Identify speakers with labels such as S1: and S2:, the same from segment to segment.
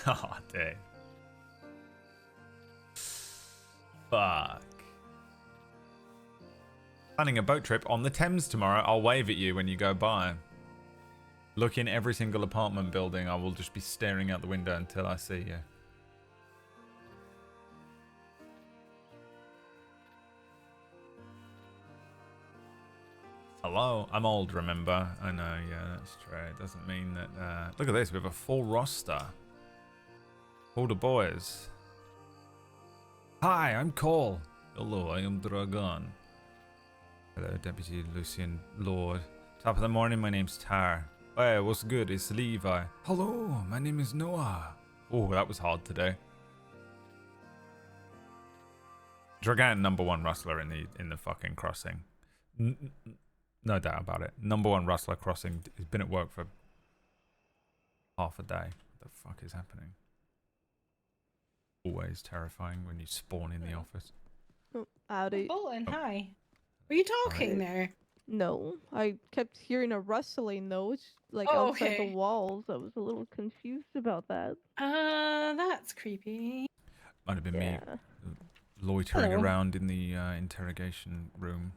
S1: Oh, dang. Fuck. Planning a boat trip on the Thames tomorrow. I'll wave at you when you go by. Look in every single apartment building. I will just be staring out the window until I see you. Hello? I'm old, remember? I know, yeah, that's true. It doesn't mean that... Look at this. We have a full roster. All the boys. Hi, I'm Cole. Hello, I am Dragon. Hello, Deputy Lucien, Lorde. Top of the morning, my name's Tar. Hey, what's good? It's Levi. Hello, my name is Noah. Oh, that was hard today. Dragon, #1 rustler in the fucking crossing. No doubt about it. #1 rustler crossing. He's been at work for half a day. What the fuck is happening? Always terrifying when you spawn in the office.
S2: Oh, howdy.
S3: Bolton,
S1: Oh.
S3: hi. Were you talking there?
S2: No, I kept hearing a rustling though, like
S3: Oh,
S2: outside the
S3: okay.
S2: walls. I was a little confused about that.
S3: That's creepy.
S1: Might have been me
S2: Yeah.
S1: loitering
S3: Hello.
S1: around in the interrogation room.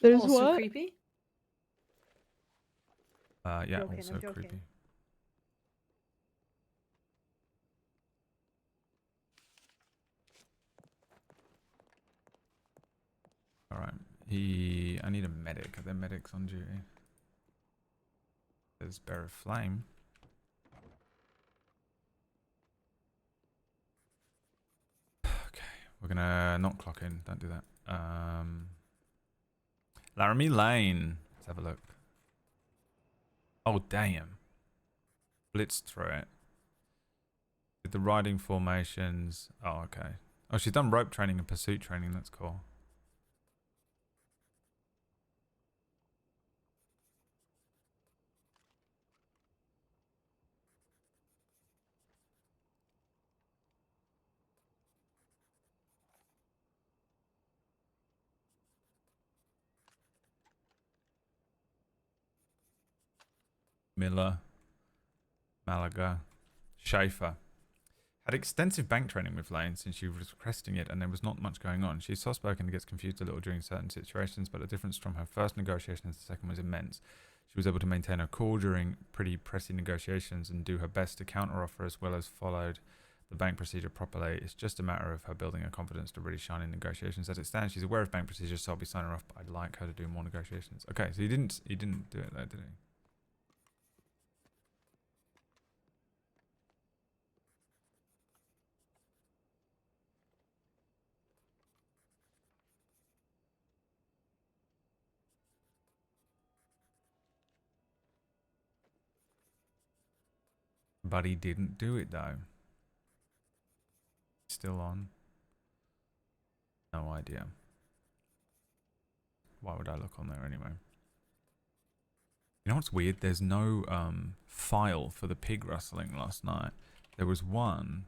S2: There's
S3: Also
S2: what?
S3: creepy.
S1: Yeah,
S3: Joking,
S1: also
S3: I'm joking.
S1: creepy. Alright. I need a medic. Are there medics on duty? There's Bear of Flame. Okay. We're gonna not clock in. Don't do that. Laramie Lane. Let's have a look. Oh, damn. Blitzed through it. With the riding formations. Oh, okay. Oh, she's done rope training and pursuit training. That's cool. Miller. Malaga. Schaefer. Had extensive bank training with Lane since she was requesting it and there was not much going on. She's soft-spoken and gets confused a little during certain situations, but the difference from her first negotiation to the second was immense. She was able to maintain her cool during pretty pressy negotiations and do her best to counter-offer as well as followed the bank procedure properly. It's just a matter of her building her confidence to really shine in negotiations. As it stands, she's aware of bank procedures, so I'll be signing her off, but I'd like her to do more negotiations. Okay, so he didn't do it though, did he? But he didn't do it though. Still on. No idea. Why would I look on there anyway? You know what's weird? There's no file for the pig rustling last night. There was one.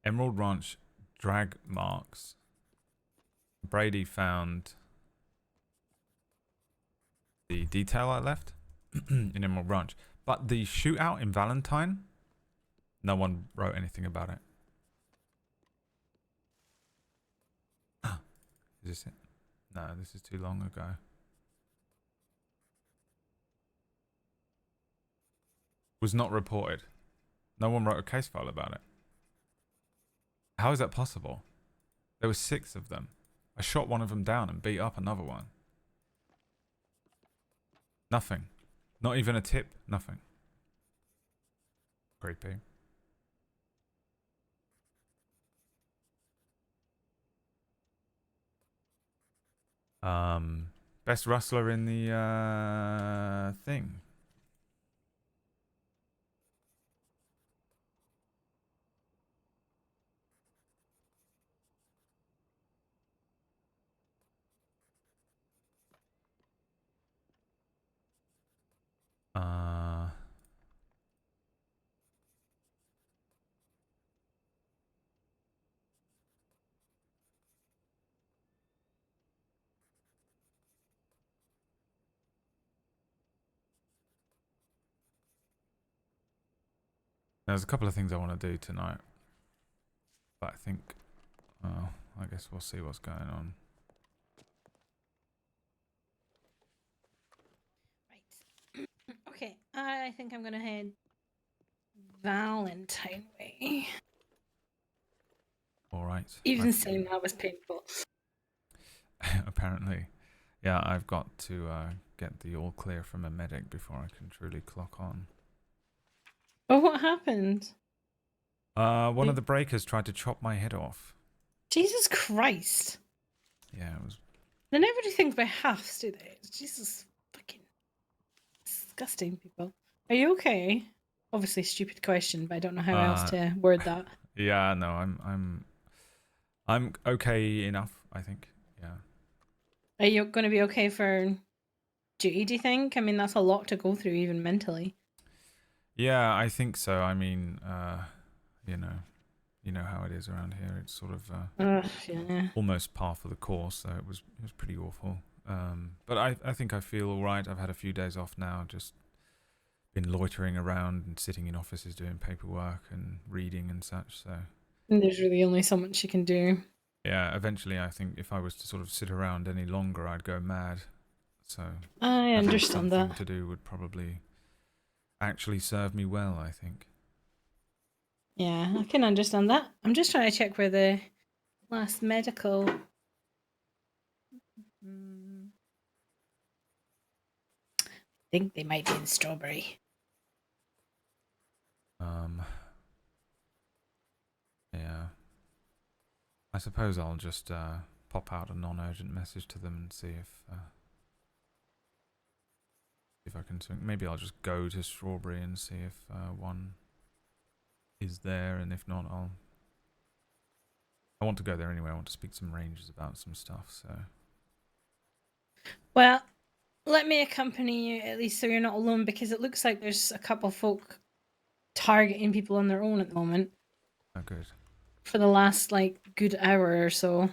S1: Emerald Ranch drag marks. Brady found the detail I left in Emerald Ranch. But the shootout in Valentine, no one wrote anything about it. Is this it? No, this is too long ago. Was not reported. No one wrote a case file about it. How is that possible? There were 6 of them. I shot one of them down and beat up another one. Nothing. Not even a tip. Nothing. Creepy. Best rustler in the thing. There's a couple of things I want to do tonight, but I think, I guess we'll see what's going on.
S3: Right. Okay, I think I'm gonna head Valentine way.
S1: All right.
S3: Even saying that was painful.
S1: Apparently, yeah. I've got to get the all clear from a medic before I can truly clock on.
S3: Oh, what happened?
S1: One of the breakers tried to chop my head off.
S3: Jesus Christ.
S1: Yeah, it was.
S3: They never do things by halves, do they? Jesus fucking disgusting people. Are you okay? Obviously stupid question, but I don't know how else to word that.
S1: Yeah, no, I'm okay enough, I think. Yeah.
S3: Are you gonna be okay for duty, do you think? I mean, that's a lot to go through even mentally.
S1: Yeah, I think so. I mean, you know how it is around here. It's sort of
S3: Yeah.
S1: almost par for the course, so it was pretty awful. But I think I feel all right. I've had a few days off now, just been loitering around and sitting in offices doing paperwork and reading and such. So
S3: And there's really only so much you can do.
S1: yeah, eventually I think if I was to sort of sit around any longer, I'd go mad. So
S3: I
S1: having
S3: understand
S1: something
S3: that.
S1: to do would probably actually serve me well, I think.
S3: Yeah, I can understand that. I'm just trying to check where the last medical. I think they might be in Strawberry.
S1: Yeah. I suppose I'll just pop out a non-urgent message to them and see if I can swing. Maybe I'll just go to Strawberry and see if one is there, and if not, I want to go there anyway. I want to speak to some rangers about some stuff. So.
S3: Well, let me accompany you at least so you're not alone, because it looks like there's a couple of folk targeting people on their own at the moment.
S1: Oh, good.
S3: For the last good hour or so.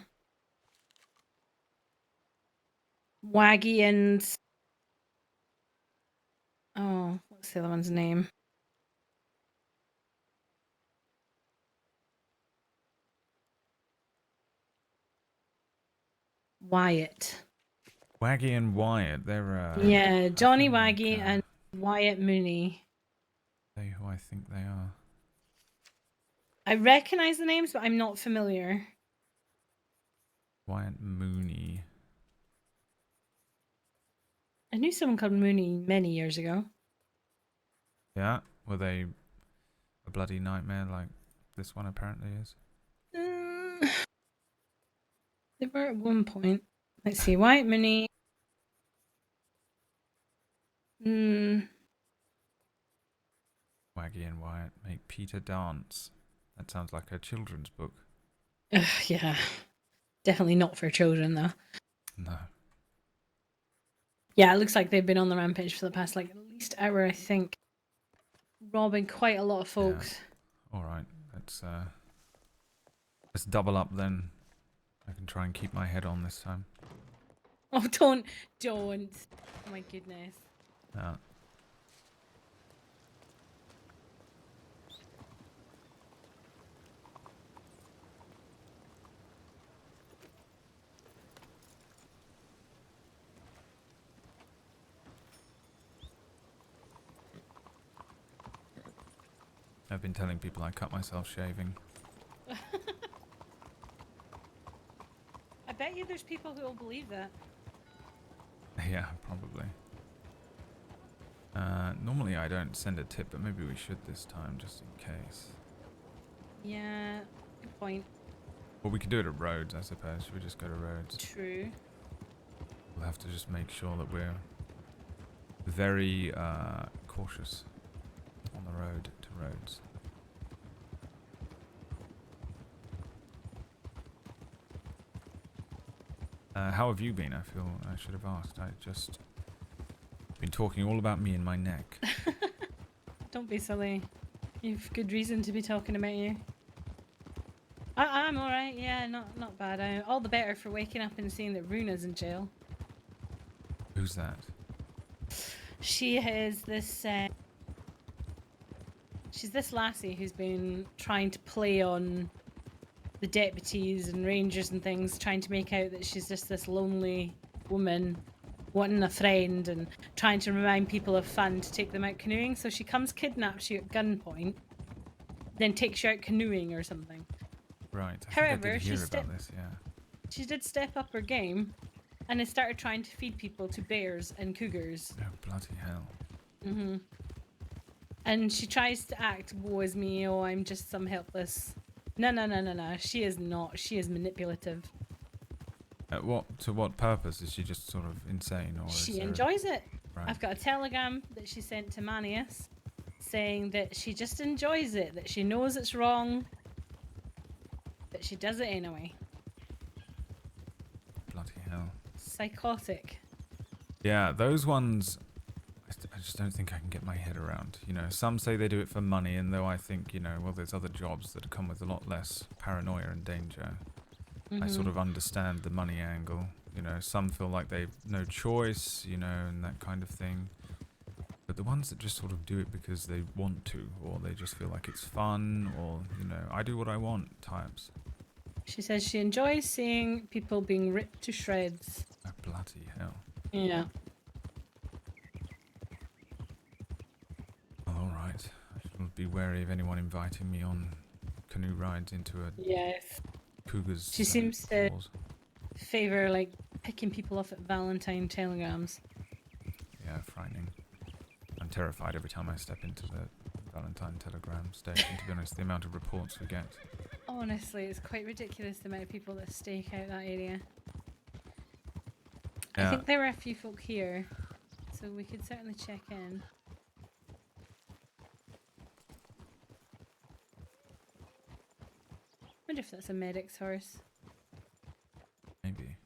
S3: Waggy and what's the other one's name? Wyatt.
S1: Waggy and Wyatt, they're
S3: Yeah, Johnny
S1: think,
S3: Waggy and Wyatt Mooney.
S1: They who I think they are.
S3: I recognise the names, but I'm not familiar.
S1: Wyatt Mooney.
S3: I knew someone called Mooney many years ago.
S1: Yeah, were they a bloody nightmare like this one apparently is?
S3: They were at one point. Let's see, Wyatt Mooney.
S1: Waggy and Wyatt make Peter dance. That sounds like a children's book.
S3: Yeah, definitely not for children though.
S1: No.
S3: Yeah, it looks like they've been on the rampage for the past at least hour, I think. Robbing quite a lot of folks.
S1: Yeah. Alright, let's double up then. I can try and keep my head on this time.
S3: Oh, don't. Oh my goodness.
S1: Yeah. I've been telling people I cut myself shaving.
S3: I bet you there's people who will believe that.
S1: Yeah, probably. Normally I don't send a tip, but maybe we should this time, just in case.
S3: Yeah, good point.
S1: Well, we could do it at Rhodes, I suppose. Should we just go to Rhodes?
S3: True.
S1: We'll have to just make sure that we're very cautious on the road to Rhodes. How have you been? I feel I should have asked. I just been talking all about me and my neck.
S3: Don't be silly. You've good reason to be talking about you. I'm alright, yeah, not bad. All the better for waking up and seeing that Runa's in jail.
S1: Who's that?
S3: She is this She's this lassie who's been trying to play on the deputies and rangers and things, trying to make out that she's just this lonely woman wanting a friend and trying to remind people of fun to take them out canoeing. So she comes, kidnaps you at gunpoint, then takes you out canoeing or something.
S1: Right. I
S3: However,
S1: think I did
S3: she
S1: hear about this. Yeah.
S3: She did step up her game and has started trying to feed people to bears and cougars.
S1: Oh bloody hell.
S3: Mm-hmm. And she tries to act, woe is me, oh, I'm just some helpless. No. She is not. She is manipulative.
S1: To what purpose? Is she just sort of insane, or
S3: She
S1: is there...
S3: enjoys it.
S1: Right.
S3: I've got a telegram that she sent to Manius saying that she just enjoys it, that she knows it's wrong, but she does it anyway.
S1: Bloody hell.
S3: Psychotic.
S1: Yeah, those ones, I just don't think I can get my head around. You know, some say they do it for money, and though I think, you know, well, there's other jobs that come with a lot less paranoia and danger. I sort of understand the money angle. You know, some feel like they've no choice, you know, and that kind of thing. But the ones that just sort of do it because they want to, or they just feel like it's fun, or, you know, I do what I want types.
S3: She says she enjoys seeing people being ripped to shreds.
S1: Oh, bloody hell.
S3: Yeah.
S1: Well, alright. I shall be wary of anyone inviting me on canoe rides into a
S3: Yes.
S1: cougar's
S3: She seems to
S1: falls.
S3: favour, like, picking people off at Valentine telegrams.
S1: Yeah, frightening. I'm terrified every time I step into the Valentine telegram station, to be honest, the amount of reports we get.
S3: Honestly, it's quite ridiculous the amount of people that stake out that area.
S1: Yeah.
S3: I think there were a few folk here, so we could certainly check in. Wonder if that's a medic's horse.
S1: Maybe.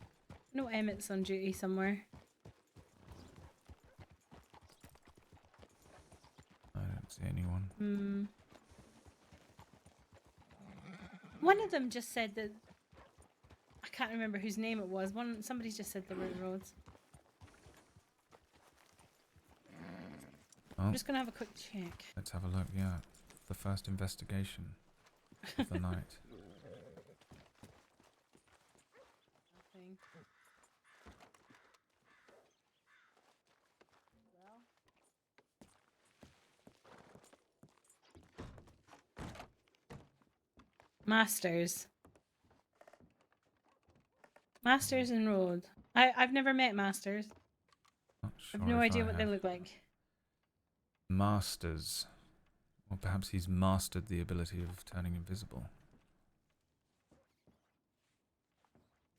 S3: No, Emmett's on duty somewhere.
S1: I don't see anyone.
S3: One of them just said that... I can't remember whose name it was. Somebody just said there weren't roads.
S1: Oh,
S3: I'm just going to have a quick check.
S1: let's have a look, yeah. The first investigation of the night.
S3: Nothing. Masters. Masters and Road. I've never met Masters.
S1: Not
S3: I've
S1: sure
S3: no
S1: if
S3: idea
S1: I
S3: what they
S1: have.
S3: look like.
S1: Masters. Or perhaps he's mastered the ability of turning invisible.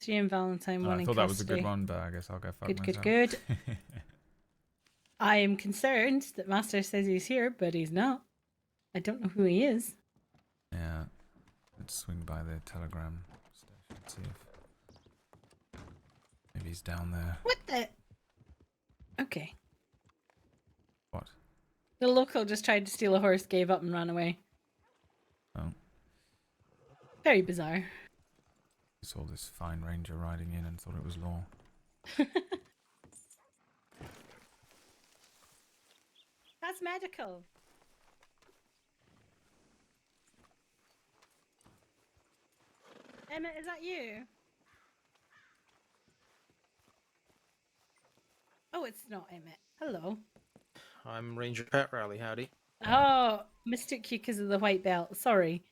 S3: 3 in Valentine,
S1: Oh,
S3: 1
S1: I
S3: in
S1: thought that was a
S3: custody.
S1: good one, but I guess I'll go fuck
S3: Good,
S1: myself.
S3: good. I am concerned that Master says he's here, but he's not. I don't know who he is.
S1: Yeah. Let's swing by the telegram station and see if maybe he's down there.
S3: What the? Okay.
S1: What?
S3: The local just tried to steal a horse, gave up and ran away.
S1: Oh.
S3: Very bizarre.
S1: He saw this fine ranger riding in and thought it was law.
S3: That's medical. Emma, is that you? Oh, it's not Emmett. Hello.
S4: I'm Ranger Pat Riley, howdy.
S3: Oh, mistook you because of the white belt. Sorry.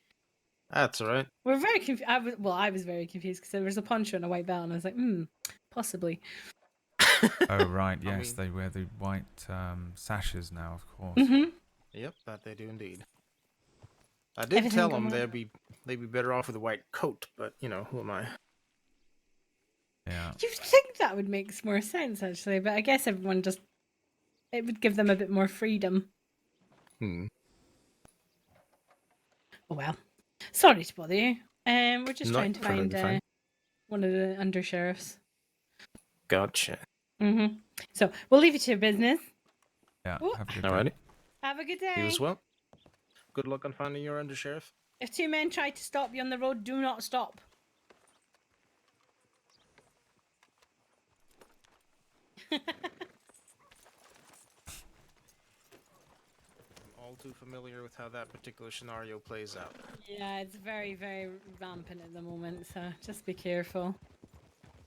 S4: That's alright.
S3: We're very confused. I was very confused because there was a poncho and a white belt, and I was like, possibly.
S1: Oh, right,
S4: I
S1: yes,
S4: mean-
S1: they wear the white sashes now, of course.
S3: Mm-hmm.
S4: Yep, that they do indeed. I did
S3: Everything
S4: tell
S3: going
S4: them
S3: on?
S4: they'd be better off with a white coat, but you know, who am I?
S1: Yeah.
S3: You'd think that would make more sense, actually, but I guess everyone just... It would give them a bit more freedom.
S4: Hmm.
S3: Oh, well. Sorry to bother you. We're just
S4: No,
S3: trying to find
S4: perfectly fine.
S3: one of the undersheriffs.
S4: Gotcha.
S3: Mm-hmm. So, we'll leave you to your business.
S1: Yeah,
S3: Oh.
S1: have a good day.
S4: Alrighty.
S3: Have a good day.
S4: You as well. Good luck on finding your undersheriff.
S3: If 2 men try to stop you on the road, do not stop.
S4: All all too familiar with how that particular scenario plays out.
S3: Yeah, it's very, very rampant at the moment, so just be careful.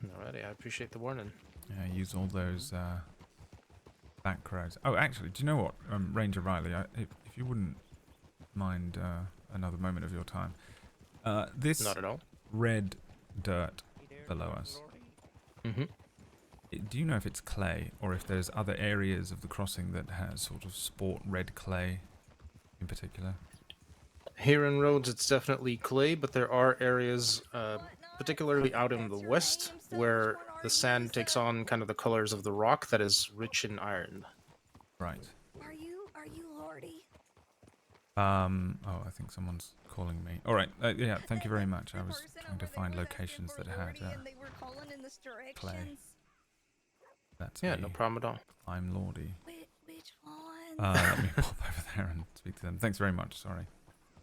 S4: Alrighty, I appreciate the warning.
S1: Yeah, use all those back roads. Oh, actually, do you know what, Ranger Riley? If you wouldn't mind another moment of your time, this
S4: Not at all.
S1: red dirt below us.
S4: Mm-hmm.
S1: Do you know if it's clay or if there's other areas of the crossing that has sort of sport red clay in particular?
S4: Here in Rhodes, it's definitely clay, but there are areas, particularly out in the west, where the sand takes on kind of the colors of the rock that is rich in iron.
S1: Right.
S5: Are you Lorde?
S1: Oh, I think someone's calling me. All right. Yeah, thank you very much. I was trying to find locations that had
S5: They were calling in this
S1: clay.
S5: directions.
S1: That's
S4: Yeah,
S1: me.
S4: no problem at all.
S1: I'm Lorde.
S5: Which one?
S1: Let me pop over there and speak to them. Thanks very much. Sorry.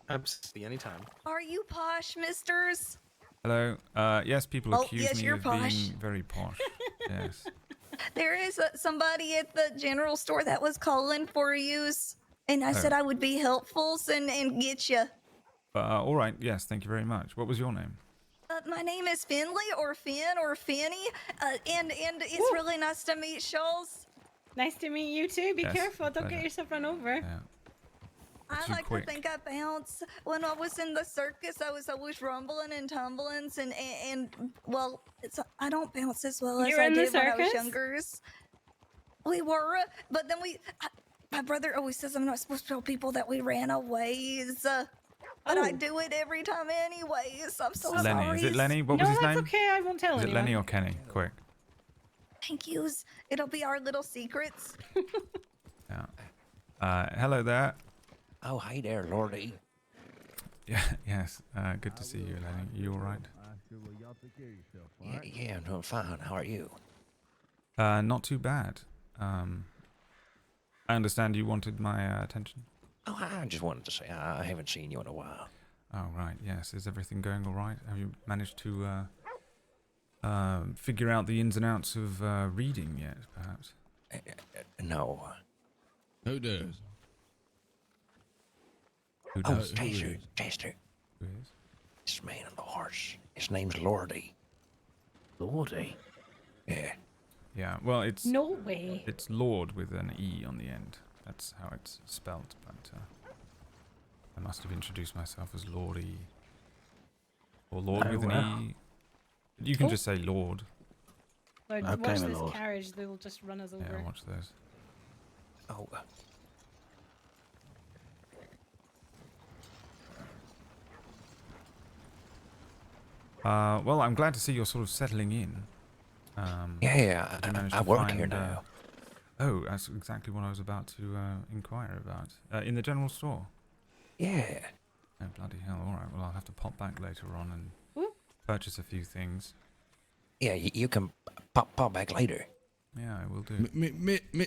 S4: Absolutely, anytime.
S5: Are you posh, misters?
S1: Hello. Yes, people
S5: Oh,
S1: accuse
S5: yes,
S1: me
S5: you're
S1: of
S5: posh.
S1: being very posh. Yes.
S5: There is somebody at the general store that was calling for yous, and I said I would be helpful and get you.
S1: All right. Yes. Thank you very much. What was your name?
S5: My name is Finley or Finn or Finny, and it's really nice to meet Shoals.
S3: Nice to meet you too. Be
S1: Yes,
S3: careful. Don't
S1: pleasure.
S3: get yourself run over.
S1: Yeah.
S5: I
S1: Too
S5: like
S1: quick.
S5: to think I bounce. When I was in the circus, I was always rumbling and tumbling, and well, I don't bounce as well
S3: You
S5: as
S3: were
S5: I
S3: in the
S5: did when I was
S3: circus?
S5: younger. We were, but then my brother always says I'm not supposed to tell people that we ran away. But I
S3: Oh.
S5: do it every time anyways. I'm so
S1: Lenny.
S5: sorry.
S1: Is it Lenny? What
S3: No,
S1: was his
S3: that's
S1: name?
S3: okay. I won't tell
S1: Is it
S3: anyone.
S1: Lenny or Kenny? Quick.
S5: Thank yous. It'll be our little secrets.
S1: Yeah. Hello there.
S6: Oh, hi there, Lorde.
S1: Yeah. Yes. Good to see you, Lenny. You all right?
S6: Yeah, no, I'm fine. How are you?
S1: Not too bad. I understand you wanted my attention.
S6: Oh, I just wanted to say I haven't seen you in a while.
S1: Oh, right. Yes. Is everything going all right? Have you managed to figure out the ins and outs of reading yet, perhaps?
S6: No.
S7: Who does?
S1: Who
S6: Oh,
S1: does?
S6: Chester.
S1: Who is?
S6: This man on the horse. His name's Lorde.
S8: Lorde.
S6: Yeah.
S1: Yeah. Well, it's
S3: No way.
S1: it's Lord with an E on the end. That's how it's spelled. But I must have introduced myself as Lordy. Or Lord
S8: Oh,
S1: with an
S8: wow.
S1: E. You can
S3: Oh.
S1: just say Lord.
S3: Lord,
S8: Okay,
S3: watch
S8: my
S3: this
S8: lord.
S3: carriage. They will just run us over.
S1: Yeah, watch those.
S6: Oh,
S1: Well, I'm glad to see you're sort of settling in.
S6: yeah,
S1: did you manage
S6: I
S1: to
S6: work here
S1: find,
S6: now.
S1: Oh, that's exactly what I was about to inquire about. In the general store?
S6: Yeah.
S1: Oh, bloody hell. All right, well, I'll have to pop back later on and
S3: Whoop.
S1: purchase a few things.
S6: Yeah, you can pop back later.
S1: Yeah, I will do.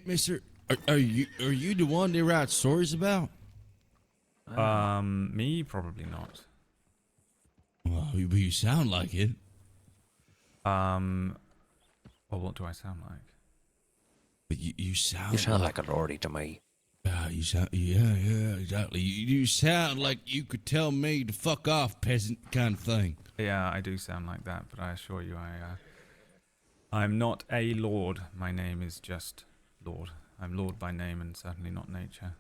S7: Mister, are you the one they write stories about?
S1: Me? Probably not.
S7: Well, you sound like it.
S1: Well, what do I sound like?
S7: But you sound.
S6: You sound like a Lorde to me.
S7: You sound. Yeah, exactly. You sound like you could tell me to fuck off, peasant, kind of thing.
S1: Yeah, I do sound like that, but I assure you, I'm not a lord. My name is just Lord. I'm Lord by name and certainly not nature.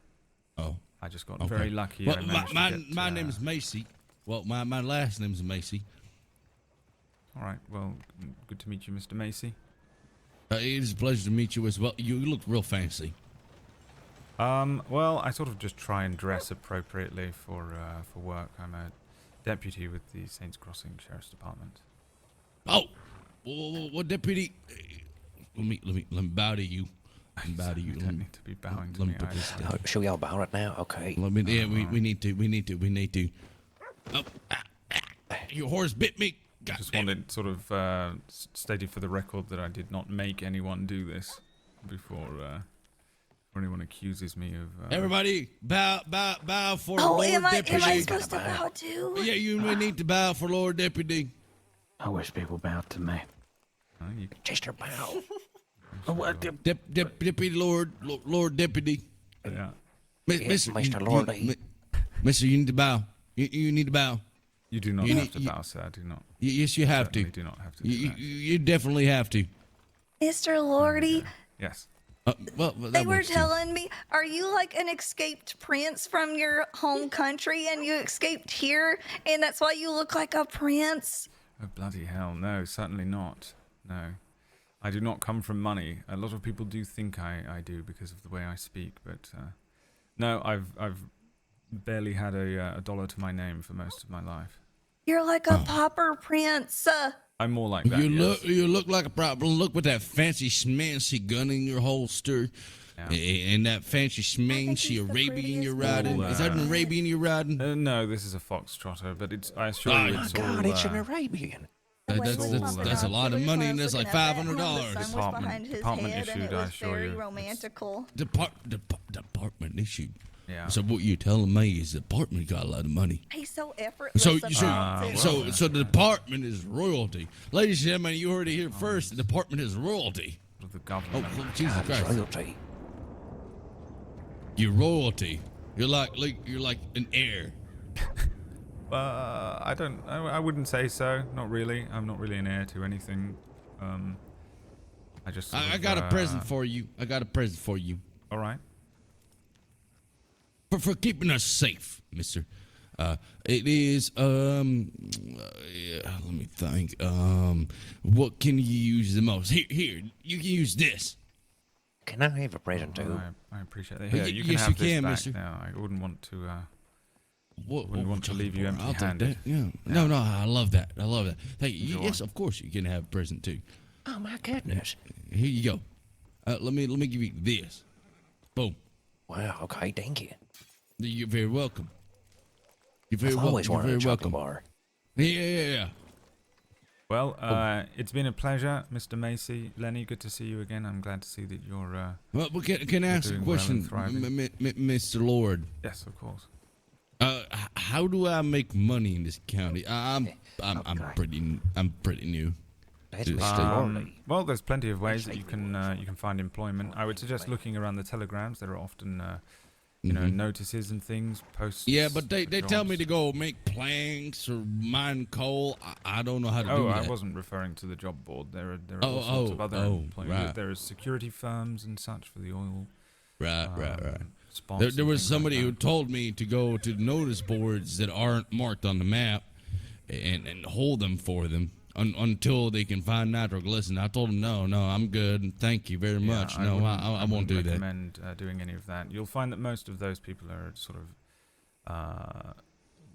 S7: Oh.
S1: I just got
S7: Okay.
S1: very lucky.
S7: Well,
S1: I managed to get,
S7: my name is Macy. Well, my last name's Macy.
S1: All right. Well, good to meet you, Mr. Macy.
S7: It is a pleasure to meet you as well. You look real fancy.
S1: Well, I sort of just try and dress appropriately for work. I'm a deputy with the Saints Crossing Sheriff's Department.
S7: Oh, what deputy? Let me bow to you. Bow to you.
S1: You don't need to be bowing to
S7: let
S1: me.
S7: me put this
S1: I-
S7: down.
S6: Oh, should we all bow it now? Okay.
S7: Let me. Yeah, we need to. Oh, your horse bit me. God
S1: just
S7: damn it.
S1: wanted sort of stated for the record that I did not make anyone do this before anyone accuses me of.
S7: Everybody, bow for
S5: Oh,
S7: Lord
S5: am I
S7: Deputy.
S5: supposed to bow too?
S7: Yeah, you need to bow for Lord Deputy.
S8: I wish people bowed to me.
S1: You
S6: Chester, bow.
S8: Oh, what?
S7: Deputy Lord Deputy.
S1: yeah.
S6: Yes, Mr. Lorde.
S7: Mister, you need to bow. You need to bow.
S1: You do not
S7: You
S1: have
S7: need-
S1: to
S7: you-
S1: bow, sir. Do not.
S7: Yes, you have to.
S1: Certainly do not have to do
S7: You,
S1: that.
S7: you definitely have to.
S5: Mr. Lordy,
S1: Yes.
S7: Well,
S5: they
S7: that
S5: were
S7: works too.
S5: telling me, are you like an escaped prince from your home country and you escaped here and that's why you look like a prince?
S1: Oh, bloody hell. No, certainly not. No. I do not come from money. A lot of people do think I do because of the way I speak, but no, I've barely had a dollar to my name for most of my life.
S5: You're like a pauper prince.
S1: I'm more like that.
S7: You look like a problem. Look with that fancy schmancy gun in your holster,
S1: Yeah.
S7: and that fancy
S5: think
S7: schmancy
S5: he's the
S7: Arabian you're
S5: prettiest
S7: riding.
S1: man
S7: Is that an Arabian you're riding?
S1: No, this is a foxtrotter, but it's. I assure
S7: Oh,
S1: you,
S7: my
S1: it's
S6: God,
S1: all.
S6: it's an Arabian.
S7: That's a lot of money, and that's like $500.
S1: Department issued, I assure you. It's-
S5: romantical.
S7: Department issued.
S1: Yeah.
S7: So what you're telling me is the department got a lot of money.
S5: He's so effortless.
S7: So
S5: about it.
S7: so the department is royalty, ladies and gentlemen. You heard it here first. The department is royalty.
S1: of the
S7: Oh,
S1: government.
S7: Jesus
S6: God, it's
S7: Christ!
S6: royalty.
S7: You're royalty. You're like an heir.
S1: I don't. I wouldn't say so. Not really. I'm not really an heir to anything. I just. sort
S7: I
S1: of,
S7: got a present for you. I got a present for you
S1: All right.
S7: for keeping us safe, Mister. It is yeah, let me think. What can you use the most? Here, you can use this.
S6: Can I have a present too?
S1: I appreciate that. Here, you can
S7: yes,
S1: have
S7: you
S1: this
S7: can,
S1: back
S7: mister.
S1: now. I wouldn't want to.
S7: What
S1: Wouldn't
S7: we
S1: want to
S7: talking
S1: leave you
S7: for? I'll take
S1: empty-handed.
S7: that. Yeah. No, I love that. I love that. Thank you.
S1: Enjoy.
S7: Yes, of course you can have a present too.
S6: Oh my goodness.
S7: Here you go. Let me give you this. Boom.
S6: Wow. Okay. Thank you.
S7: You're very welcome. You're very
S6: I've
S7: welcome.
S6: always
S7: You're
S6: wanted a
S7: very
S6: chocolate
S7: welcome.
S6: bar.
S7: Yeah.
S1: Well, it's been a pleasure, Mr. Macy. Lenny, good to see you again. I'm glad to see that you're.
S7: Well, can I ask a
S1: doing well and
S7: question,
S1: thriving.
S7: Mr. Lord?
S1: Yes, of course.
S7: How do I make money in this county? I'm pretty new.
S6: That's
S7: Just,
S6: Mr. Lorde.
S1: Well, there's plenty of ways that you can find employment. I would suggest looking around the telegrams. There are often, notices and things, posts.
S7: Mm-hmm. Yeah, but they
S1: for
S7: tell me
S1: jobs.
S7: to go make planks or mine coal. I don't know how to do
S1: Oh,
S7: that.
S1: I wasn't referring to the job board. There are
S7: Oh,
S1: all sorts of other
S7: oh,
S1: employment.
S7: right.
S1: There are security firms and such for the oil.
S7: Right.
S1: Spots
S7: There
S1: and
S7: was
S1: things like
S7: somebody who
S1: that.
S7: told me to go to notice boards that aren't marked on the map and hold them for them until they can find nitroglycerin. I told him, no, I'm good. Thank you very much.
S1: Yeah,
S7: No,
S1: wouldn't-
S7: I won't
S1: wouldn't
S7: do that.
S1: recommend doing any of that. You'll find that most of those people are sort of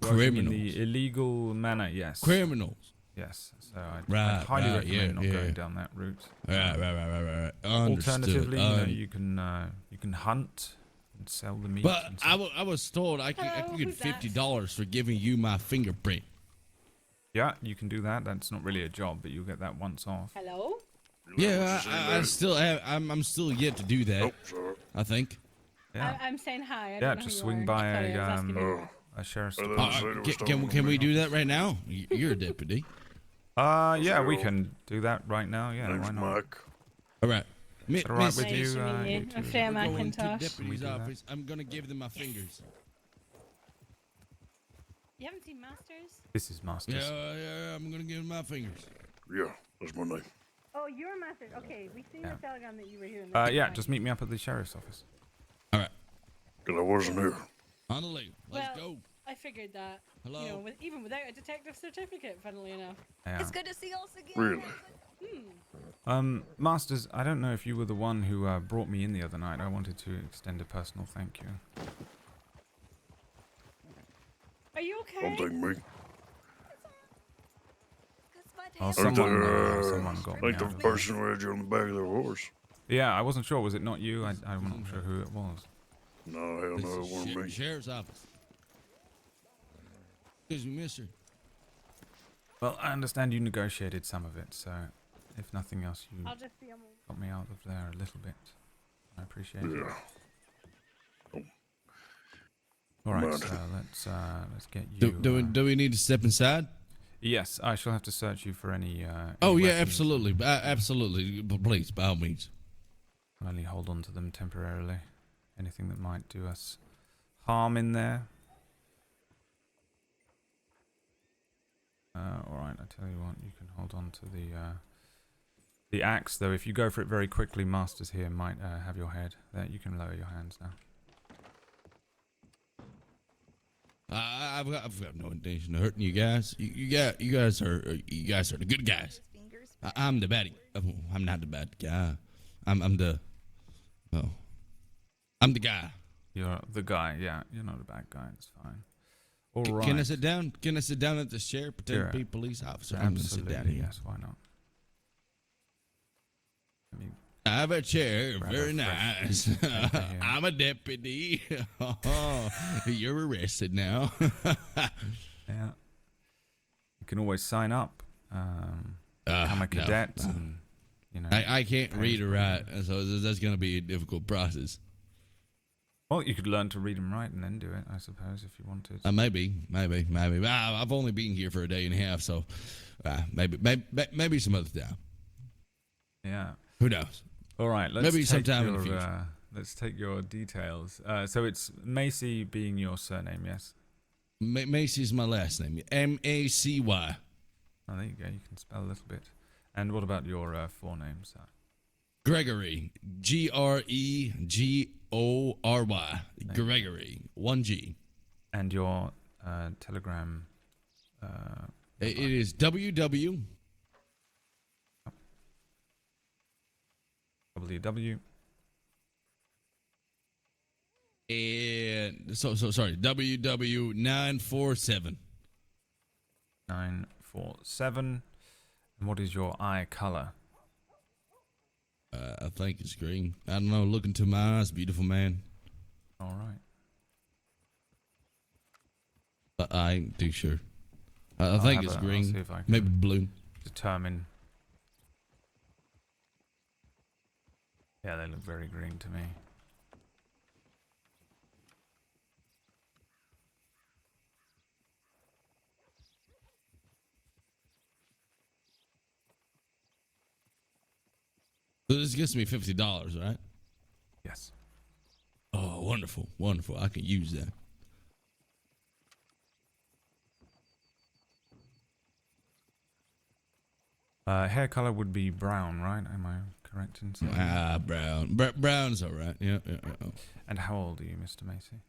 S1: working in
S7: Criminals.
S1: the illegal manner. Yes.
S7: Criminals.
S1: Yes. So I'd
S7: Right,
S1: highly
S7: right,
S1: recommend not
S7: yeah.
S1: going down that route.
S7: Right. Understood.
S1: Alternatively, you can hunt and sell the meat.
S7: But
S1: and
S7: I was told I could
S3: Hello,
S7: get
S3: who's that?
S7: $50 for giving you my fingerprint.
S1: yeah, you can do that. That's not really a job, but you'll get that once off.
S3: Hello?
S7: Yeah, I still have. I'm still yet to do that. I think.
S1: Yeah.
S3: I'm saying hi. I
S1: Yeah,
S3: don't know
S1: just
S3: who you
S1: swing
S3: are.
S1: by
S3: Sorry, I was asking you.
S1: a sheriff's
S9: Oh,
S1: department.
S7: Can we do that right now? You're a deputy.
S1: Yeah, we can do that right now. Yeah,
S9: Name's
S1: why not?
S9: Mike.
S7: All right.
S1: Is that all right
S7: Miss,
S1: with
S3: Nice
S1: you?
S3: to meet you.
S1: you
S3: I'm
S1: two?
S3: Freya
S7: go into the
S3: McIntosh.
S7: deputy's
S1: do that?
S7: office. I'm gonna give them my fingers.
S3: You haven't seen Masters?
S1: This is Masters.
S7: Yeah. I'm gonna give them my fingers.
S9: Yeah, that's my name.
S3: Oh, you're Masters. Okay, we seen
S1: Yeah.
S3: the telegram that you were here.
S1: Yeah, just meet me up at the sheriff's office.
S7: All right.
S9: Because I wasn't here.
S7: On the lane. Let's
S3: Well,
S7: go.
S3: I figured that.
S7: Hello.
S3: You know, even without a detective certificate, funnily enough.
S1: Yeah.
S5: It's good to see us again.
S9: Really?
S1: Masters, I don't know if you were the one who brought me in the other night. I wanted to extend a personal thank you.
S3: Are you okay?
S9: Don't think me.
S1: Oh,
S5: That's
S9: Think
S1: someone got me
S9: think the
S1: out of
S9: person who had you on the back of their horse.
S1: Yeah, I wasn't sure. Was it not you? I'm not sure who it was.
S9: No, hell
S7: This
S9: no, it
S7: is
S9: wasn't me.
S7: sheriff's office. Excuse me, mister.
S1: Well, I understand you negotiated some of it, so if nothing else, you
S3: I'll just be on.
S1: got me out of there a little bit. I appreciate it.
S9: Yeah.
S1: All right,
S9: Mind.
S1: so let's get you.
S7: Do we need to step inside?
S1: Yes, I shall have to search you for any.
S7: Oh
S1: any
S7: yeah,
S1: weapons.
S7: absolutely, absolutely. Please, by all means.
S1: I'll only hold on to them temporarily. Anything that might do us harm in there. All right, I tell you what, you can hold on to the axe, though. If you go for it very quickly, Masters here might have your head. There, you can lower your hands now.
S7: I've got no intention of hurting you guys. You guys are the good guys. I'm the bad. I'm not the bad guy. I'm the guy.
S1: You're the guy, yeah. You're not a bad guy. It's fine. All right.
S7: Can I sit down? Can I sit down at this chair? Pretend
S1: Sure.
S7: to be a police officer. I'm gonna sit
S1: Absolutely,
S7: down here.
S1: yes. Why not? Let me
S7: I have a chair.
S1: grab
S7: Very
S1: a fresh
S7: nice.
S1: piece of paper here.
S7: I'm a deputy. You're arrested now.
S1: Yeah. You can always sign up. Become a
S7: No,
S1: cadet,
S7: no.
S1: and you know.
S7: I can't
S1: pay
S7: read or
S1: for
S7: write,
S1: it.
S7: so that's going to be a difficult process.
S1: Well, you could learn to read and write and then do it, I suppose, if you wanted.
S7: Maybe. I've only been here for a day and a half, so maybe some other time.
S1: Yeah.
S7: Who knows?
S1: All right. Let's
S7: Maybe
S1: take
S7: sometime in
S1: your,
S7: the future.
S1: Let's take your details. So it's Macy being your surname, yes?
S7: Macy's my last name. Macy.
S1: Oh, there you go. You can spell a little bit. And what about your forename, sir?
S7: Gregory. Gregory. Gregory. 1G.
S1: And your Telegram.
S7: It is WW.
S1: WW.
S7: And so sorry. WW947.
S1: 947. And what is your eye color?
S7: I think it's green. I don't know. Look into my eyes, beautiful man.
S1: All right.
S7: But I ain't too sure. I
S1: I'll
S7: think
S1: have
S7: it's
S1: I'll
S7: green.
S1: see if I can
S7: Maybe blue.
S1: determine. Yeah, they look very green to me.
S7: So this gets me $50, right?
S1: Yes.
S7: Oh, wonderful, wonderful. I can use that.
S1: Hair color would be brown, right? Am I correct in saying?
S7: Brown. Brown's all right. Yeah.
S1: And how old are you, Mr. Macy?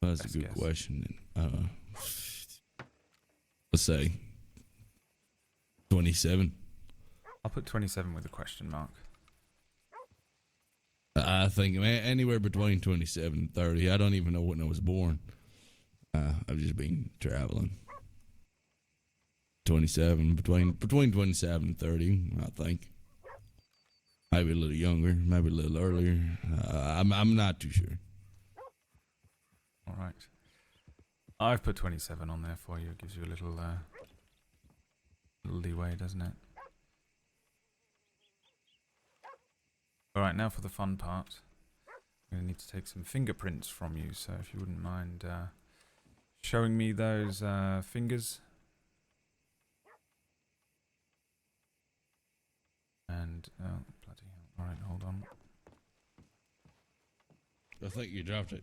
S7: Well, that's
S1: Best
S7: a good
S1: guess.
S7: question. Let's say 27.
S1: I'll put 27 with a question mark.
S7: I think anywhere between 27 and 30. I don't even know when I was born. I've just been traveling. 27, between 27 and 30, I think. Maybe a little younger, maybe a little earlier. I'm not too sure.
S1: All right. I've put 27 on there for you. It gives you a little leeway, doesn't it? All right, now for the fun part. I'm going to need to take some fingerprints from you, so if you wouldn't mind showing me those fingers. And, oh, bloody hell. All right, hold on.
S7: I think you dropped it.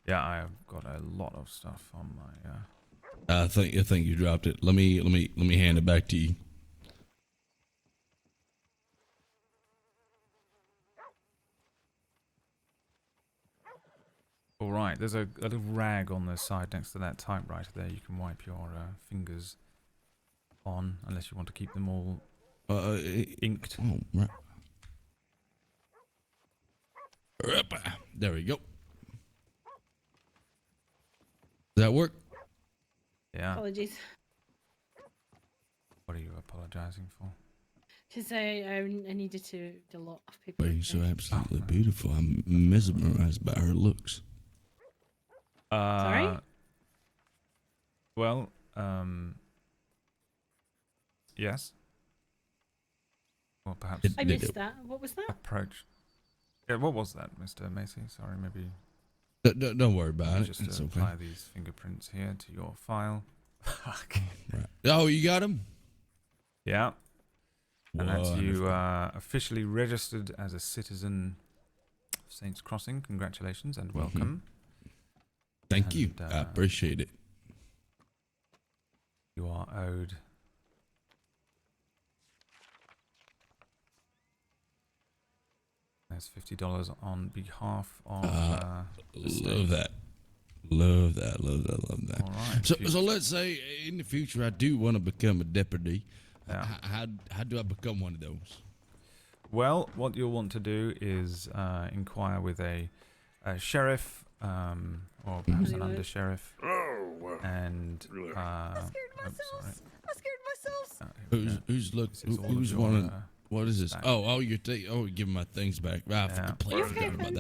S1: Yeah, I've got a lot of stuff on my...
S7: I think you dropped it. Let me hand it back to you.
S1: All right, there's a little rag on the side next to that typewriter there. You can wipe your fingers on, unless you want to keep them all inked.
S7: Oh, right. There we go. Does that work?
S1: Yeah.
S3: Apologies.
S1: What are you apologizing for?
S3: Because I needed to do a lot of people.
S7: Well, you're so absolutely beautiful. I'm mesmerized by her looks.
S3: Sorry?
S1: Well, yes. Or perhaps
S3: I missed that. What was that?
S1: approach. Yeah, what was that, Mr. Macy? Sorry, maybe
S7: Don't worry about it.
S1: just
S7: It's
S1: to
S7: okay.
S1: apply these fingerprints here to your file. Fuck.
S7: Right. Oh, you got him?
S1: Yeah. And that's you
S7: Wonderful.
S1: officially registered as a citizen Saints Crossing. Congratulations and welcome.
S7: Thank you.
S1: And,
S7: I appreciate it.
S1: You are owed. There's $50 on behalf of the state.
S7: Love that. Love that.
S1: All right.
S7: So let's say in the future I do want to become a deputy.
S1: Yeah.
S7: How do I become one of those?
S1: Well, what you'll want to do is inquire with a sheriff or perhaps an under sheriff.
S9: Oh, wow.
S1: And
S9: Really?
S5: I scared myself. I scared myself.
S7: Who's one? What is this?
S1: back.
S7: Oh, you're giving my things back. I
S1: Yeah.
S7: completely forgot about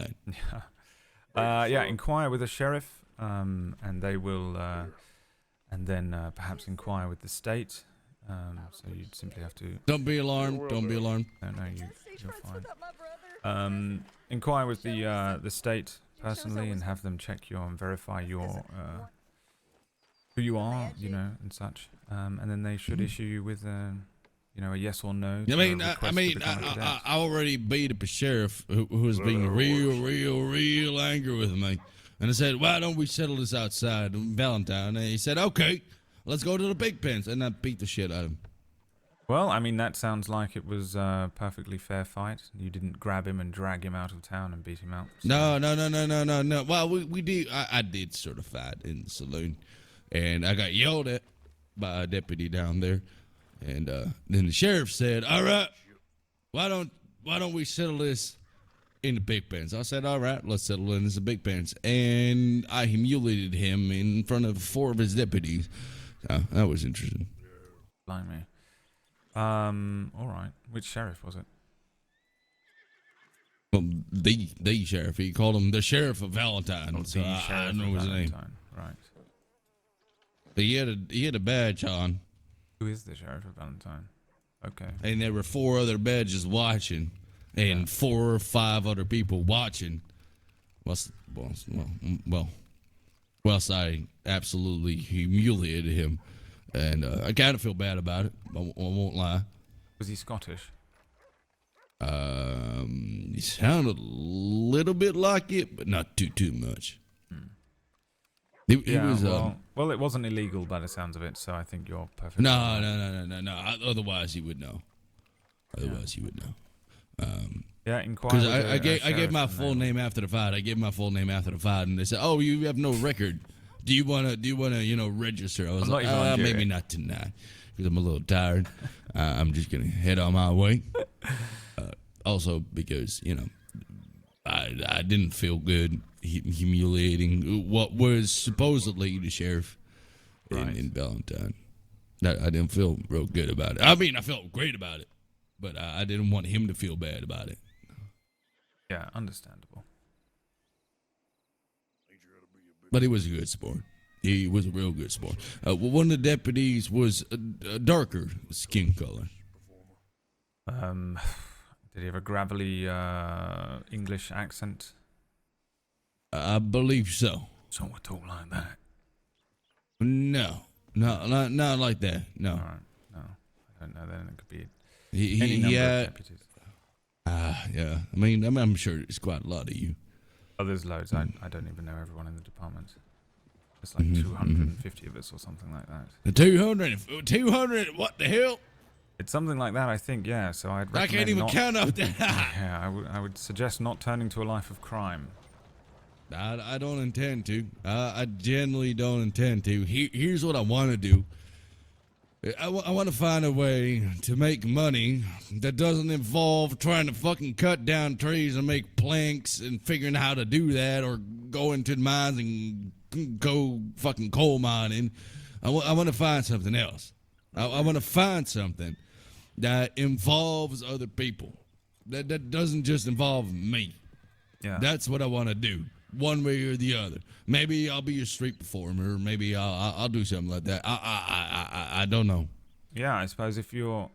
S7: that.
S1: Yeah. Inquire with a sheriff, and they will, and then perhaps inquire with the state. So you'd simply have to.
S7: Don't be alarmed. Don't be alarmed.
S1: No,
S5: Stay
S1: you're
S5: friends
S1: fine.
S5: without my brother.
S1: Inquire with the state personally and have them check your and verify your who you are, and such. And then they should issue you with a yes or no.
S7: I mean,
S1: I
S7: I already beat up a sheriff who was being real angry with me. And I said, why don't we settle this outside on Valentine? And he said, okay, let's go to the big pens. And I beat the shit out of him.
S1: Well, I mean, that sounds like it was a perfectly fair fight. You didn't grab him and drag him out of town and beat him out. So.
S7: No. Well, we did. I did sort of fight in the saloon. And I got yelled at by a deputy down there. And then the sheriff said, all right, why don't we settle this in the big pens? I said, all right, let's settle in the big pens. And I humiliated him in front of 4 of his deputies. That was interesting.
S1: Blimey. All right. Which sheriff was it?
S7: Well, the sheriff. He called him the Sheriff of Valentine.
S1: Oh,
S7: So
S1: the
S7: I
S1: sheriff
S7: know
S1: of
S7: his name.
S1: Valentine. Right.
S7: But he had a badge on.
S1: Who is the sheriff of Valentine? Okay.
S7: And there were 4 other badges watching, and 4 or 5 other people watching. Whilst I absolutely humiliated him, and I kind of feel bad about it. I won't lie.
S1: Was he Scottish?
S7: He sounded a little bit like it, but not too much. He was.
S1: Well, it wasn't illegal by the sounds of it, so I think you're perfect.
S7: No. Otherwise, he would know.
S1: Yeah, inquire.
S7: Because
S1: with
S7: I
S1: a
S7: gave
S1: sheriff
S7: my
S1: and
S7: full
S1: they-
S7: name after the fight. And they said, "Oh, you have no record. Do you wanna register?" I was
S1: I'm not
S7: like,
S1: even on
S7: "Maybe
S1: jury."
S7: not tonight, because I'm a little tired. I'm just gonna head on my way." Also, because I didn't feel good humiliating what was supposedly the sheriff in Valentine. I didn't feel real good about it. I mean, I felt great about it, but I didn't want him to feel bad about it.
S1: Yeah, understandable.
S7: But he was a good sport. He was a real good sport. One of the deputies was a darker skin color.
S1: Did he have a gravelly English accent?
S7: I believe so.
S1: So we talk like that.
S7: No, not like that. No.
S1: All right. No, I don't know. Then it could be
S7: He
S1: any number of
S7: had.
S1: deputies.
S7: Yeah. I mean, I'm sure it's quite a lot of you.
S1: Oh, there's loads. I don't even know everyone in the department. It's like 250 of us or something like that.
S7: 200. What the hell?
S1: It's something like that, I think. Yeah. So I'd recommend
S7: I can't even
S1: not,
S7: count up that.
S1: Yeah, I would suggest not turning to a life of crime.
S7: I don't intend to. I generally don't intend to. Here's what I want to do. I want to find a way to make money that doesn't involve trying to fucking cut down trees and make planks and figuring out how to do that, or go into the mines and go fucking coal mining. I want to find something else. I want to find something that involves other people. That doesn't just involve me.
S1: Yeah.
S7: That's what I want to do, one way or the other. Maybe I'll be a street performer. Maybe I'll do something like that. I don't know.
S1: Yeah, I suppose if you're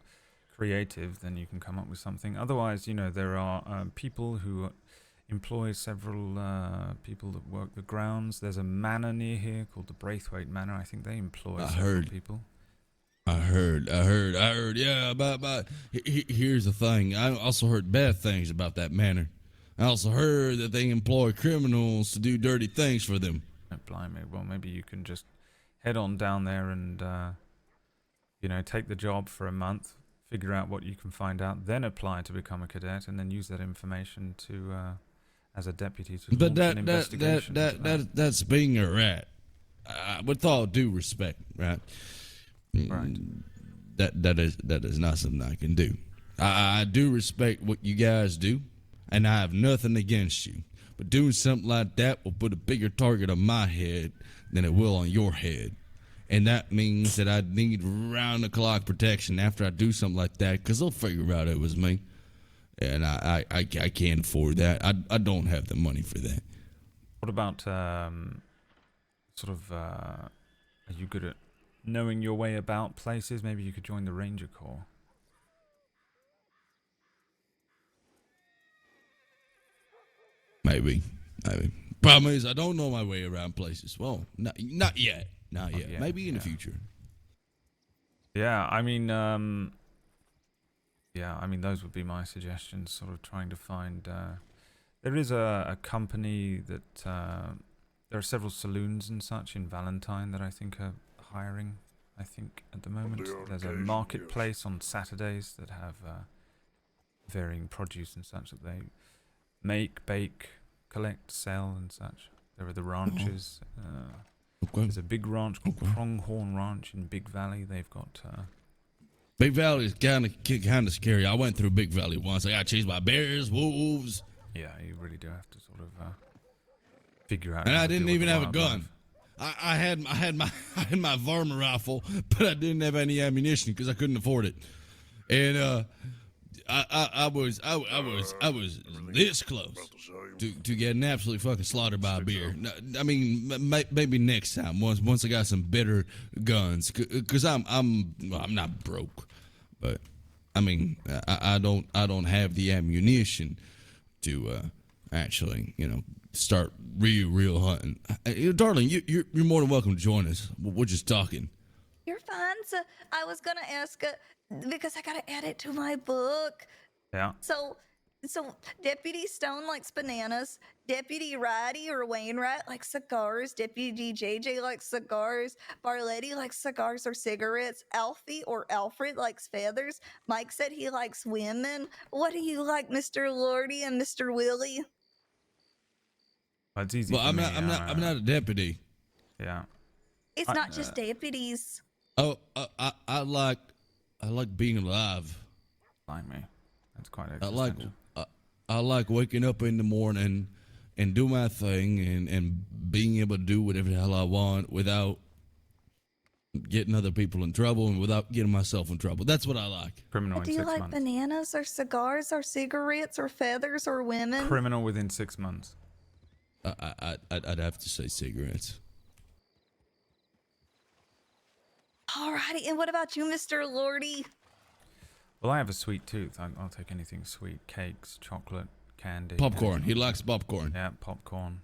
S1: creative, then you can come up with something. Otherwise, there are people who employ several people that work the grounds. There's a manor near here called the Braithwaite Manor. I think they employ several people.
S7: I heard. Yeah, but here's the thing. I also heard bad things about that manor. I also heard that they employ criminals to do dirty things for them.
S1: Oh, blimey. Well, maybe you can just head on down there and, you know, take the job for a month, figure out what you can find out, then apply to become a cadet, and then use that information to, as a deputy, to
S7: But
S1: launch an investigation. into that.
S7: that's being a rat. With all due respect, right?
S1: Right.
S7: That is not something I can do. I do respect what you guys do, and I have nothing against you. But doing something like that will put a bigger target on my head than it will on your head. And that means that I need round-the-clock protection after I do something like that, because they'll figure out it was me. And I can't afford that. I don't have the money for that.
S1: What about, are you good at knowing your way about places? Maybe you could join the Ranger Corps.
S7: Maybe. Problem is, I don't know my way around places. Well, not yet. Not yet.
S1: yet,
S7: Maybe in the
S1: yeah.
S7: future.
S1: Yeah, I mean, those would be my suggestions. Sort of trying to find. There is a company that there are several saloons and such in Valentine that I think are hiring. I think at the moment
S9: They are
S1: there's a
S9: occasionally,
S1: marketplace on Saturdays that have varying produce and such that they make, bake, collect, sell, and such. There are the ranches.
S7: Okay.
S1: There's a big ranch called Pronghorn Ranch in Big Valley. They've got.
S7: Big Valley is kind of scary. I went through Big Valley once. I got chased by bears, wolves,
S1: Yeah, you really do have to sort of figure out.
S7: and
S1: how
S7: I
S1: to
S7: didn't
S1: deal with
S7: even
S1: the
S7: have a gun.
S1: wildlife.
S7: I had my varmint rifle, but I didn't have any ammunition because I couldn't afford it. And I was this close to getting absolutely fucking slaughtered by a bear. I mean, maybe next time once I got some better guns, because I'm not broke, but I mean I don't have the ammunition to actually start real hunting. Darling, you're more than welcome to join us. We're just talking.
S5: You're fine. So I was gonna ask because I gotta add it to my book.
S1: Yeah.
S5: So Deputy Stone likes bananas. Deputy Righty or Wainwright likes cigars. Deputy JJ likes cigars. Barletti likes cigars or cigarettes. Alfie or Alfred likes feathers. Mike said he likes women. What do you like, Mr. Lorde and Mr. Willie?
S1: Well, it's easy.
S7: Well,
S1: for
S7: I'm
S1: me,
S7: not a deputy.
S1: Yeah.
S5: It's not just deputies.
S7: Oh, I like being alive.
S1: Like me. That's quite
S7: I like
S1: existential.
S7: I like waking up in the morning and do my thing and being able to do whatever the hell I want without getting other people in trouble and without getting myself in trouble. That's what I like.
S1: Criminal in
S5: Do you
S1: 6
S5: like
S1: months.
S5: bananas or cigars or cigarettes or feathers or women?
S1: Criminal within 6 months.
S7: I'd have to say cigarettes.
S5: Alrighty, and what about you, Mr. Lorde?
S1: Well, I have a sweet tooth. I'll take anything sweet. Cakes, chocolate, candy.
S7: Popcorn.
S1: anything.
S7: He likes popcorn.
S1: Yeah, popcorn.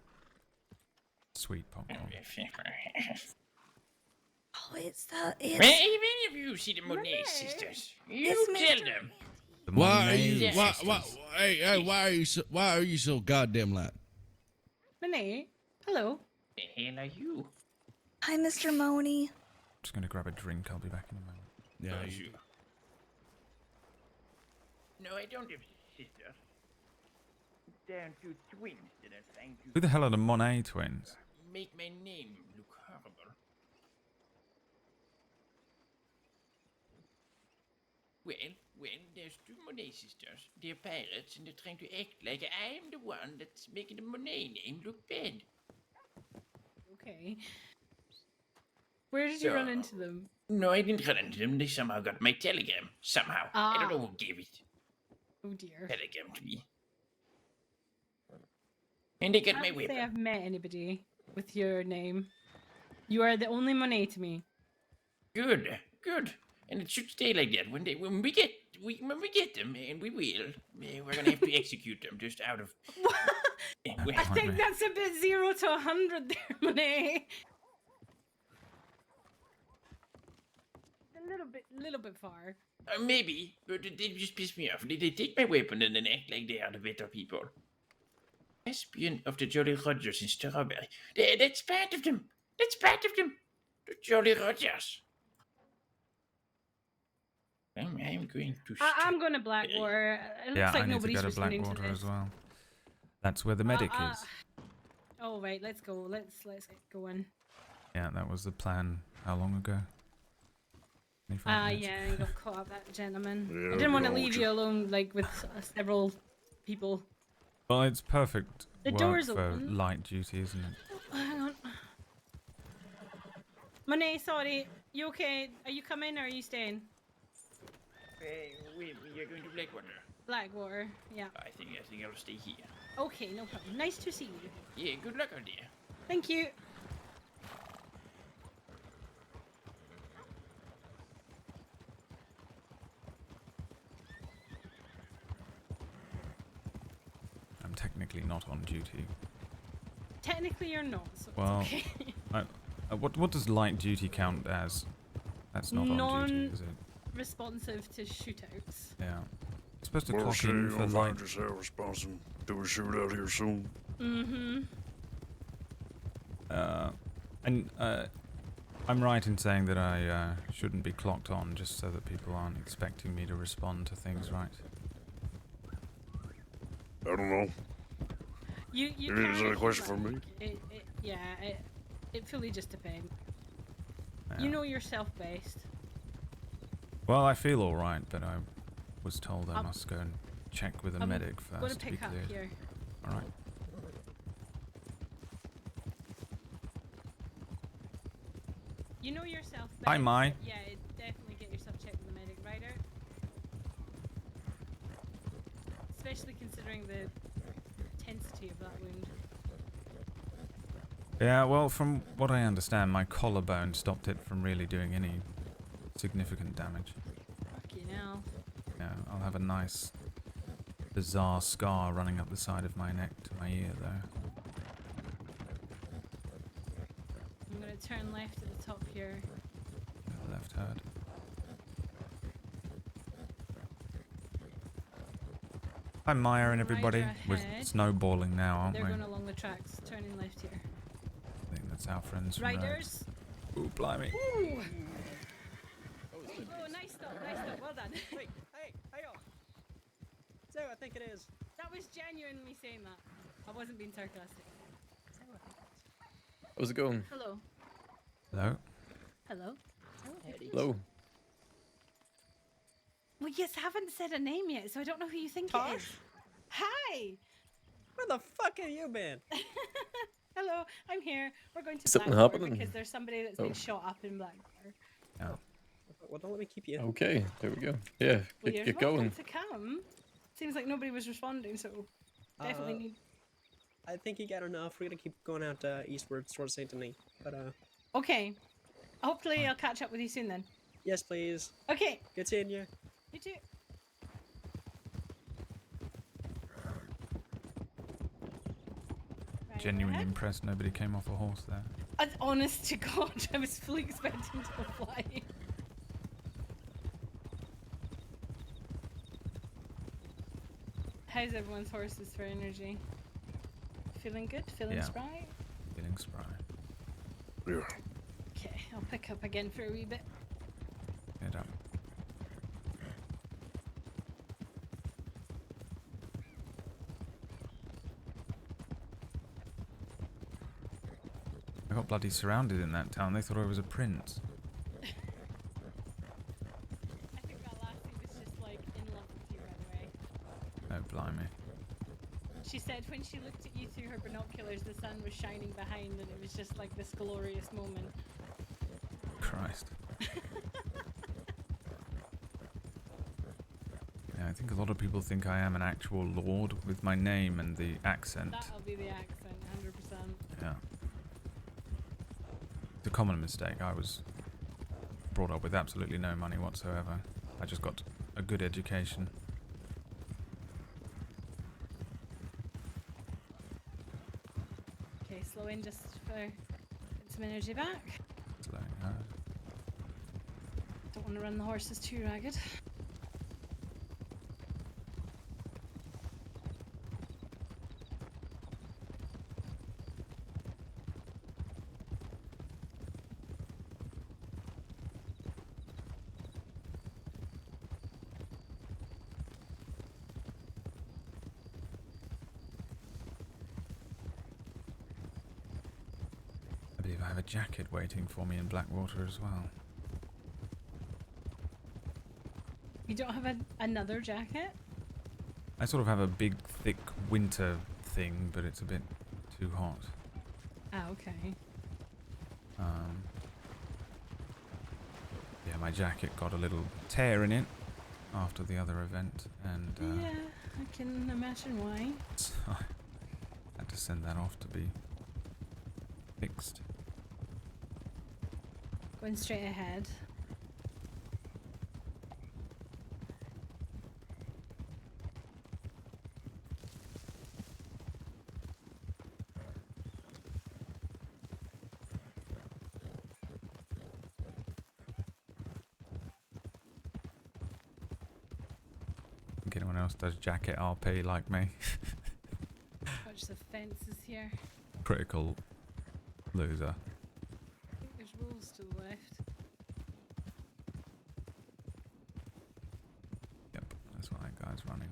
S1: Sweet popcorn.
S5: Oh, it's
S10: Where have you seen the Monet sisters? You
S5: It's
S10: tell
S5: Mr.
S10: them.
S1: The
S7: Why are
S1: Monet
S7: you? Why?
S1: sisters.
S7: Hey, why are you so goddamn loud?
S3: Monet, hello.
S10: The hell are you?
S5: Hi, Mr. Money.
S1: I'm just going to grab a drink. I'll be back in a moment.
S7: Yeah.
S10: Sure. No, I don't have sisters. Down to twins that are trying to
S1: Who the hell are the Monet twins?
S10: make my name look horrible. Well, there's two Monet sisters. They're pirates and they're trying to act like I'm the one that's making the Monet name look bad.
S3: Okay. Where did you run
S10: So-
S3: into them?
S10: No, I didn't run into them. They somehow got my telegram. Somehow. I don't know who gave it.
S3: Oh dear.
S10: Telegram to me. And they got
S3: I
S10: my
S3: can't say
S10: weapon.
S3: I've met anybody with your name. You are the only Monet to me.
S10: Good, good. And it should stay like that. When we get them, and we will, we're gonna have to execute them just out of.
S3: I think that's a bit 0 to 100 there, Monet. A little bit far.
S10: Maybe, but they just piss me off. They take my weapon and then act like they are the better people. Espion of the Jolly Rogers in Strawberry. That's part of them. That's part of them. The Jolly Rogers. I'm going to.
S3: I'm going to Blackwater. It looks
S1: Yeah,
S3: like
S1: I need to
S3: nobody's
S1: go to
S3: responding
S1: Blackwater
S3: to this.
S1: as well. That's where the medic is.
S3: Oh right, let's go. Let's get going.
S1: Yeah, that was the plan. How long ago? 25 minutes?
S3: Yeah, I got caught up that gentleman.
S9: Yeah,
S3: I didn't want to
S9: good old
S3: leave
S9: you.
S3: you alone, like with several people.
S1: Well, it's perfect
S3: The
S1: work
S3: door's
S1: for
S3: open.
S1: light duty, isn't it?
S3: Oh, hang on. Monet, sorry. You okay? Are you coming or are you staying?
S10: You're going to Blackwater.
S3: Blackwater, yeah.
S10: I think I'll stay here.
S3: Okay, no problem. Nice to see you.
S10: Yeah, good luck out there.
S3: Thank you.
S1: I'm technically not on duty.
S3: Technically, you're not, so
S1: Well,
S3: it's okay.
S1: what does light duty count as? That's not on duty, is it?
S3: Responsive to shootouts.
S1: Yeah. It's supposed to
S9: Well,
S1: clock
S9: say
S1: in
S9: you'll
S1: for
S9: find
S1: light.
S9: yourself responsible to a shootout here soon.
S3: Mm-hmm.
S1: I'm right in saying that I shouldn't be clocked on just so that people aren't expecting me to respond to things, right?
S9: I don't know.
S3: You
S9: Is
S3: can
S9: that a
S3: if you
S9: question for me?
S3: like. It fully just depends.
S1: Yeah.
S3: You know yourself best.
S1: Well, I feel all right, but I was told I
S3: I'm-
S1: must go and check with a
S3: I'm
S1: medic
S3: Gonna
S1: first to be
S3: pick up
S1: cleared.
S3: here.
S1: All right.
S3: You know yourself best.
S1: Hi, Mai.
S3: Yeah, definitely get yourself checked with a medic, Ryder. Especially considering the intensity of that wound.
S1: Yeah, well, from what I understand, my collarbone stopped it from really doing any significant damage.
S3: Fuck you now.
S1: Yeah, I'll have a nice, bizarre scar running up the side of my neck to my ear, though.
S3: I'm gonna turn left at the top here.
S1: Left heard. Hi, Maya and everybody.
S3: Rider
S1: We're
S3: ahead.
S1: snowballing now, aren't
S3: They're
S1: we?
S3: going along the tracks, turning left here.
S1: I think that's our friends from Road.
S3: Riders.
S1: Ooh, blimey.
S3: Ooh. Oh, nice stop, well done.
S11: Hey, hang on. So I think it is.
S3: That was genuinely saying that. I wasn't being sarcastic.
S12: How's it going?
S3: Hello.
S1: Hello?
S3: Hello.
S12: Hello.
S3: Well, you haven't said a name yet, so I don't know who you think it
S11: Tosh?
S3: is. Hi.
S11: Where the fuck have you been?
S3: Hello, I'm here. We're going to
S12: Something
S3: Blackwater
S12: happening?
S3: because there's somebody that's
S12: Oh.
S3: been shot up in Blackwater.
S1: Yeah.
S11: Well, don't let me keep you.
S12: Okay, there we go. Yeah,
S3: Well,
S12: get
S3: you're
S12: going.
S3: welcome to come. Seems like nobody was responding, so definitely
S11: Uh,
S3: need.
S11: I think you got enough. We're gonna keep going out eastward towards Saint Denis. But
S3: Okay. Hopefully, I'll catch up with you soon then.
S11: yes, please.
S3: Okay.
S11: Good seeing you.
S3: You too. Right
S1: Genuinely
S3: ahead.
S1: impressed nobody came off a horse there.
S3: Honest to God, I was fully expecting to go flying. How's everyone's horses for energy? Feeling good? Feeling
S1: Yeah.
S3: spry?
S1: Feeling spry.
S9: Yeah.
S3: Okay, I'll pick up again for a wee bit.
S1: Head up. I got bloody surrounded in that town. They thought I was a prince.
S3: I think that lassie was just like in love with you right away.
S1: Oh, blimey.
S3: She said when she looked at you through her binoculars, the sun was shining behind, and it was just like this glorious moment.
S1: Christ. Yeah, I think a lot of people think I am an actual lord with my name and the accent.
S3: That'll be the accent, 100%.
S1: Yeah. It's a common mistake. I was brought up with absolutely no money whatsoever. I just got a good education.
S3: Okay, slow in just for get some energy back.
S1: Slowing her.
S3: Don't want to run the horses too ragged.
S1: believe I have a jacket waiting for me in Blackwater as well.
S3: You don't have another jacket?
S1: I sort of have a big, thick winter thing, but it's a bit too hot.
S3: Ah, okay.
S1: Yeah, my jacket got a little tear in it after the other event, and
S3: Yeah, I can imagine why.
S1: so I had to send that off to be fixed.
S3: Going straight ahead.
S1: Think anyone else does jacket RP like me?
S3: Watch the fences here.
S1: Critical loser.
S3: I think there's wolves to the left.
S1: Yep, that's what that guy's running.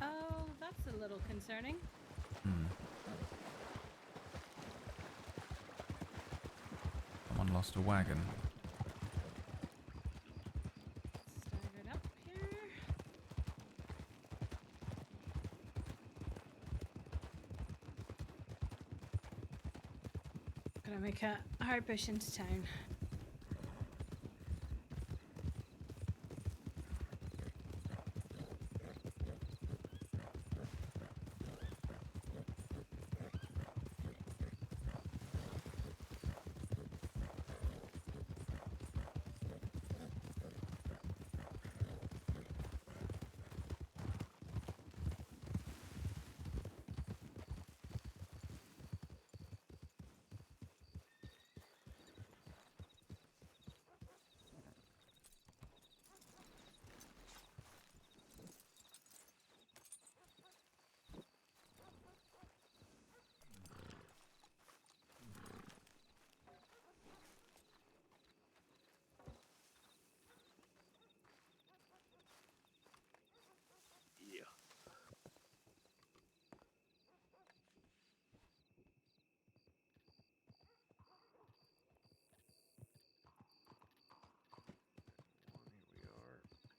S3: Oh, that's a little concerning.
S1: Someone lost a wagon.
S3: Staggered up here. Gonna make a hard push into town.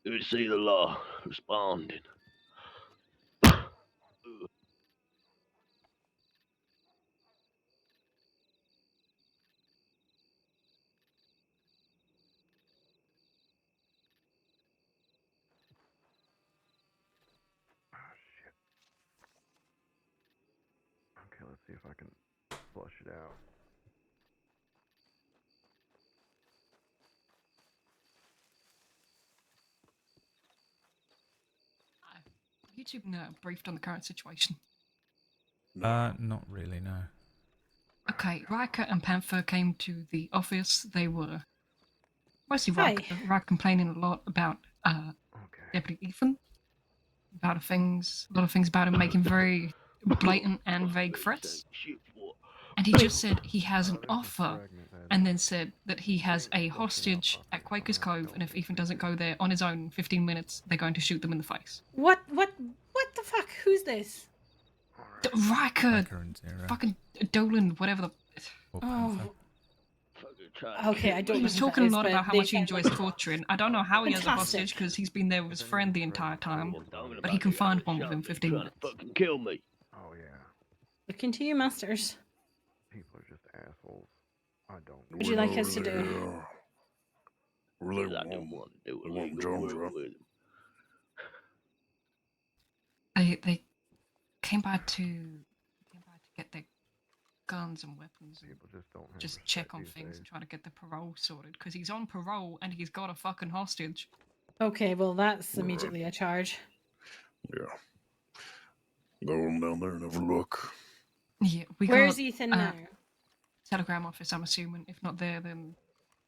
S13: Good to see the law responding.
S9: Okay, let's see if I can flush it out.
S14: You two been briefed on the current situation?
S1: Not really, no.
S14: Okay, Riker and Panther came to the office. They were mostly
S3: Hi.
S14: Riker complaining a lot about Deputy Ethan, about a lot of things about him making very blatant and vague threats. And he just said he has an offer, and then said that he has a hostage at Quaker's Cove, and if Ethan doesn't go there on his own in 15 minutes, they're going to shoot them in the face.
S3: What the fuck? Who's this?
S14: Riker,
S1: and Zero.
S14: fucking Dolan, whatever the.
S1: Or
S3: Oh.
S1: Panther.
S3: Okay, I don't
S14: He
S3: know.
S14: was
S3: who
S14: talking
S3: that
S14: a
S3: is,
S14: lot
S3: but
S14: about how
S3: they
S14: much he
S3: sound
S14: enjoys
S3: like-
S14: torturing. I don't know how he has a
S3: Fantastic.
S14: hostage because he's been there with his friend the entire time, but he can find one within 15
S13: Trying to
S14: minutes.
S13: fucking kill me.
S9: Oh yeah,
S3: Look into you, masters.
S9: people are just assholes. I don't.
S3: What would you like us to do?
S9: Really
S13: I don't want to do
S9: they want
S13: illegal
S9: Jones,
S13: work
S9: right?
S13: with him.
S14: They came by to get their guns and weapons and
S9: People just don't have
S14: just
S9: respect
S14: check on
S9: these
S14: things
S9: days.
S14: and try to get the parole sorted because he's on parole and he's got a fucking hostage.
S3: Okay, well that's immediately a charge.
S9: Yeah. Go on down there and have a look.
S14: Yeah, we
S3: Where's
S14: got
S3: Ethan now?
S14: Telegram office. I'm assuming. If not there, then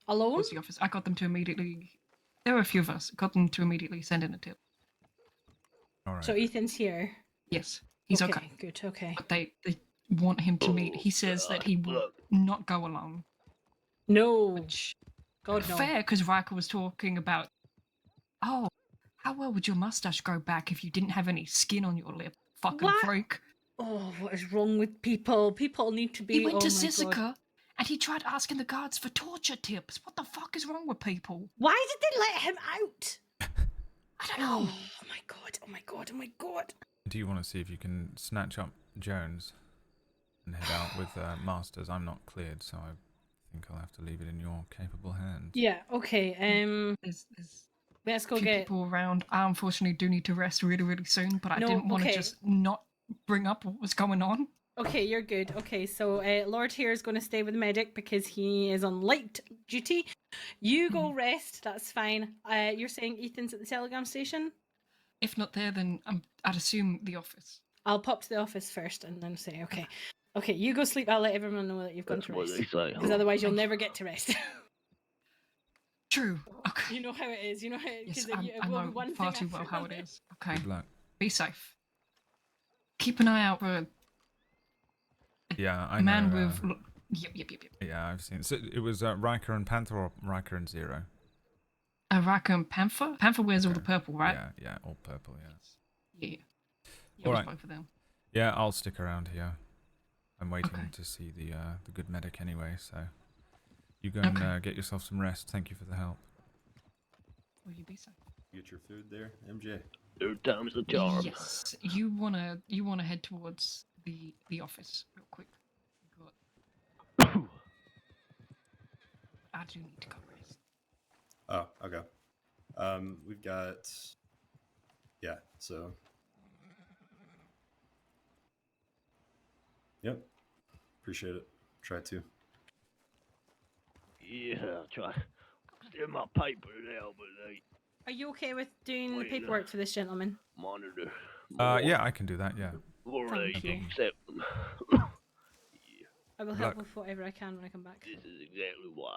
S3: Alone?
S14: what's the office? I got them to immediately. There were a few of us. Got them to immediately send in a tip.
S1: All right.
S3: So Ethan's here.
S14: Yes, he's okay.
S3: Good. Okay.
S14: But they want him to meet. He says that he will not go alone.
S3: No.
S14: Which
S3: God no.
S14: fair, because Riker was talking about, oh, how well would your mustache grow back if you didn't have any skin on your lip? Fucking
S3: What?
S14: freak.
S3: Oh, what is wrong with people? People need to be.
S14: He went
S3: oh
S14: to
S3: my God.
S14: Sisika and he tried asking the guards for torture tips. What the fuck is wrong with people?
S3: Why did they let him out?
S14: I don't know.
S3: Oh my God! Oh my God! Oh my God!
S1: Do you want to see if you can snatch up Jones and head out with Masters? I'm not cleared, so I think I'll have to leave it in your capable hands.
S3: Yeah. Okay.
S14: There's
S3: Let's
S14: a
S3: go
S14: few
S3: get.
S14: people around. I unfortunately do need to rest really, really soon, but I
S3: No,
S14: didn't want to
S3: okay.
S14: just not bring up what was going on.
S3: Okay, you're good. Okay, so Lord here is going to stay with the medic because he is on light duty. You go rest. That's fine. You're saying Ethan's at the telegram station?
S14: If not there, then I'd assume the office.
S3: I'll pop to the office first and then say, okay. Okay, you go sleep. I'll let everyone know that you've gone to
S13: What
S3: rest.
S13: they say,
S3: Because otherwise you'll never get to rest.
S14: True. Okay.
S3: You know how it is. You know how it is.
S14: Yes, I know far too well how it is. Okay.
S1: Good luck.
S14: Be safe. Keep an eye out for
S1: Yeah, I
S14: a man
S1: know.
S14: with. Yep.
S1: Yeah, I've seen. So it was Riker and Panther, or Riker and Zero.
S14: Riker and Panther. Panther wears all the purple, right?
S1: Yeah, all purple. Yeah.
S14: Yeah.
S1: All
S14: All
S1: right.
S14: both of them.
S1: Yeah, I'll stick around here. I'm waiting to see the good medic anyway, so you go and get yourself some rest. Thank you for the help.
S14: Will you be safe?
S15: Get your food there, MJ.
S13: Third time's the charm.
S14: Yes. You wanna head towards the office real quick. I do need to go rest.
S15: Oh, okay. We've got. Yeah. So. Yep. Appreciate it. Try to.
S13: Yeah, I'll try. Steal my paper now, but they
S3: Are you okay with doing the paperwork for this gentleman?
S13: monitor.
S1: Yeah, I can do that. Yeah.
S13: Before they
S3: Thank you.
S13: accept them.
S3: I will help with whatever I can when I come back.
S13: This is exactly why.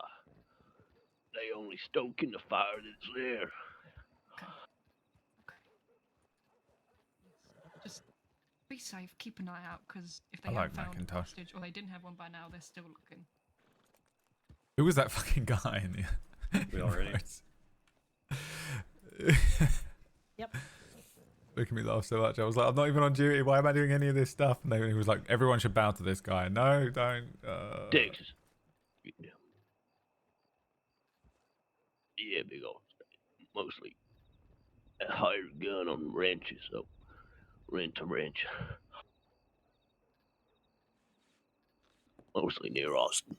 S13: They only stoke in the fire that's there.
S14: Just be safe. Keep an eye out, because if
S1: I
S14: they
S1: like
S14: haven't found a
S1: Macintosh.
S14: hostage or they didn't have one by now, they're still looking.
S1: Who was that fucking guy in the?
S15: We all ready?
S3: Yep.
S1: Making me laugh so much. I was like, I'm not even on duty. Why am I doing any of this stuff? And then he was like, everyone should bow to this guy. No, don't.
S13: Texas. Yeah. Yeah, big old state. Mostly a hired gun on ranches, so rent a ranch. Mostly near Austin.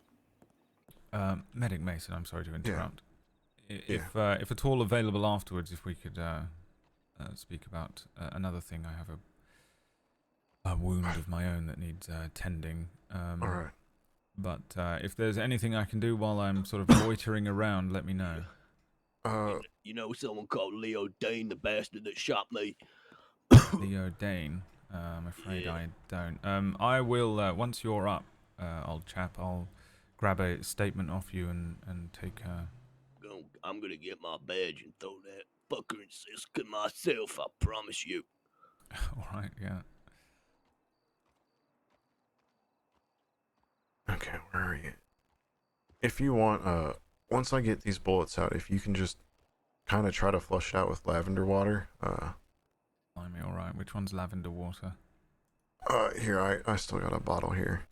S1: Medic Mason, I'm sorry to interrupt. If at all available afterwards, if we could speak about another thing. I have a wound of my own that needs tending.
S9: All right.
S1: But if there's anything I can do while I'm sort of loitering around, let me know.
S13: You know someone called Leo Dane, the bastard that shot me?
S1: Leo Dane? I'm afraid I don't. I will, once you're up, old chap, I'll grab a statement off you and take
S13: I'm gonna get my badge and throw that fucker in Siska myself, I promise you.
S1: Alright, yeah.
S9: Okay, where are you? If you want, once I get these bullets out, if you can just kind of try to flush it out with lavender water.
S1: Blimey, alright. Which one's lavender water?
S9: Here, I still got a bottle here.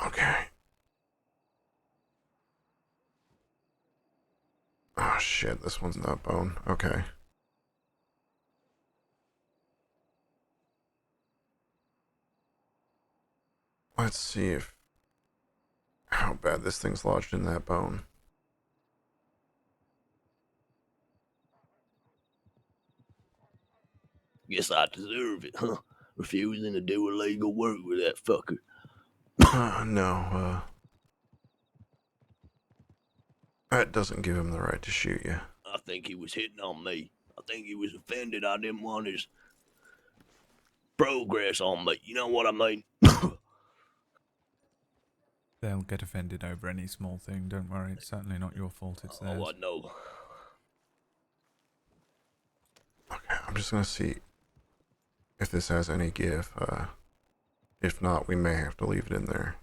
S9: Okay. Oh shit, this one's not bone. Okay. Let's see how bad this thing's lodged in that bone.
S13: Guess I deserve it, huh? Refusing to do illegal work with that fucker.
S9: No, that doesn't give him the right to shoot you.
S13: I think he was hitting on me. I think he was offended I didn't want his progress on me. You know what I mean?
S1: They'll get offended over any small thing, don't worry. It's certainly not your fault, it's theirs.
S13: Oh, I know.
S9: Okay, I'm just gonna see if this has any give. If not, we may have to leave it in there.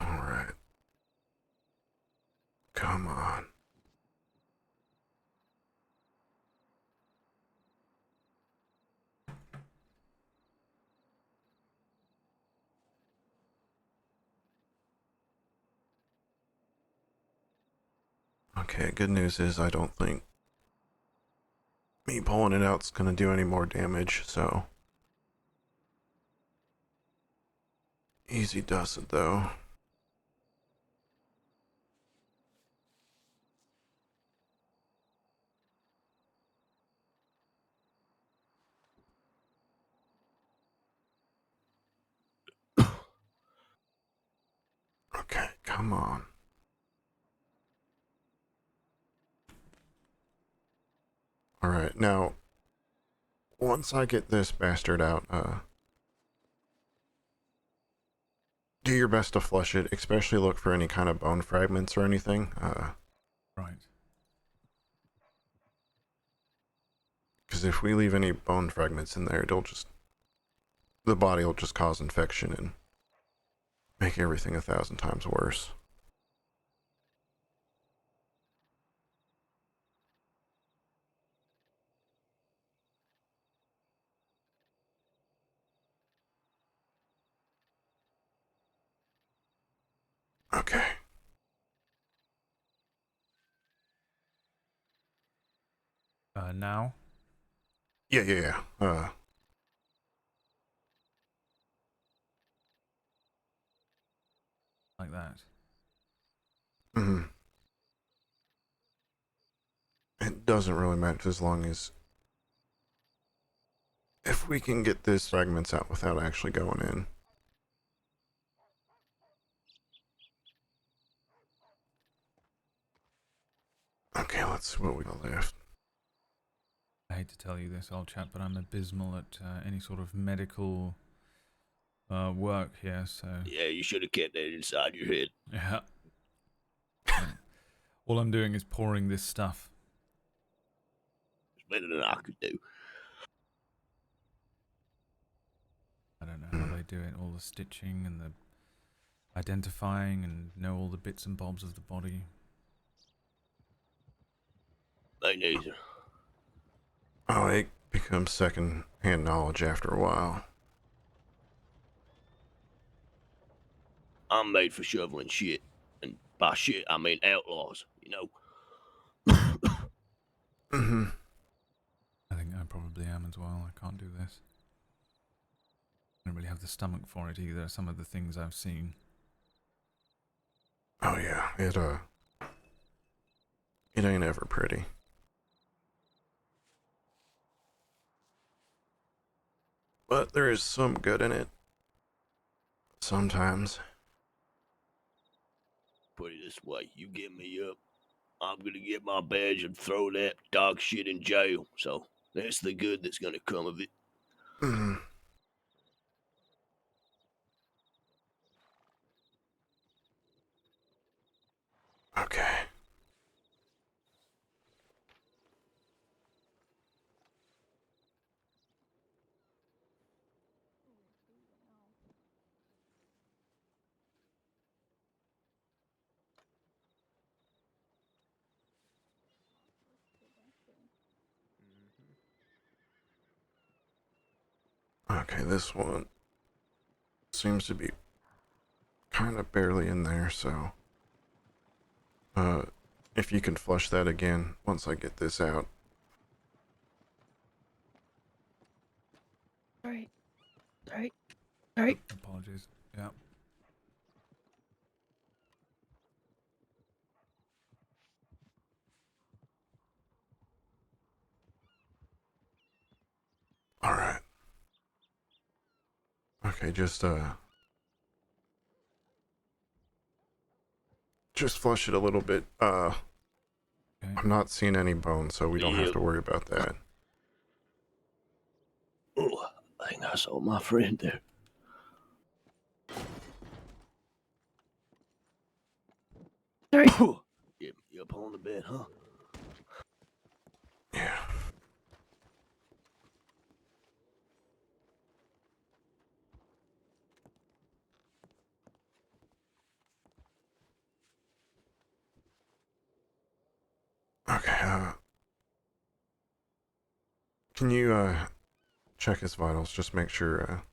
S9: Alright. Come on. Okay, good news is I don't think me pulling it out's gonna do any more damage, so easy does it though. Okay, come on. Alright, now once I get this bastard out, do your best to flush it, especially look for any kind of bone fragments or anything.
S1: Right.
S9: Because if we leave any bone fragments in there, the body will just cause infection and make everything 1,000 times worse. Okay.
S1: Now?
S9: Yeah.
S1: Like that.
S9: Mhm. It doesn't really matter as long as if we can get these fragments out without actually going in. Okay, let's see what we got left.
S1: I hate to tell you this, old chap, but I'm abysmal at any sort of medical work here, so...
S13: Yeah, you should have kept that inside your head.
S1: Yeah. All I'm doing is pouring this stuff.
S13: It's better than I could do.
S1: I don't know how they do it, all the stitching and the identifying and know all the bits and bobs of the body.
S13: Me neither.
S9: Oh, it becomes second-hand knowledge after a while.
S13: I'm made for shoveling shit. And by shit, I mean outlaws, you know?
S9: Mm-hmm.
S1: I think I probably am as well. I can't do this. I don't really have the stomach for it either, some of the things I've seen.
S9: Oh yeah, it ain't ever pretty. But there is some good in it. Sometimes.
S13: Put it this way, you get me up, I'm gonna get my badge and throw that dog shit in jail. So that's the good that's gonna come of it.
S9: Mm-hmm. Okay. Okay, this one seems to be kind of barely in there, so if you can flush that again once I get this out.
S2: Alright.
S1: Apologies. Yeah.
S9: All right. Okay, just flush it a little bit.
S1: Okay.
S9: I'm not seeing any bones, so we don't have to worry about that.
S13: Oh, I think I saw my friend there. You up on the bed, huh?
S9: Yeah. Okay. Can you check his vitals? Just make sure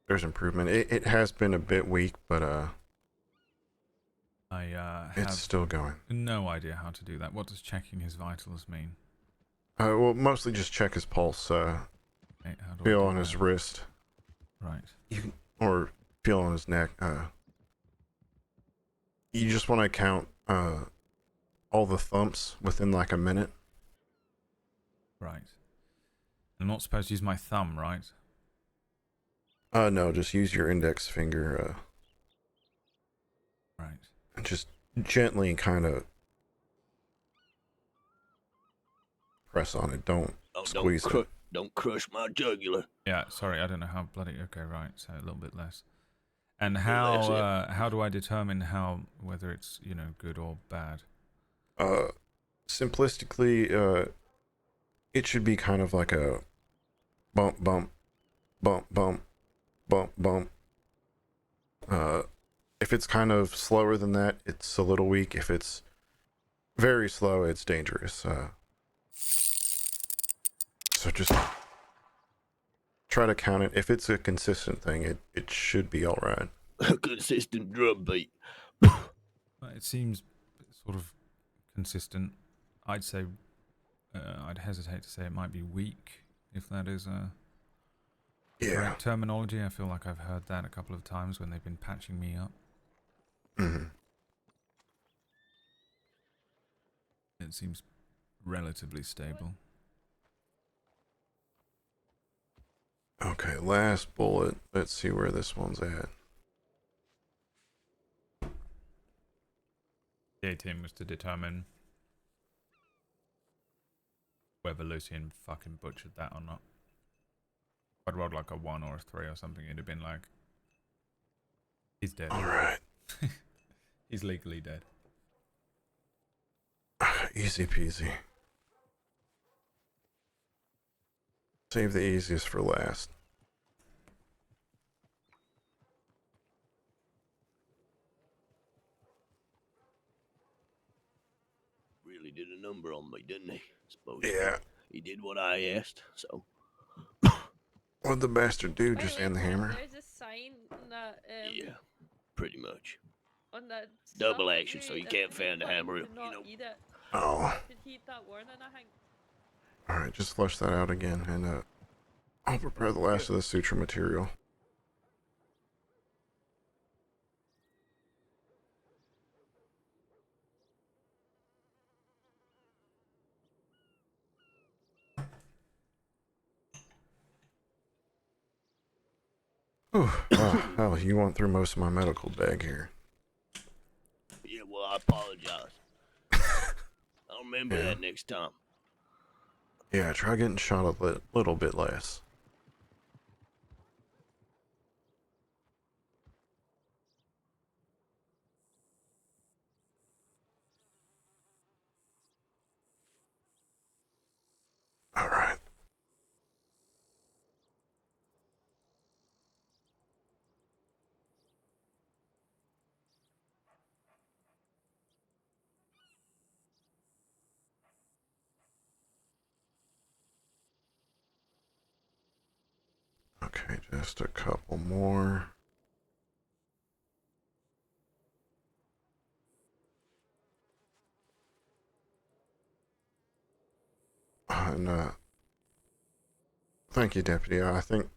S9: there's improvement. It has been a bit weak, but
S1: I
S9: it's
S1: have
S9: still going.
S1: no idea how to do that. What does checking his vitals mean?
S9: Well, mostly just check his pulse.
S1: Hey, how do I
S9: Feel
S1: do
S9: on his
S1: that?
S9: wrist.
S1: Right.
S9: You can, or feel on his neck. You just want to count all the thumps within like a minute.
S1: Right. I'm not supposed to use my thumb, right?
S9: No, just use your index finger.
S1: Right.
S9: And just gently kind of press on it. Don't squeeze it.
S13: Don't crush my jugular.
S1: Yeah, sorry, I don't know how bloody. Okay, right. So a little bit less. And
S13: Well, that's
S1: how do I determine whether it's good or bad?
S9: Simplistically, it should be kind of like a bump, bump, bump, bump, bump, bump. If it's kind of slower than that, it's a little weak. If it's very slow, it's dangerous. So just try to count it. If it's a consistent thing, it should be all right.
S13: A consistent drum beat.
S1: It seems sort of consistent. I'd say I'd hesitate to say it might be weak, if that is correct terminology. I feel like I've heard that a couple of times when they've been patching me up.
S9: Mm-hmm.
S1: It seems relatively stable.
S9: Okay, last bullet. Let's see where this one's at.
S1: The 18 was to determine whether Lucien fucking butchered that or not. I'd rolled like a 1 or a 3 or something. It'd have been like, he's dead.
S9: Alright.
S1: He's legally dead.
S9: Easy peasy. Save the easiest for last.
S13: Really did a number on me, didn't he? Suppose
S9: Yeah.
S13: He did what I asked, so.
S9: What'd the bastard do? Just hand the hammer?
S16: There's a sign that
S13: Yeah, pretty much.
S16: on that
S13: Double
S16: stuff
S13: action, so
S16: too
S13: you
S16: that
S13: can't
S16: says
S13: fan the
S16: that
S13: hammer,
S16: you cannot eat it.
S9: Oh.
S16: Should heed that warning, I think.
S9: Alright, just flush that out again, and I'll prepare the last of the suture material. Wow, hell, you went through most of my medical bag here.
S13: Yeah, well, I apologize. I'll remember
S9: Yeah.
S13: that next time.
S9: Yeah, try getting shot a little bit less. Alright. Okay, just a couple more. And, thank you, Deputy. I think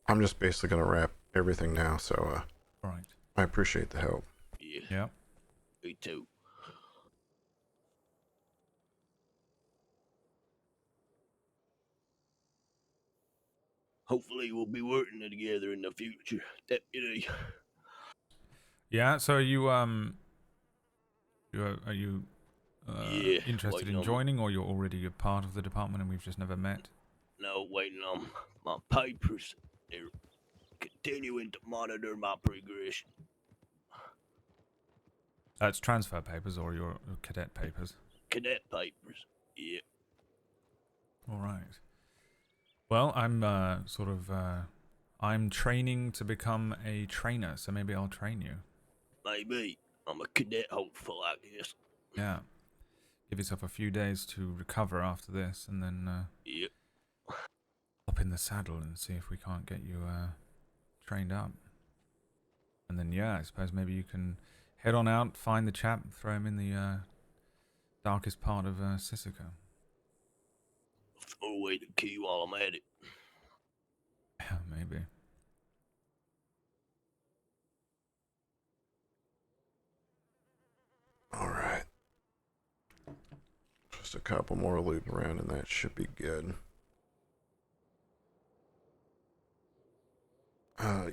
S9: I'm just basically gonna wrap everything now, so,
S1: Right.
S9: I appreciate the help.
S13: Yeah.
S1: Yep.
S13: Me too. Hopefully we'll be working together in the future, Deputy.
S1: Yeah, so are you
S13: Yeah,
S1: interested
S13: waiting
S1: in
S13: on-
S1: joining, or you're already a part of the department and we've just never met?
S13: No, waiting on my papers. They're continuing to monitor my progression.
S1: It's transfer papers or your cadet papers.
S13: Cadet papers. Yeah.
S1: All right. Well, I'm I'm training to become a trainer, so maybe I'll train you.
S13: Maybe. I'm a cadet hopeful, I guess.
S1: Yeah. give yourself a few days to recover after this, and then
S13: Yep.
S1: hop in the saddle and see if we can't get you trained up. And then, yeah, I suppose maybe you can head on out, find the chap, throw him in the darkest part of Sissika.
S13: Throw away the key while I'm at it.
S1: Yeah, maybe.
S9: All right. Just a couple more loop around, and that should be good.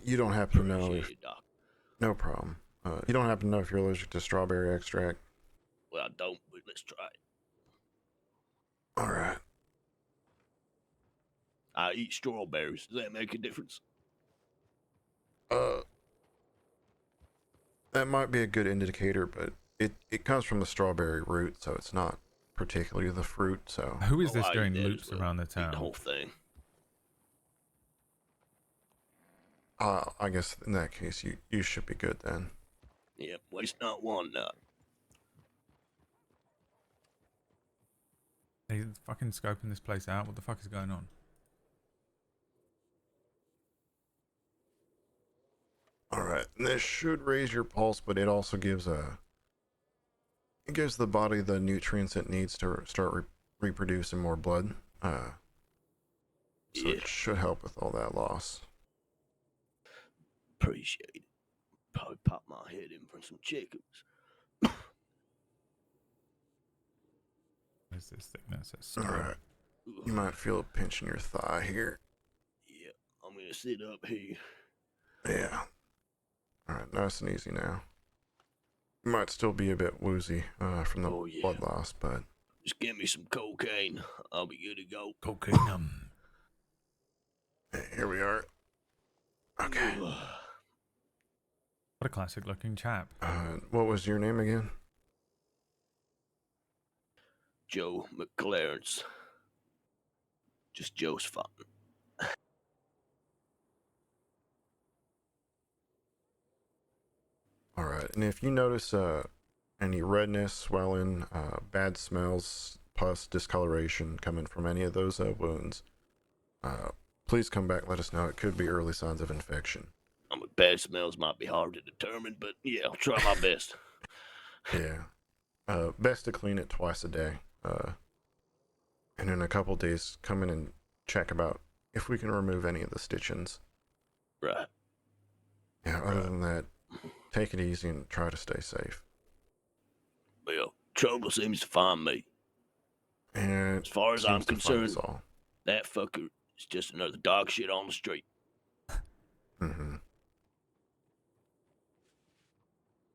S9: You don't happen to know if...
S13: Appreciate it, Doc.
S9: No problem. You don't happen to know if you're allergic to strawberry extract?
S13: Well, I don't, but let's try it.
S9: All right.
S13: I eat strawberries. Does that make a difference?
S9: That might be a good indicator, but it comes from the strawberry root, so it's not particularly the fruit, so...
S1: Who is this
S13: I eat
S1: doing
S13: that as
S1: loops
S13: well.
S1: around the
S13: Eat the
S1: town?
S13: whole thing.
S9: I guess in that case, you should be good then.
S13: Yep, waste not, want not.
S1: He's fucking scoping this place out. What the fuck is going on?
S9: Alright, this should raise your pulse, but it also gives it gives the body the nutrients it needs to start reproducing more blood. So it should help with all that loss.
S13: Appreciate it. Probably pop my head in for some chickens.
S1: What is this thickness?
S9: Alright. You might feel a pinch in your thigh here.
S13: Yep, I'm gonna sit up here.
S9: Yeah. Alright, nice and easy now. You might still be a bit woozy from the blood loss, but...
S13: Just give me some cocaine. I'll be good to go.
S1: Cocaine.
S9: Here we are. Okay.
S1: What a classic looking chap.
S9: What was your name again?
S13: Joe McClarence. Just Joe's fun.
S9: Alright, and if you notice any redness, swelling, bad smells, pus, discoloration coming from any of those wounds, please come back, let us know. It could be early signs of infection.
S13: Bad smells might be hard to determine, but yeah, I'll try my best.
S9: Yeah. Best to clean it twice a day. And in a couple days, come in and check about if we can remove any of the stitchings.
S13: Right.
S9: Yeah, other than that, take it easy and try to stay safe.
S13: Well, trouble seems to find me.
S9: And
S13: as far as I'm
S9: seems to find
S13: concerned,
S9: us all.
S13: that fucker is just another dog shit on the street.
S9: Mm-hmm.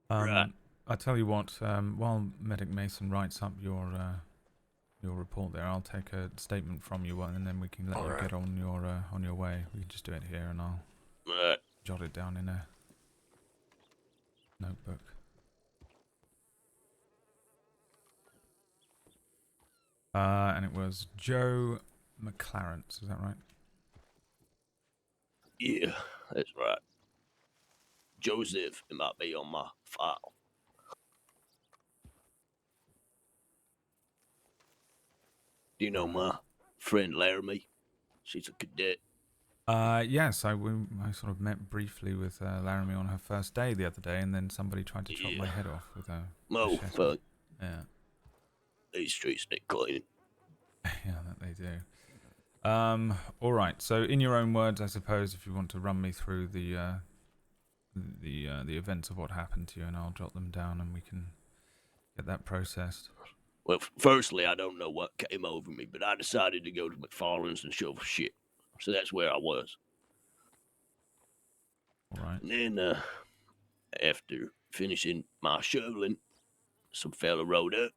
S13: Right.
S1: I tell you what, while Medic Mason writes up your report there, I'll take a statement from you, and then we can let you get on your way. We can just do it here, and I'll jot it down in a notebook. And it was Joe McClarence, is that right?
S13: Yeah, that's right. Joseph, it might be on my file. Do you know my friend Laramie? She's a cadet.
S1: Yes, I sort of met briefly with Laramie on her first day the other day, and then somebody tried to chop my head off with a
S13: Oh,
S1: machete.
S13: fuck.
S1: Yeah.
S13: These streets need cleaning.
S1: Yeah, that they do. All right. So, in your own words, I suppose, if you want to run me through the events of what happened to you, and I'll jot them down, and we can get that processed.
S13: Well, firstly, I don't know what came over me, but I decided to go to McFarland's and shovel shit. So that's where I was.
S1: All right.
S13: And then, after finishing my shoveling, some fella rode up.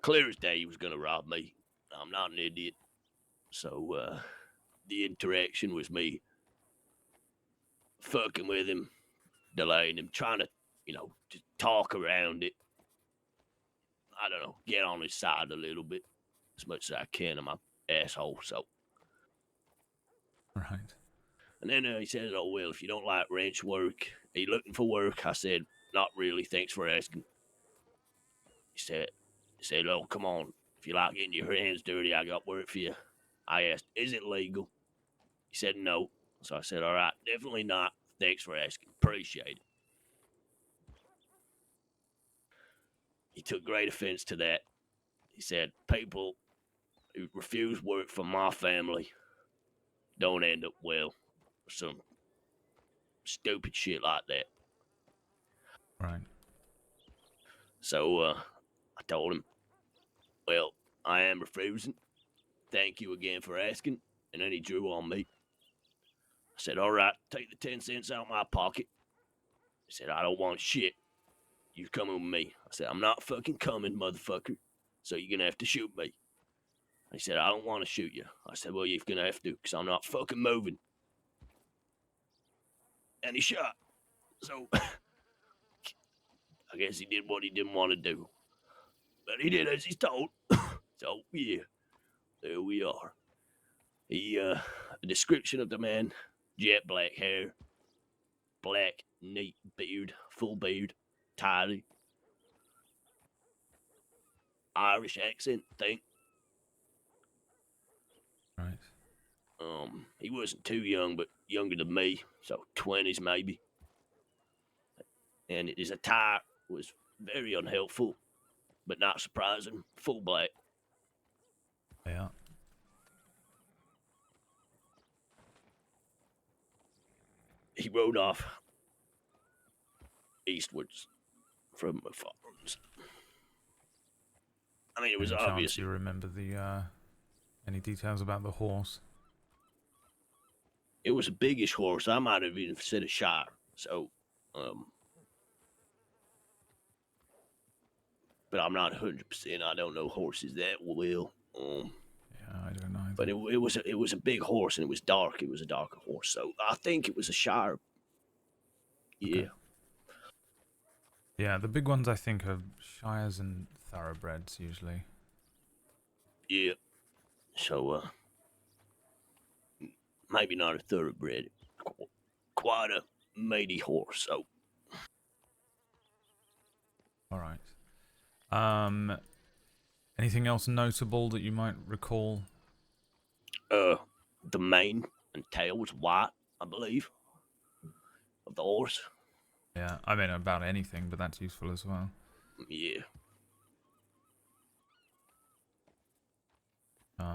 S13: Clear as day, he was going to rob me. I'm not an idiot. So, the interaction was me fucking with him, delaying him, trying to, just talk around it. I don't know, get on his side a little bit, as much as I can. I'm my asshole, so.
S1: Right.
S13: And then he says, oh, well, if you don't like ranch work, are you looking for work? I said, not really, thanks for asking. He he said, "Oh, come on. If you like getting your hands dirty, I got work for you." I asked, "Is it legal?" He said, "No." So I said, "All right, definitely not. Thanks for asking. Appreciate it." He took great offense to that. He said, "People who refuse work from my family don't end up well. Some stupid shit like that."
S1: Right.
S13: So I told him, "Well, I am refusing. Thank you again for asking." And then he drew on me. I said, "All right, take the 10 cents out of my pocket." He said, "I don't want shit. You coming with me." I said, "I'm not fucking coming, motherfucker. So you're going to have to shoot me." He said, "I don't want to shoot you." I said, "Well, you're going to have to, because I'm not fucking moving." And he shot. So I guess he did what he didn't want to do. But he did as he's told. So, yeah, there we are. A description of the man: jet black hair, black, neat beard, full beard, tidy, Irish accent, think.
S1: Right.
S13: He wasn't too young, but younger than me, so 20s maybe. And his attire was very unhelpful, but not surprising. Full black.
S1: Yeah.
S13: He rode off eastwards from the farms. I mean, it was
S1: Any
S13: obvious.
S1: chance you remember the any details about the horse?
S13: It was a biggish horse. I might have even said a shire. So, but I'm not 100%. I don't know horses that well.
S1: Yeah, I don't know.
S13: But it was a big horse, and it was dark. It was a darker horse. So I think it was a shire. Yeah.
S1: Okay. Yeah, the big ones I think are shires and thoroughbreds usually.
S13: Yeah. So maybe not a thoroughbred. Quite a meaty horse. So.
S1: All right. Anything else notable that you might recall?
S13: The mane and tail was white, I believe, of the horse.
S1: Yeah, I mean about anything, but that's useful as well.
S13: Yeah.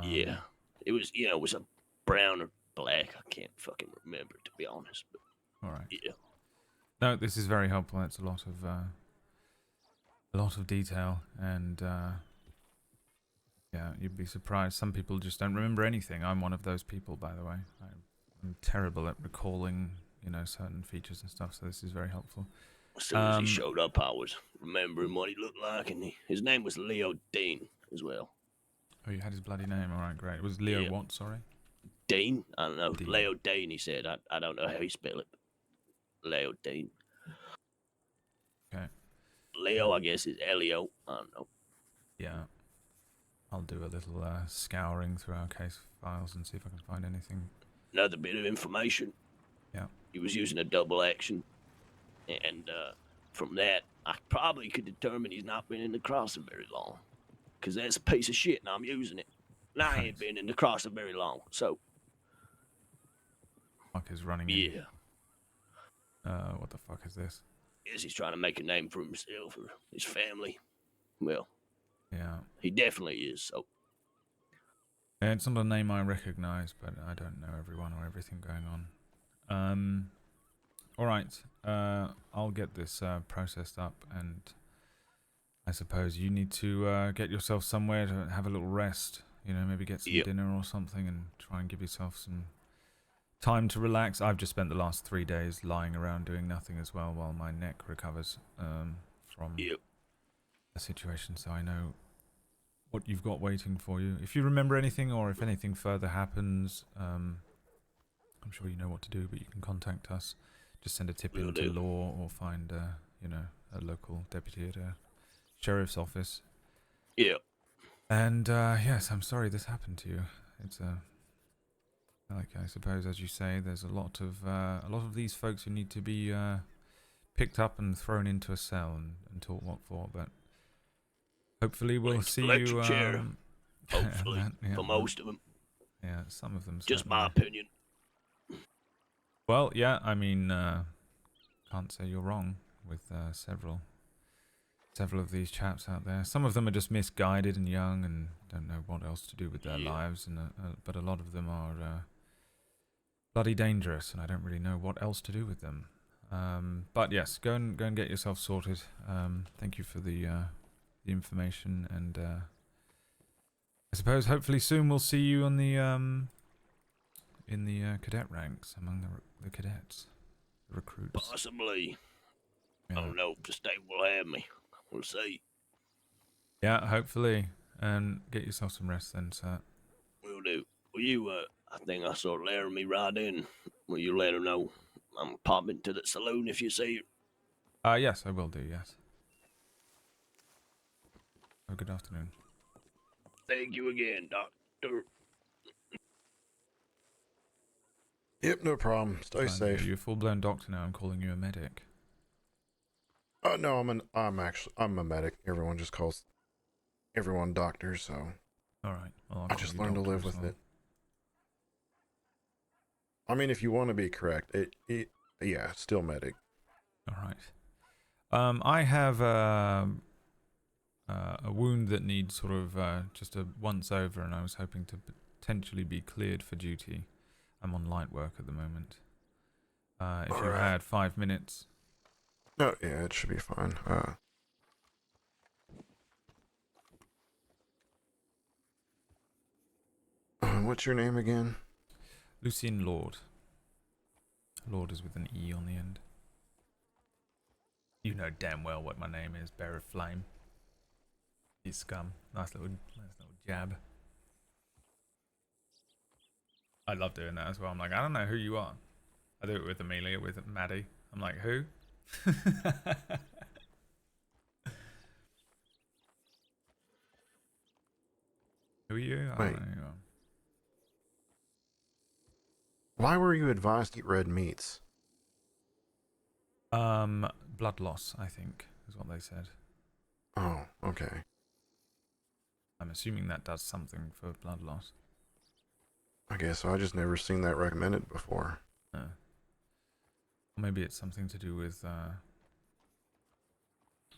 S13: Yeah. It was, it was a brown or black. I can't fucking remember, to be honest. But
S1: all right.
S13: Yeah.
S1: No, this is very helpful. It's a lot of detail, and yeah, you'd be surprised. Some people just don't remember anything. I'm one of those people, by the way. I'm terrible at recalling, certain features and stuff. So this is very helpful.
S13: As soon as he showed up, I was remembering what he looked like, and his name was Leo Dean as well.
S1: Oh, you had his bloody name. All right, great. It was Leo what? Sorry.
S13: Dean? I don't know.
S1: Dean.
S13: Leo Dean, he said. I don't know how he spell it. Leo Dean.
S1: Okay.
S13: Leo, I guess, is Elio. I don't know.
S1: Yeah. I'll do a little scouring through our case files and see if I can find anything.
S13: Another bit of information.
S1: Yeah.
S13: He was using a double action, and from that, I probably could determine he's not been in the crossing very long, because that's a piece of shit, and I'm using it. And I ain't been in the crossing very long, so.
S1: Fuck is running
S13: Yeah.
S1: What the fuck is this?
S13: Guess he's trying to make a name for himself or his family. Well.
S1: Yeah.
S13: He definitely is, so.
S1: Yeah, it's not a name I recognize, but I don't know everyone or everything going on. All right. I'll get this processed up, and I suppose you need to get yourself somewhere to have a little rest. Maybe get some dinner or something, and try and give yourself some time to relax. I've just spent the last 3 days lying around doing nothing as well, while my neck recovers from the situation. So I know what you've got waiting for you. If you remember anything, or if anything further happens, I'm sure you know what to do, but you can contact us. Just send a tip into law, or find a local deputy at a sheriff's office.
S13: Yeah.
S1: And yes, I'm sorry this happened to you. It's like I suppose, as you say, there's a lot of these folks who need to be picked up and thrown into a cell and taught what for. But Hopefully we'll
S13: It's
S1: see
S13: electric
S1: you.
S13: chair. Hopefully,
S1: yeah,
S13: for most of them.
S1: Yeah, some of them.
S13: Just my
S1: certainly.
S13: opinion.
S1: Well, yeah, I mean, can't say you're wrong with several of these chaps out there. Some of them are just misguided and young and don't know what else to do with their lives, and but a lot of them are bloody dangerous, and I don't really know what else to do with them. But yes, go and get yourself sorted. Thank you for the information, and I suppose hopefully soon we'll see you on the in the cadet ranks among the cadets, the recruits.
S13: Possibly.
S1: Yeah.
S13: I don't know if the state will have me. We'll see.
S1: Yeah, hopefully. And get yourself some rest then, sir.
S13: Will do. Will you, I think I saw Laramie ride in. Will you let her know I'm popping to the saloon if you see her?
S1: Yes, I will do, yes. Oh, good afternoon.
S13: Thank you again, Doctor.
S9: Yep, no problem. Stay safe.
S1: You're a full-blown doctor now. I'm calling you a medic.
S9: No, I'm a medic. Everyone just calls everyone doctor, so.
S1: Alright, well,
S9: I just learned to live with it. I mean, if you want to be correct, yeah, still medic.
S1: Alright. I have a wound that needs sort of just a once over, and I was hoping to potentially be cleared for duty. I'm on light work at the moment. If you had 5 minutes.
S9: No, yeah, it should be fine. What's your name again?
S1: Lucien Lorde. Lorde is with an E on the end. You know damn well what my name is, Bear of Flame. You scum. Nice little jab. I love doing that as well. I'm like, I don't know who you are. I do it with Amelia, with Maddie. I'm like, who? Who are you? I don't know who you are.
S9: Why were you advised to eat red meats?
S1: Blood loss, I think, is what they said.
S9: Oh, okay.
S1: I'm assuming that does something for blood loss.
S9: I guess so. I just never seen that recommended before.
S1: Maybe it's something to do with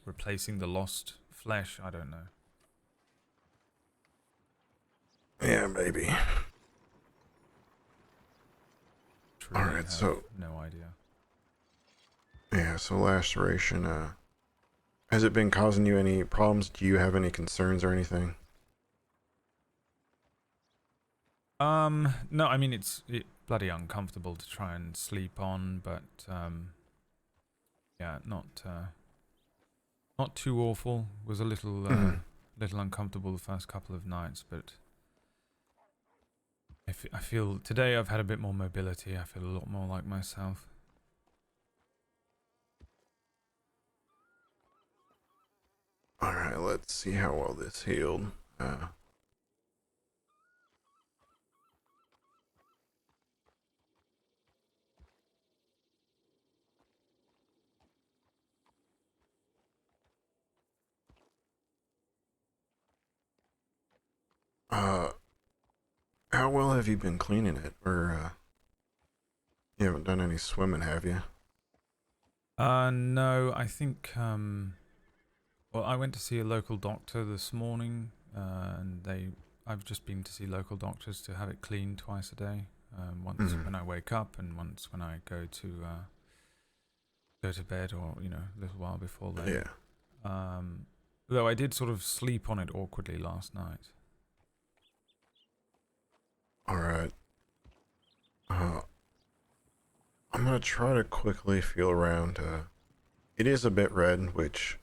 S1: replacing the lost flesh. I don't know.
S9: Yeah, maybe. Alright, so.
S1: No idea.
S9: Yeah, so laceration, has it been causing you any problems? Do you have any concerns or anything?
S1: No, I mean, it's bloody uncomfortable to try and sleep on, but, yeah, not too awful. Was a little, little uncomfortable the first couple of nights, but I feel today I've had a bit more mobility. I feel a lot more like myself.
S9: Alright, let's see how well this healed. How well have you been cleaning it? Or, you haven't done any swimming, have you?
S1: No, I think, well, I went to see a local doctor this morning, and I've just been to see local doctors to have it cleaned twice a day. Once when I wake up, and once when I go to bed, or, you know, a little while before then.
S9: Yeah.
S1: Though I did sort of sleep on it awkwardly last night.
S9: Alright. I'm gonna try to quickly feel around. It is a bit red, which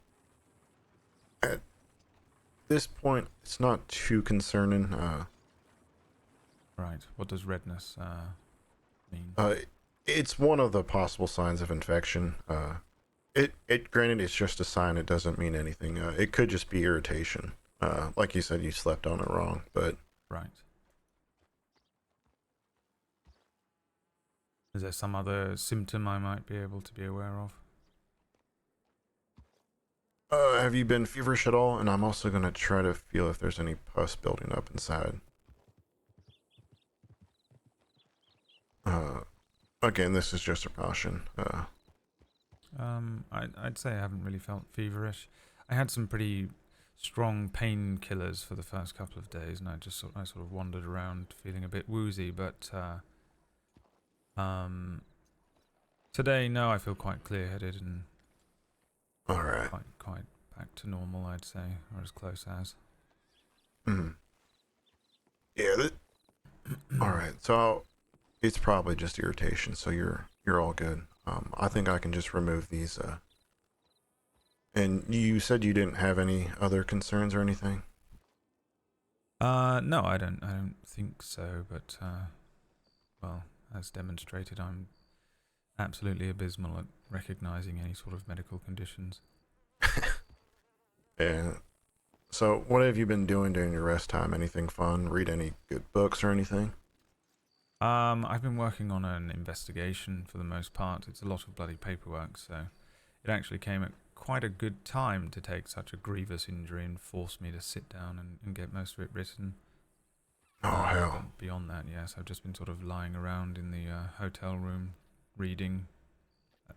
S9: at this point it's not too concerning.
S1: Right. What does redness mean?
S9: It's one of the possible signs of infection. Granted, it's just a sign. It doesn't mean anything. It could just be irritation. Like you said, you slept on it wrong, but
S1: right. Is there some other symptom I might be able to be aware of?
S9: Have you been feverish at all? And I'm also gonna try to feel if there's any pus building up inside. Again, this is just a precaution.
S1: I'd say I haven't really felt feverish. I had some pretty strong painkillers for the first couple of days, and I sort of wandered around feeling a bit woozy. But today, no, I feel quite clear-headed and
S9: all right,
S1: quite back to normal, I'd say, or as close as.
S9: Yeah. All right. So it's probably just irritation. So you're all good. I think I can just remove these. And you said you didn't have any other concerns or anything?
S1: No, I don't think so. But well, as demonstrated, I'm absolutely abysmal at recognizing any sort of medical conditions.
S9: Yeah. So what have you been doing during your rest time? Anything fun? Read any good books or anything?
S1: I've been working on an investigation for the most part. It's a lot of bloody paperwork, so it actually came at quite a good time to take such a grievous injury and force me to sit down and get most of it written.
S9: Oh, hell.
S1: But beyond that, yes, I've just been sort of lying around in the hotel room, reading.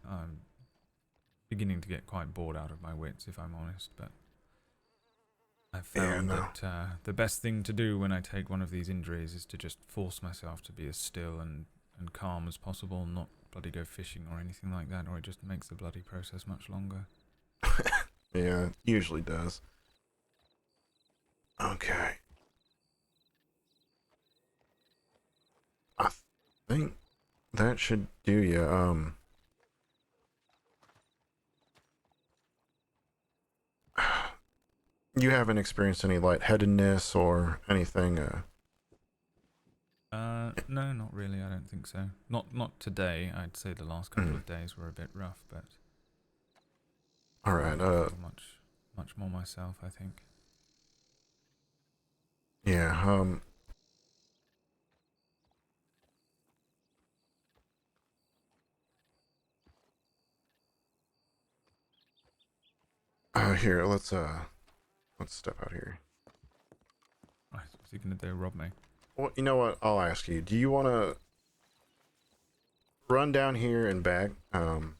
S1: I'm beginning to get quite bored out of my wits, if I'm honest, but I found that the best thing to do when I take one of these injuries is to just force myself to be as still and calm as possible, not bloody go fishing or anything like that, or it just makes the bloody process much longer.
S9: Yeah, it usually does. Okay. I think that should do you. You haven't experienced any lightheadedness or anything?
S1: No, not really. I don't think so. Not today. I'd say the last couple of days were a bit rough, but
S9: all right.
S1: Much more myself, I think.
S9: Yeah. Here, let's step out here.
S1: Is he gonna rob me?
S9: Well, you know what? I'll ask you. Do you want to run down here and back, and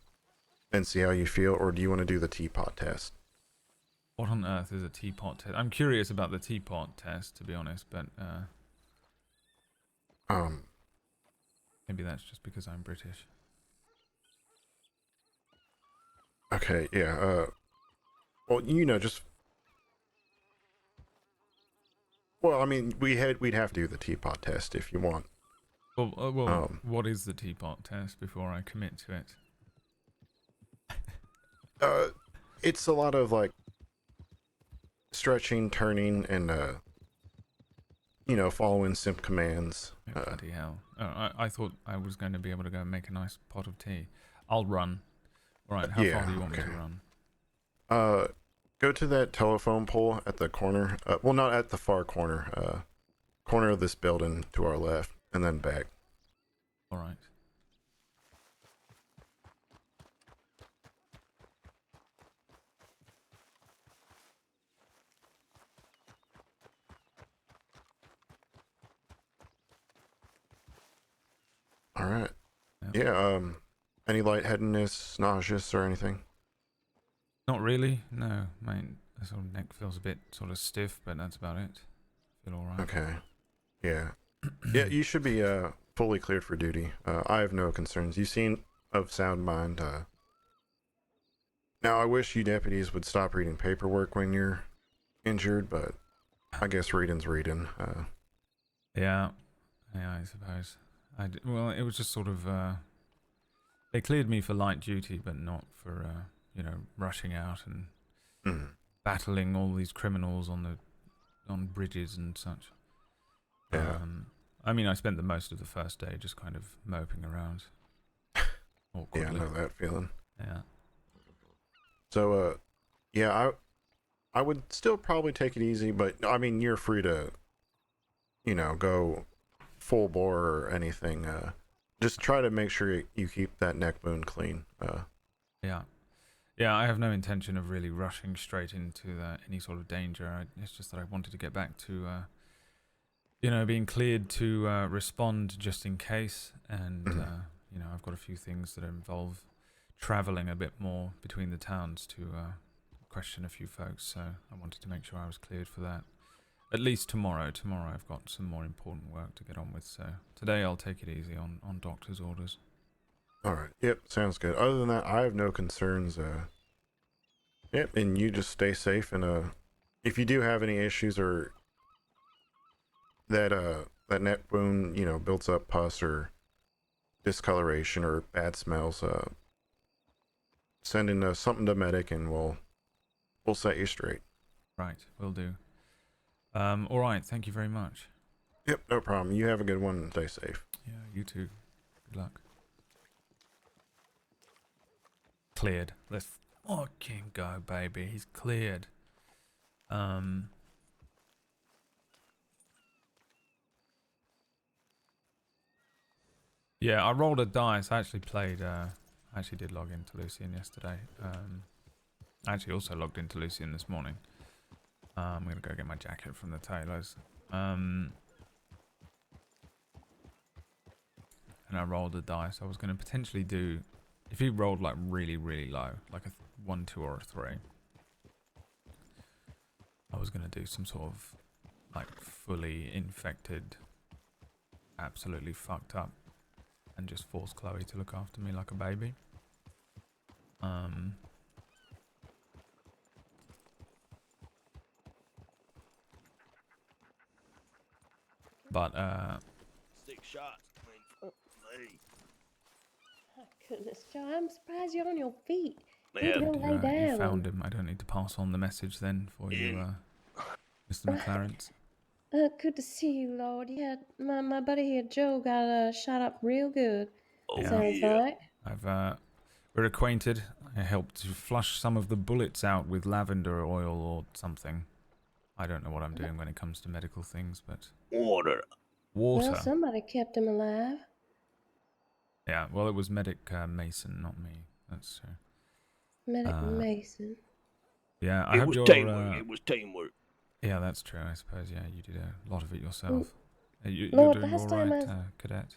S9: see how you feel, or do you want to do the teapot test?
S1: What on earth is a teapot test? I'm curious about the teapot test, to be honest, but maybe that's just because I'm British.
S9: Okay, yeah. Well, just. Well, I mean, we'd have to do the teapot test if you want.
S1: Well, what is the teapot test before I commit to it?
S9: It's a lot of like stretching, turning, and following simp commands.
S1: Bloody hell! Oh, I thought I was going to be able to go and make a nice pot of tea. I'll run. All right, how far do you want me to run?
S9: Go to that telephone pole at the corner. Well, not at the far corner. Corner of this building to our left, and then back.
S1: All right.
S9: All right. Yeah. Any lightheadedness, nauseous, or anything?
S1: Not really. No. My sort of neck feels a bit sort of stiff, but that's about it. Feel all right.
S9: Okay. Yeah. Yeah. You should be fully cleared for duty. I have no concerns. You seem of sound mind. Now, I wish you deputies would stop reading paperwork when you're injured, but I guess reading's reading.
S1: Yeah, I suppose. Well, it was just sort of. They cleared me for light duty, but not for rushing out and battling all these criminals on bridges and such.
S9: Yeah.
S1: I mean, I spent the most of the first day just kind of moping around.
S9: Yeah, I know that feeling.
S1: Yeah.
S9: So, yeah, I would still probably take it easy, but I mean, you're free to, go full bore or anything. Just try to make sure you keep that neck wound clean.
S1: Yeah. Yeah, I have no intention of really rushing straight into any sort of danger. It's just that I wanted to get back to, being cleared to respond just in case. And, I've got a few things that involve traveling a bit more between the towns to question a few folks. So I wanted to make sure I was cleared for that. At least tomorrow. Tomorrow I've got some more important work to get on with. So today I'll take it easy on doctor's orders.
S9: All right. Yep. Sounds good. Other than that, I have no concerns. Yep. And you just stay safe. And if you do have any issues or that neck wound, builds up pus or discoloration or bad smells, send in something to medic and we'll set you straight.
S1: Right. Will do. All right. Thank you very much.
S9: Yep. No problem. You have a good one and stay safe.
S1: Yeah. You too. Good luck. Cleared. Let's fucking go, baby. He's cleared. Yeah, I rolled a dice. I actually I actually did log into Lucien yesterday. I actually also logged into Lucien this morning. I'm gonna go get my jacket from the tailors. And I rolled a dice. I was gonna potentially do, if he rolled like really, really low, like a 1, 2, or a 3. I was gonna do some sort of like fully infected, absolutely fucked up, and just force Chloe to look after me like a baby. But
S13: 6 shots. I mean,
S17: Oh, goodness, Joe, I'm surprised you're on your feet.
S13: Yeah.
S17: You don't lay down.
S1: you found him. I don't need to pass on the message then for you, Mr. McLaren.
S17: Good to see you, Lord. Yeah, my buddy here, Joe, got shot up real good. Sounds like.
S1: We're acquainted. I helped to flush some of the bullets out with lavender oil or something. I don't know what I'm doing when it comes to medical things, but
S13: Water.
S17: Well, somebody kept him alive.
S1: Yeah, well, it was Medic Mason, not me. That's true.
S17: Medic Mason.
S1: Yeah, I
S13: It
S1: hope
S13: was
S1: you're,
S13: teamwork. It was teamwork.
S1: Yeah, that's true. I suppose. Yeah, you did a lot of it yourself. You're
S17: Lord,
S1: doing
S17: last
S1: all
S17: time
S1: right, cadet.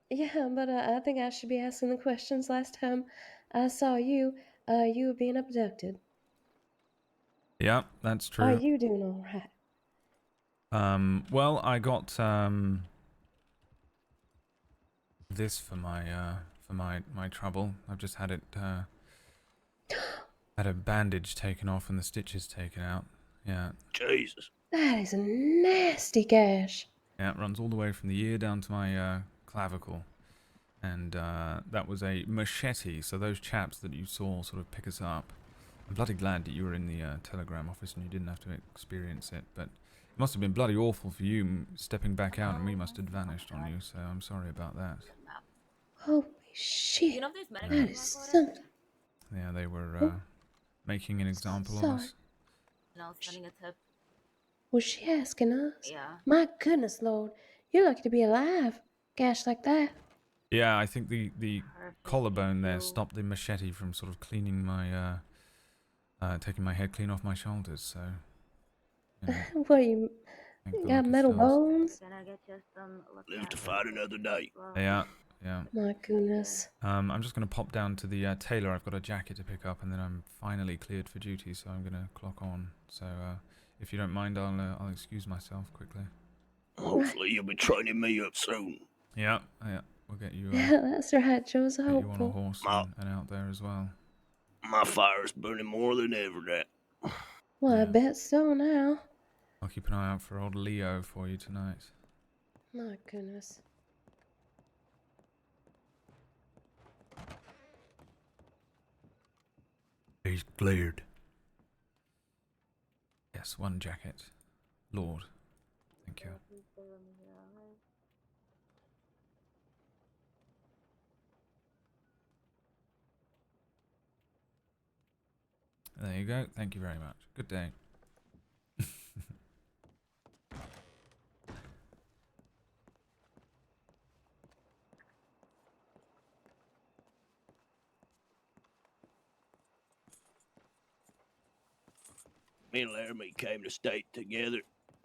S17: Yeah, but I think I should be asking the questions. Last time I saw you, you were being abducted.
S1: Yeah, that's true.
S17: Are you doing all right?
S1: Well, I got this for my trouble. I've just had it had a bandage taken off and the stitches taken out. Yeah.
S13: Jesus.
S17: That is a nasty gash.
S1: Yeah, it runs all the way from the ear down to my clavicle. And that was a machete, so those chaps that you saw sort of pick us up. I'm bloody glad that you were in the telegram office and you didn't have to experience it, but it must have been bloody awful for you stepping back out and we must have vanished on you, so I'm sorry about that.
S17: Holy shit. That is something.
S1: Yeah, they were making an example of us.
S18: And I was sending a tip.
S17: Was she asking us?
S18: Yeah.
S17: My goodness, Lord. You're lucky to be alive. Gash like that.
S1: Yeah, I think the collarbone there stopped the machete from sort of cleaning my, taking my head clean off my shoulders, so... You know,
S17: What are you got metal bones?
S13: Live to fight another day.
S1: Yeah, yeah.
S17: My goodness.
S1: I'm just going to pop down to the tailor. I've got a jacket to pick up, and then I'm finally cleared for duty, so I'm going to clock on. So, if you don't mind, I'll excuse myself quickly.
S13: Hopefully you'll be training me up soon.
S1: Yeah, yeah. We'll get you.
S17: Yeah, that's right. Joe's
S1: Get you on a
S17: hopeful.
S1: horse and out there as well.
S13: My fire's burning more than ever, that.
S17: Well, I bet so now.
S1: I'll keep an eye out for old Leo for you tonight.
S17: My goodness.
S1: He's cleared. Yes, one jacket. Lord. Thank you. There you go. Thank you very much. Good day.
S13: Me and Laramie came to state together,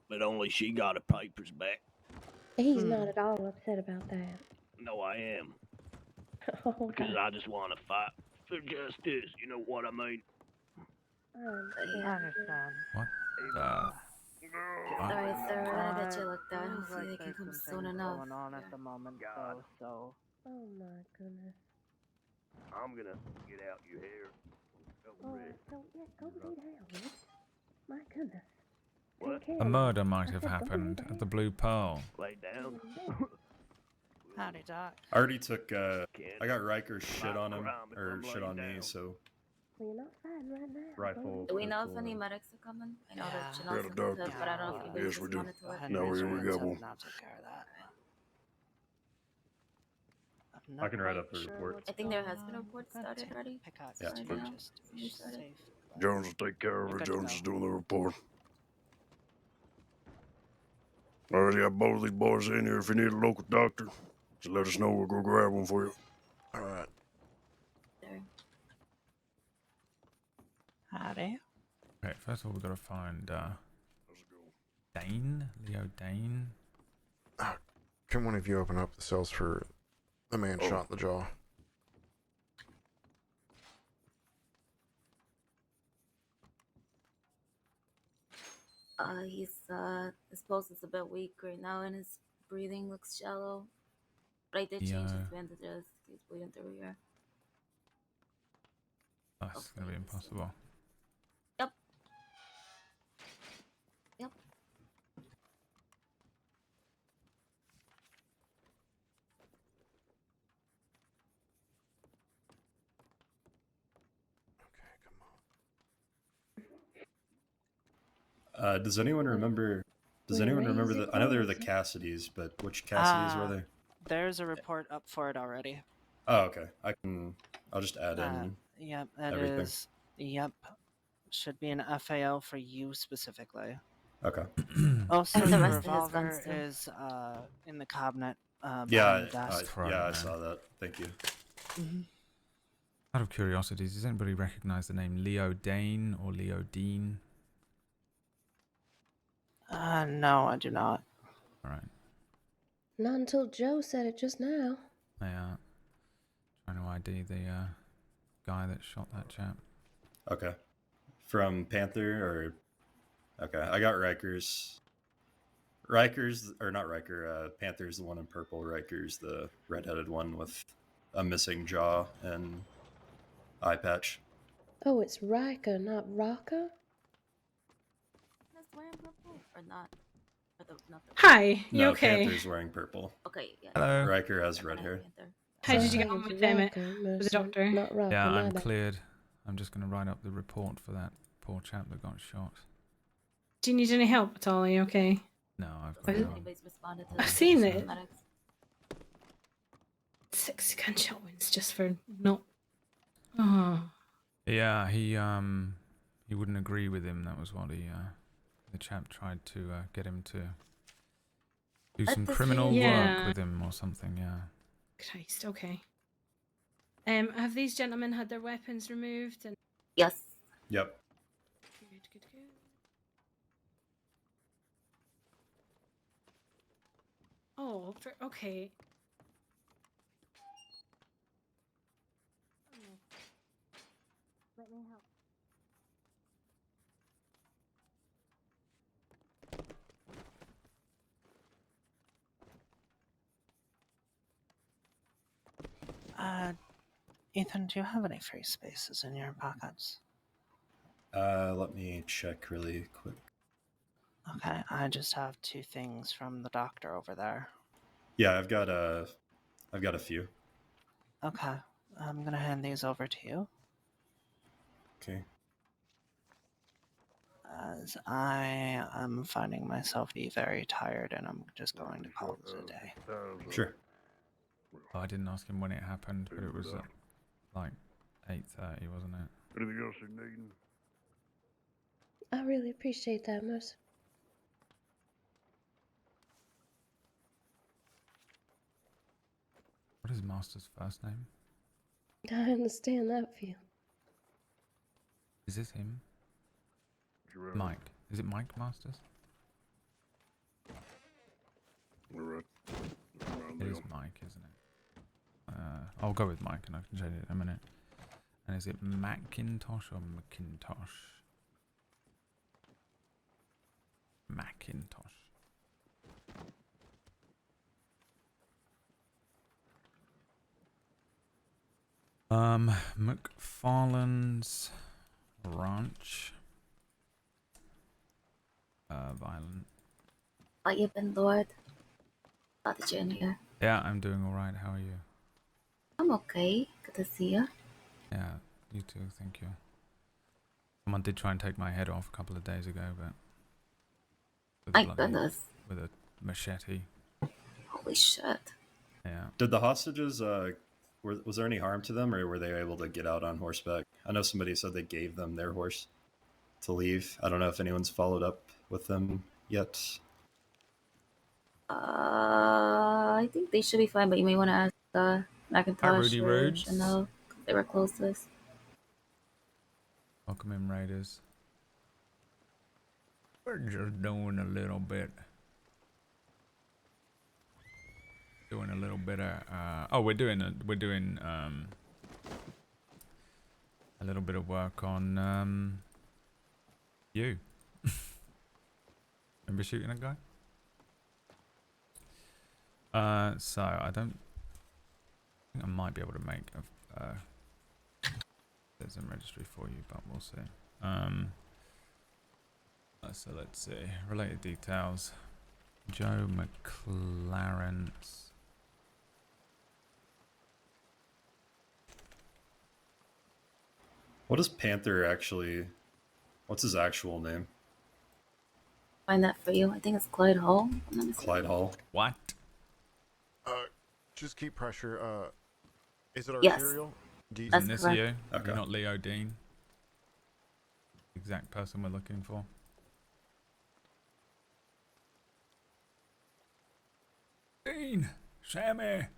S13: but only she got her papers back.
S17: He's not at all upset about that.
S13: No, I am.
S17: Oh,
S13: Because
S17: God.
S13: I just want to fight for justice, you know what I mean?
S17: I understand.
S1: What?
S18: Sorry, sir. We're gonna get you
S19: Uh,
S18: looked at.
S19: seems
S18: Hopefully
S19: like
S18: they can
S19: there's
S18: come
S19: some
S18: soon
S19: things
S18: enough.
S19: going on at the moment,
S13: God.
S19: so.
S17: Oh, my goodness.
S13: I'm gonna get out your hair.
S17: Oh, go lay down, Rick. My goodness.
S13: What?
S17: Take care
S1: A
S17: of
S1: murder
S17: him.
S1: might
S17: I
S1: have
S17: said, go lay
S1: happened at
S17: down.
S1: the Blue Pearl.
S13: Lay down.
S11: Howdy, Doc.
S15: I already took, I got Riker's shit on him, or shit on me, so.
S17: Well, you're not fighting right now.
S15: Rifle.
S18: Do we know if
S15: pistol,
S18: any medics are coming? I know that
S11: Yeah.
S18: Janelle said they could, but I don't know if you guys responded to it.
S11: No, here we go. I'll take care of that. I'm
S15: I can write
S11: not
S15: up the
S11: quite
S15: report.
S11: what's
S18: I think there
S11: going
S18: has been a
S11: on.
S18: report
S11: I'm gonna
S18: started already.
S11: Pick out
S15: Yeah.
S11: some
S18: Right now.
S11: just to be
S18: Started.
S11: safe.
S20: Jones will take care of
S11: You're
S20: it.
S11: good to
S20: Jones
S11: go.
S20: is doing the report. Already got both of these boys in here. If you need a local doctor, just let us know. We'll go grab one for you. All right.
S18: There.
S11: Howdy.
S1: Okay, first of all, we've got to find Dane? Leo Dane?
S9: Can one of you open up the cells for the man shot in the jaw?
S18: His pulse is a bit weak right now, and his breathing looks shallow. But I did change his bandages. He's bleeding through here.
S1: That's going to be impossible.
S18: Yep. Yep.
S15: Does anyone remember? Does
S17: Wait,
S15: anyone
S17: where
S15: remember
S17: is
S15: the?
S17: it?
S15: I know
S17: Where
S15: they were the
S17: is it?
S15: Cassidys, but which Cassidys were they?
S11: There's a report up for it already.
S15: Oh, okay. I'll just add in.
S11: Yep, that
S15: everything.
S11: is. Yep. Should be an FAL for you specifically.
S15: Okay.
S11: Also,
S18: And the
S11: the
S18: rest of his guns,
S11: revolver
S18: too.
S11: is in the cabinet behind
S15: Yeah,
S11: the desk.
S15: yeah, I saw that. Thank you.
S1: Out of curiosity, does anybody recognize the name Leo Dane or Leo Dean?
S11: No, I do not.
S1: Alright.
S17: Not until Joe said it just now.
S1: They are trying to ID the guy that shot that chap.
S15: Okay. From Panther or. Okay, I got Riker's. Riker's, or not Riker, Panther's the one in purple. Riker's the redheaded one with a missing jaw and eye patch.
S17: Oh, it's Riker, not Rocker?
S18: That's wearing purple or not? Or not the
S3: Hi, you
S15: No,
S3: okay?
S15: Panther's wearing purple.
S18: Okay, yeah.
S1: Hello.
S15: Riker has red hair.
S3: How did you get
S17: Oh,
S3: on
S17: it's
S3: with them
S17: Riker,
S3: with the
S17: Mercer,
S3: doctor?
S17: Not Rocker,
S1: Yeah,
S17: my
S1: I'm
S17: bad.
S1: cleared. I'm just going to write up the report for that poor chap that got shot.
S3: Do you need any help at all? Are you okay?
S1: No, I've got
S18: If
S1: it.
S18: anybody's responded to
S3: I've
S18: this,
S3: seen
S18: just
S3: it.
S18: medics.
S3: 6 gunshot wounds just for not. Oh.
S1: Yeah, he wouldn't agree with him. That was what the chap tried to get him to do
S18: At
S1: some
S18: the
S1: criminal
S18: scene.
S1: work
S3: Yeah.
S1: with him or something. Yeah.
S3: Christ, okay. Have these gentlemen had their weapons removed? And
S18: Yes.
S15: Yep.
S3: good, good, good. Oh, okay. Let me help.
S11: Ethan, do you have any free spaces in your pockets?
S15: Let me check really quick.
S11: Okay, I just have 2 things from the doctor over there.
S15: Yeah, I've got a few.
S11: Okay, I'm gonna hand these over to you.
S15: Okay.
S11: As I am finding myself be very tired, and I'm just going to call this a day.
S15: Sure.
S1: Oh, I didn't ask him when it happened, but it was at like 8:30, wasn't it?
S20: Anything else you're needing?
S17: I really appreciate that, Mercer.
S1: What is Master's first name?
S17: I understand that feel.
S1: Is this him? Mike. Is it Mike Masters?
S20: All right.
S1: It is Mike, isn't it? I'll go with Mike and I can change it in a minute. And is it Macintosh or Macintosh? Macintosh. McFarlane's Ranch. Violent.
S18: How you been, Lord? Glad that you're in here.
S1: Yeah, I'm doing alright. How are you?
S18: I'm okay. Good to see you.
S1: Yeah, you too, thank you. Someone did try and take my head off a couple of days ago, but...
S18: My goodness.
S1: With a machete.
S18: Holy shit.
S1: Yeah.
S15: Did the hostages, was there any harm to them, or were they able to get out on horseback? I know somebody said they gave them their horse to leave. I don't know if anyone's followed up with them yet.
S18: I think they should be fine, but you may want to ask Macintosh
S1: Rudy
S18: or
S1: Rhodes.
S18: Chanel, 'cause they were closest.
S1: Welcome in, Raiders. We're just doing a little bit. Doing a little bit of we're doing a little bit of work on you. Remember shooting a guy? So I think I might be able to make a citizen registry for you, but we'll see. So let's see. Related details. Joe McLaren's.
S15: What is Panther actually? What's his actual name?
S18: Find that for you. I think it's Clyde Hall.
S15: Clyde Hall.
S1: What?
S9: Just keep pressure. Is it
S18: Yes.
S9: arterial? Do
S18: That's
S1: Isn't this
S18: correct.
S1: you?
S15: Okay.
S1: You're not Leo Dean. Exact person we're looking for. Dean! Sammy!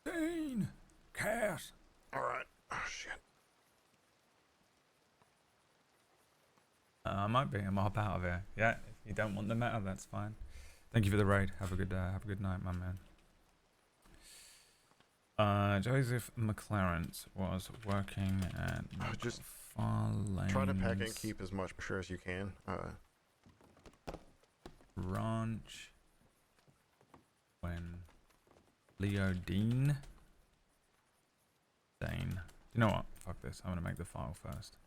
S1: Dean! Cass!
S9: Alright. Oh, shit.
S1: I might be. I'm gonna hop out of here. Yeah, if you don't want the meta, that's fine. Thank you for the raid. Have a good night, my man. Joseph McLaren was working at
S9: Just
S1: McFarlane's
S9: try to pack and keep as much pressure as you can.
S1: Ranch when Leo Dean. Dane. You know what? Fuck this. I'm gonna make the file first.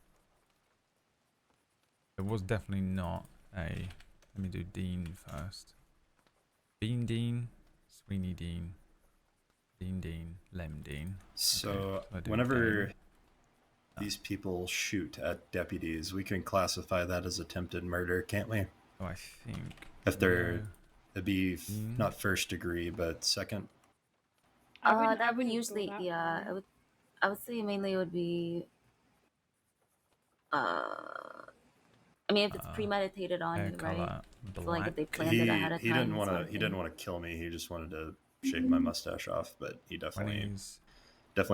S1: It was definitely not a. Let me do Dean first. Bean Dean, Sweeney Dean, Dean, Lem Dean.
S15: So
S1: Okay, I do
S15: whenever
S1: Dane.
S15: these people shoot at deputies, we can classify that as attempted murder, can't we?
S1: Oh, I think.
S15: If they're,
S1: No.
S15: it'd be not first degree, but second.
S18: That would usually, yeah. I would say mainly it would be. I mean, if it's premeditated on you, right? So like if they planned it ahead of time.
S15: He didn't
S18: that
S15: want
S18: sort
S15: to.
S18: of
S15: He
S18: thing.
S15: didn't want to kill me. He just wanted to shave my mustache off. But he definitely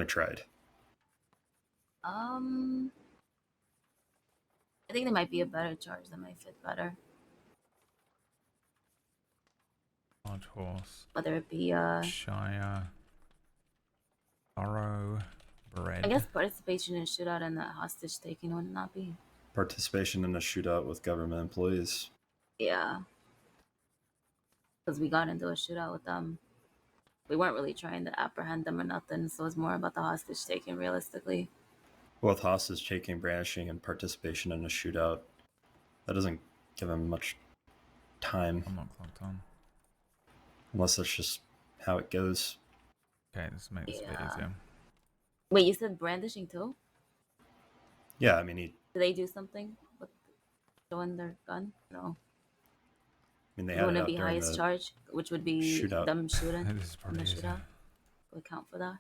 S15: tried.
S18: I think there might be a better charge that might fit better.
S1: Large horse.
S18: Whether it be
S1: Shire. Burrow. Bread.
S18: I guess participation in shootout and the hostage taking would not be.
S15: Participation in a shootout with government employees.
S18: Yeah. Because we got into a shootout with them. We weren't really trying to apprehend them or nothing, so it's more about the hostage taking realistically.
S15: Both hostage taking, brandishing, and participation in a shootout. That doesn't give him much time.
S1: I'm not clocked on.
S15: Unless that's just how it goes.
S1: Okay, let's make this a bit easier.
S18: Wait, you said brandishing too?
S15: Yeah, I mean,
S18: Do they do something with showing their gun? No.
S15: I mean, they had it
S18: Wouldn't
S15: out
S18: it be
S15: during
S18: highest
S15: the
S18: charge, which would be
S15: shootout.
S18: them shooting
S1: This is
S18: in
S1: probably
S18: the
S1: easier.
S18: shootout? Would count for that?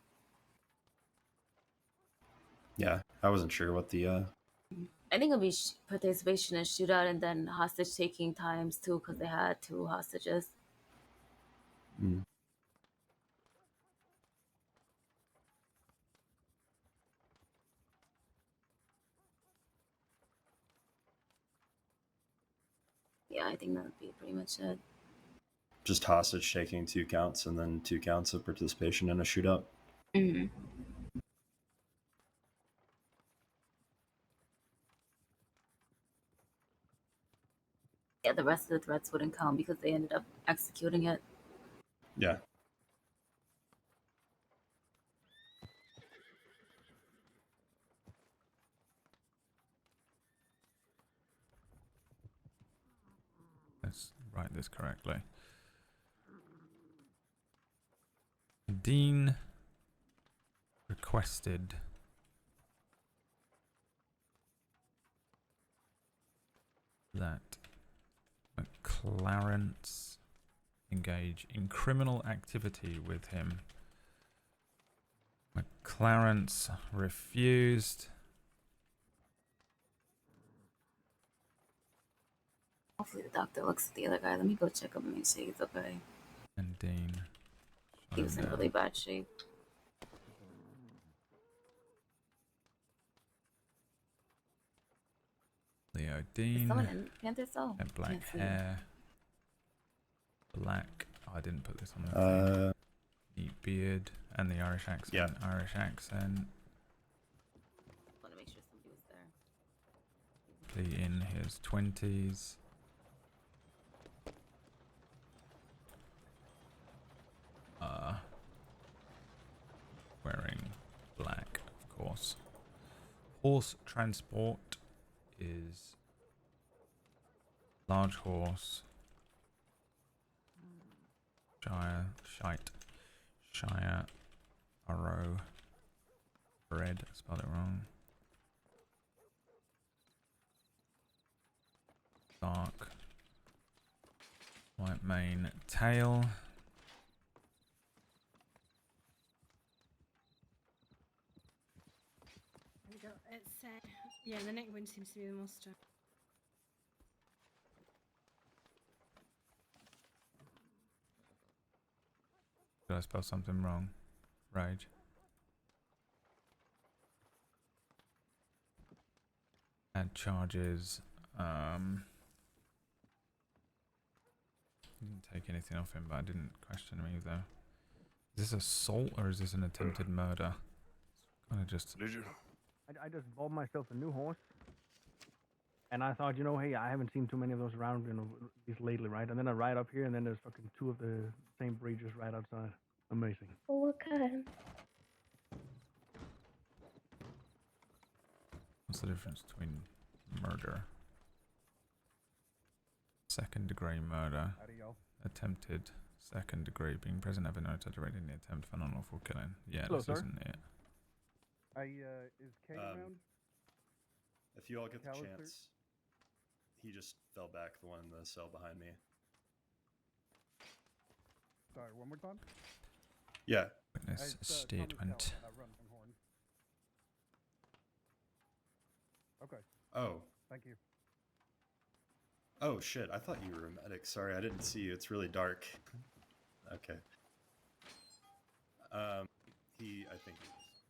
S15: Yeah, I wasn't sure what the
S18: I think it'll be participation in shootout and then hostage taking times too, because they had 2 hostages. Yeah, I think that would be pretty much it.
S15: Just hostage taking 2 counts and then 2 counts of participation in a shootout.
S18: Mm-hmm. Yeah, the rest of the threats wouldn't count because they ended up executing it.
S15: Yeah.
S1: Let's write this correctly. Dean requested that McLarence engage in criminal activity with him. McLarence refused.
S18: Hopefully the doctor looks at the other guy. Let me go check him and make sure he's okay.
S1: And Dean.
S18: He was in really bad shape.
S1: Leo
S18: Is
S1: Dean.
S18: someone in Panther's cell?
S1: Had black
S18: Can't see.
S1: hair. Black. Oh, I didn't put this on the thing. Neat beard. And the Irish accent.
S15: Yeah.
S1: Irish accent.
S18: Want to make sure somebody was there.
S1: In his 20s. Wearing black, of course. Horse transport is large horse. Shire, arrow, red, spelled it wrong. Dark, white mane, tail.
S3: It's yeah, the neck wound seems to be the most.
S1: Did I spell something wrong? Rage. Add charges. Didn't take anything off him, but I didn't question him either. Is this assault or is this an attempted murder? Kind of just.
S20: Did you?
S8: I just bought myself a new horse. And I thought, hey, I haven't seen too many of those around, at least lately, right? And then I ride up here, and then there's fucking 2 of the same breed just right outside. Amazing.
S17: What kind?
S1: What's the difference between murder? Second degree murder. Attempted second degree. Being present ever noted directing the attempt for unlawful killing. Yeah,
S8: Hello,
S1: this
S8: sir.
S1: isn't it.
S8: Is Kate around?
S15: If you all get the
S8: McAllister?
S15: chance, he just fell back, the one in the cell behind me.
S8: Sorry, one more time?
S15: Yeah.
S1: Witness statement.
S8: Okay.
S15: Oh.
S8: Thank you.
S15: Oh shit, I thought you were a medic. Sorry, I didn't see you. It's really dark. Okay. I think he is.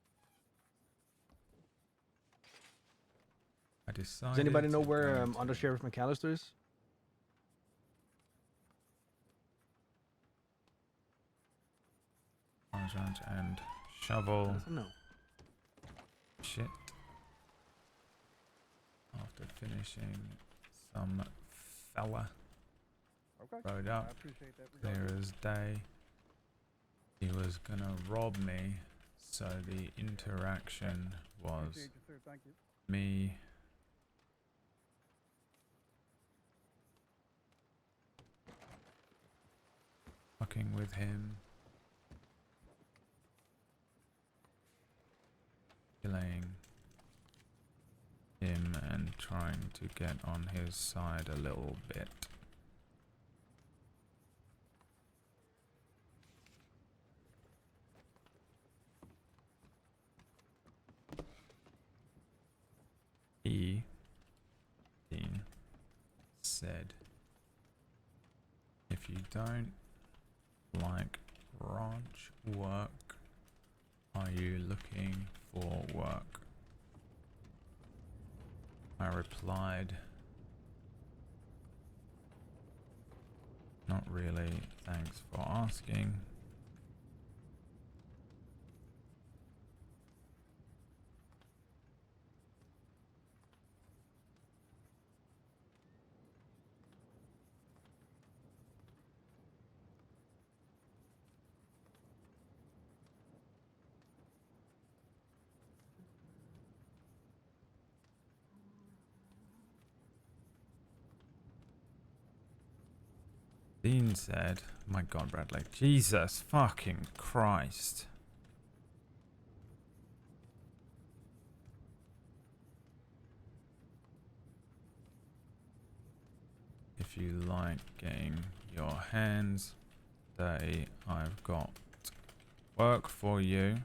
S1: I decided.
S8: Does anybody know
S1: to
S8: where
S1: go to
S8: Under Sheriff McAllister is?
S1: Sergeant and shovel.
S8: No.
S1: Shit. After finishing, some fella rode up, clear as day. He was gonna rob me, so the interaction was me fucking with him, killing him and trying to get on his side a little bit. He, Dean, said, if you don't like ranch work, are you looking for work? I replied, Not really. Thanks for asking. Dean said, my God, Bradley. Jesus fucking Christ. If you like getting your hands dirty, I've got work for you.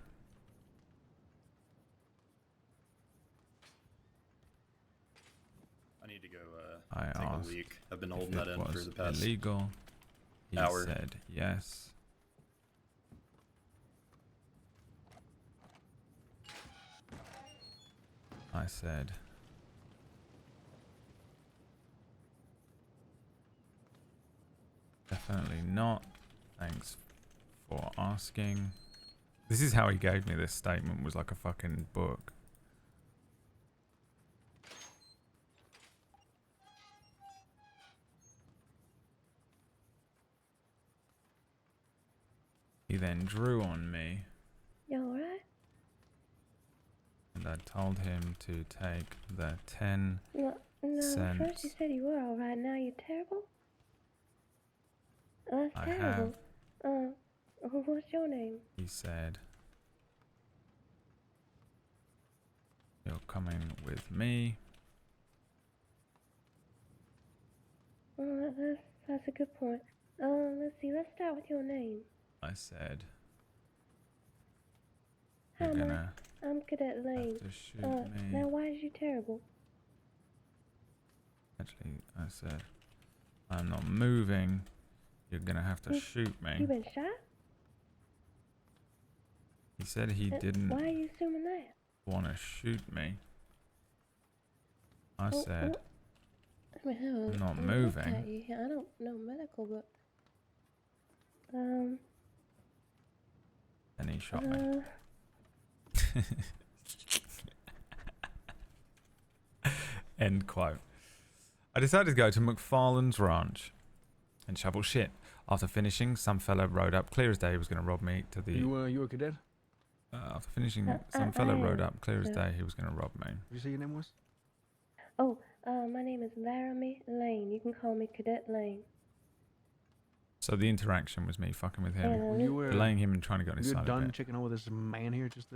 S15: I need to go
S1: I
S15: take a
S1: asked
S15: leak. I've been
S1: if
S15: holding that
S1: it
S15: in for
S1: was
S15: the past
S1: illegal. He
S15: hour.
S1: said yes. I said definitely not. Thanks for asking. This is how he gave me this statement, was like a fucking book. He then drew on me,
S17: You alright?
S1: and I told him to take the 10
S17: No, at first you
S1: cents
S17: said you were alright, now you're terrible? That's
S1: I
S17: terrible.
S1: have.
S17: What's your name?
S1: He said, you're coming with me.
S17: That's a good point. Let's see, let's start with your name.
S1: I said,
S17: Hi,
S1: you're
S17: Mike.
S1: gonna
S17: I'm Cadet Lane.
S1: have to shoot me.
S17: Now why is you terrible?
S1: Actually, I said, I'm not moving. You're gonna have to shoot
S17: You
S1: me.
S17: been shot?
S1: He said he didn't
S17: Why are you assuming that?
S1: want to shoot me. I said,
S17: I mean,
S1: I'm not
S17: I looked
S1: moving.
S17: at you. I don't know medical, but
S1: And he shot me. End quote. I decided to go to McFarlane's ranch and shovel shit. After finishing, some fella rode up clear as day. He was going to rob me to the.
S8: You a cadet?
S1: After finishing, some fella rode up clear as day. He was going to rob me.
S8: Did you say your name was?
S17: Oh, my name is Laramie Lane. You can call me Cadet Lane.
S1: So the interaction was me fucking with him,
S17: When
S8: you were
S1: delaying him and trying to get on his
S8: You're
S1: side a
S8: done
S1: bit.
S8: checking over this man here. Just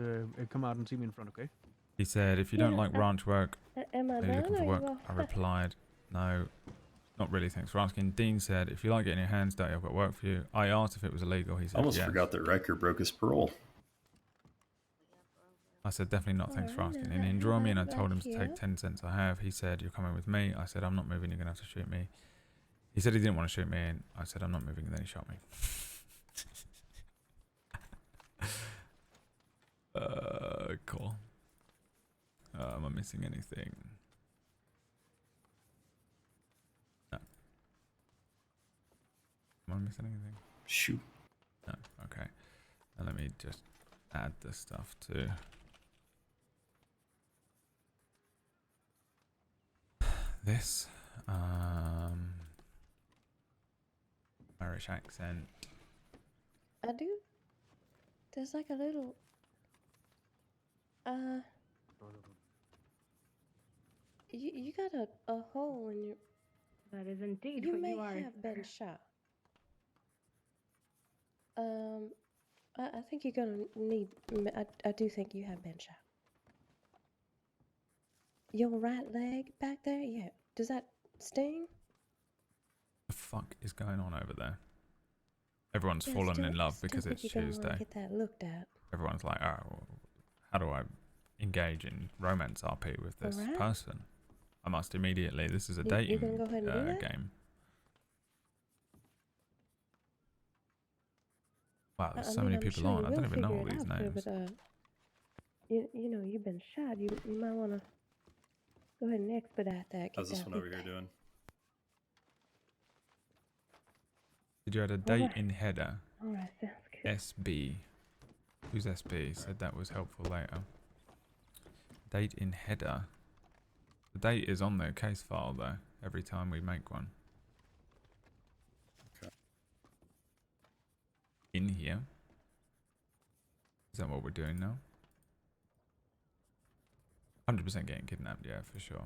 S8: come out and see me in front, okay?
S1: He said, if you don't
S17: Yeah,
S1: like ranch work,
S17: am I
S1: are you
S17: done
S1: looking
S17: or
S1: for
S17: you
S1: work?
S17: all
S1: I replied, no, not really, thanks for asking. Dean said, if you like getting your hands dirty, I've got work for you. I asked if it was illegal. He
S15: I
S1: said,
S15: almost
S1: yes.
S15: forgot that Riker broke his parole.
S1: I said, definitely not, thanks for
S17: Alright,
S1: asking.
S17: now
S1: And he
S17: how
S1: drew me and I
S17: about
S1: told him
S17: back
S1: to
S17: here?
S1: take 10 cents I have. He said, you're coming with me. I said, I'm not moving, you're going to have to shoot me. He said he didn't want to shoot me, and I said, I'm not moving, and then he shot me. Cool. Am I missing anything? No. Am I missing anything?
S15: Shoot.
S1: No. Okay. Now let me just add this stuff to this. Irish accent.
S17: I do. There's like a little. You got a hole in your.
S3: That is indeed
S17: You
S3: what
S17: may
S3: you are.
S17: have been shot. I think you're gonna need. I do think you have been shot. Your right leg back there, yeah. Does that sting?
S1: The fuck is going on over there? Everyone's
S17: Yeah,
S1: fallen
S17: still-
S1: in love
S17: still
S1: because
S17: think
S1: it's
S17: you're gonna wanna
S1: Tuesday.
S17: get that looked at.
S1: Everyone's like, oh, well, how do I engage in romance RP with this
S17: Alright.
S1: person? I must immediately. This is a
S17: You
S1: dating
S17: gonna go ahead and do that?
S1: game. Wow, there's so
S17: mean,
S1: many
S17: I'm
S1: people
S17: sure
S1: on.
S17: you
S1: I don't
S17: will
S1: even know
S17: figure
S1: all
S17: it
S1: these
S17: out, sir,
S1: names.
S17: but you know you've been shot. You might wanna go ahead and expedite that.
S15: How's
S17: Get
S15: this
S17: that
S15: one over
S17: looked
S15: here
S17: at.
S15: doing?
S1: Did you add a date in header?
S17: Alright, sounds good.
S1: SB. Who's SB? Said that was helpful later. Date in header. The date is on the case file though, every time we make one.
S15: Okay.
S1: In here. Is that what we're doing now? 100% getting kidnapped, yeah, for sure.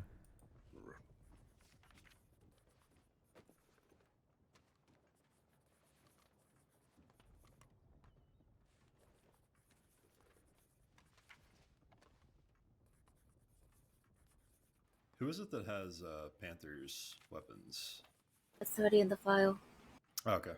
S15: Who is it that has Panther's weapons?
S18: It's already in the file.
S15: Oh, okay.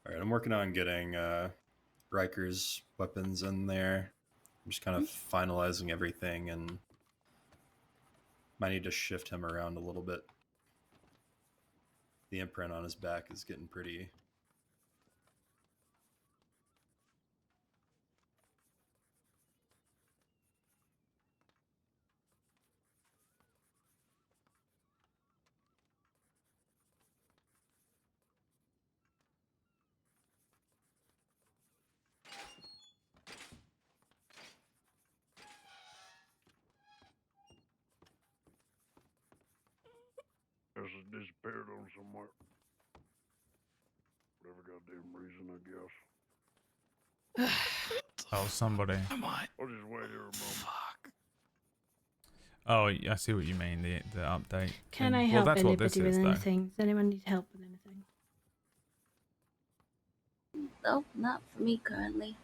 S15: All right, I'm working on getting Riker's weapons in there. I'm just kind of finalizing everything and might need to shift him around a little bit. The imprint on his back is getting pretty...
S20: Guess it disappeared on somewhere. Whatever goddamn reason, I guess.
S1: Oh, somebody.
S20: I'll just wait here a moment. Fuck.
S1: Oh, I see what you mean, the update.
S3: Can
S1: thing.
S3: I
S1: Well,
S3: help
S1: that's what this
S3: anybody with
S1: is, though.
S3: anything? Does anyone need help with anything?
S18: No, not for me currently.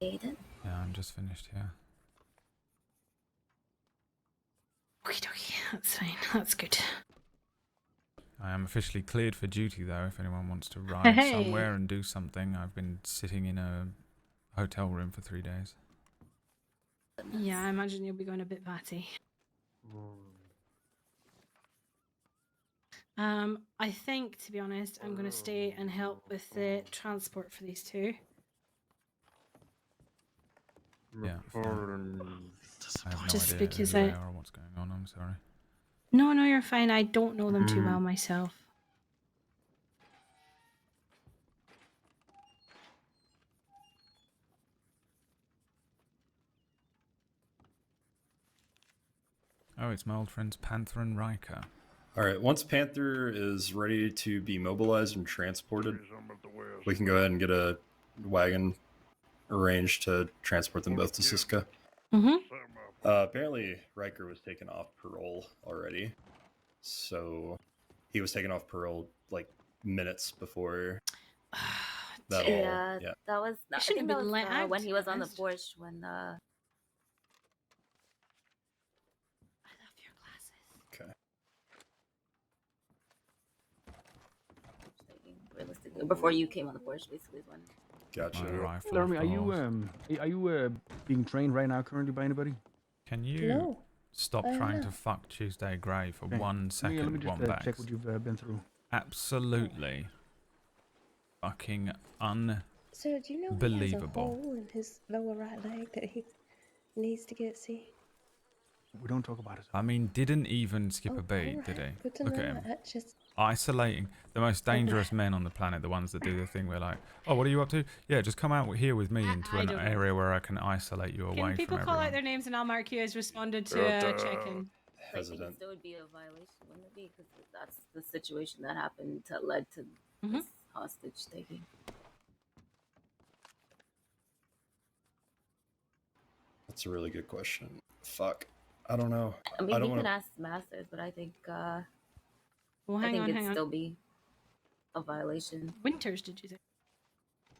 S18: Aiden?
S1: Yeah, I'm just finished here.
S3: Okie dokie, that's fine. That's good.
S1: I am officially cleared for duty, though, if anyone wants to ride
S3: Hey.
S1: somewhere and do something. I've been sitting in a hotel room for 3 days.
S3: Yeah, I imagine you'll be going a bit batty. I think, to be honest, I'm going to stay and help with the transport for these two.
S1: Yeah, fine. I have no
S3: Just
S1: idea
S3: because
S1: who they
S3: I-
S1: are or what's going on, I'm sorry.
S3: No, you're fine. I don't know them too well myself.
S1: Oh, it's my old friends Panther and Riker.
S15: All right, once Panther is ready to be mobilized and transported, we can go ahead and get a wagon arranged to transport them both to Siska.
S3: Mm-hmm.
S15: Apparently, Riker was taken off parole already, so he was taken off parole like minutes before that all.
S18: Yeah,
S15: Yeah.
S18: that was. I
S3: shouldn't
S18: think
S3: have
S18: that
S3: been
S18: was
S3: let out,
S18: when he was on the
S3: honest.
S18: porch when.
S15: Okay.
S18: Realistically, before you came on the porch, basically is when.
S15: Gotcha.
S8: Laramie, are you being trained right now currently by anybody?
S1: Can you
S17: No,
S1: stop
S17: I'm
S1: trying
S17: not.
S1: to fuck Tuesday Grey for
S8: Okay.
S1: 1
S8: Let me
S1: second,
S8: just
S1: Wombax?
S8: check what you've been through.
S1: Absolutely fucking
S17: So do you know he has a
S1: unbelievable.
S17: hole in his lower right leg that he needs to get seen?
S8: We don't talk about it.
S1: I mean, didn't even skip a beat,
S17: alright,
S1: did he?
S17: good to
S1: Look at
S17: know.
S1: him.
S17: I just
S1: Isolating the most dangerous men on the planet, the ones that do the thing where like, oh, what are you up to? Yeah, just come out here with me into
S3: I
S1: an
S3: don't know.
S1: area where I can isolate you away
S3: Can people
S1: from
S3: call
S1: everyone.
S3: out their names and I'll mark you as responded to a check-in?
S15: Hesitant.
S18: Still would be a violation, wouldn't it be? Because that's the situation that happened that led to this hostage taking.
S15: That's a really good question. Fuck. I don't know.
S18: I mean,
S15: don't
S18: you can
S15: wanna...
S18: ask Masters, but I think
S3: Well,
S18: I
S3: hang
S18: think
S3: on,
S18: it'd
S3: hang on.
S18: still be a violation
S3: Winters, did you say?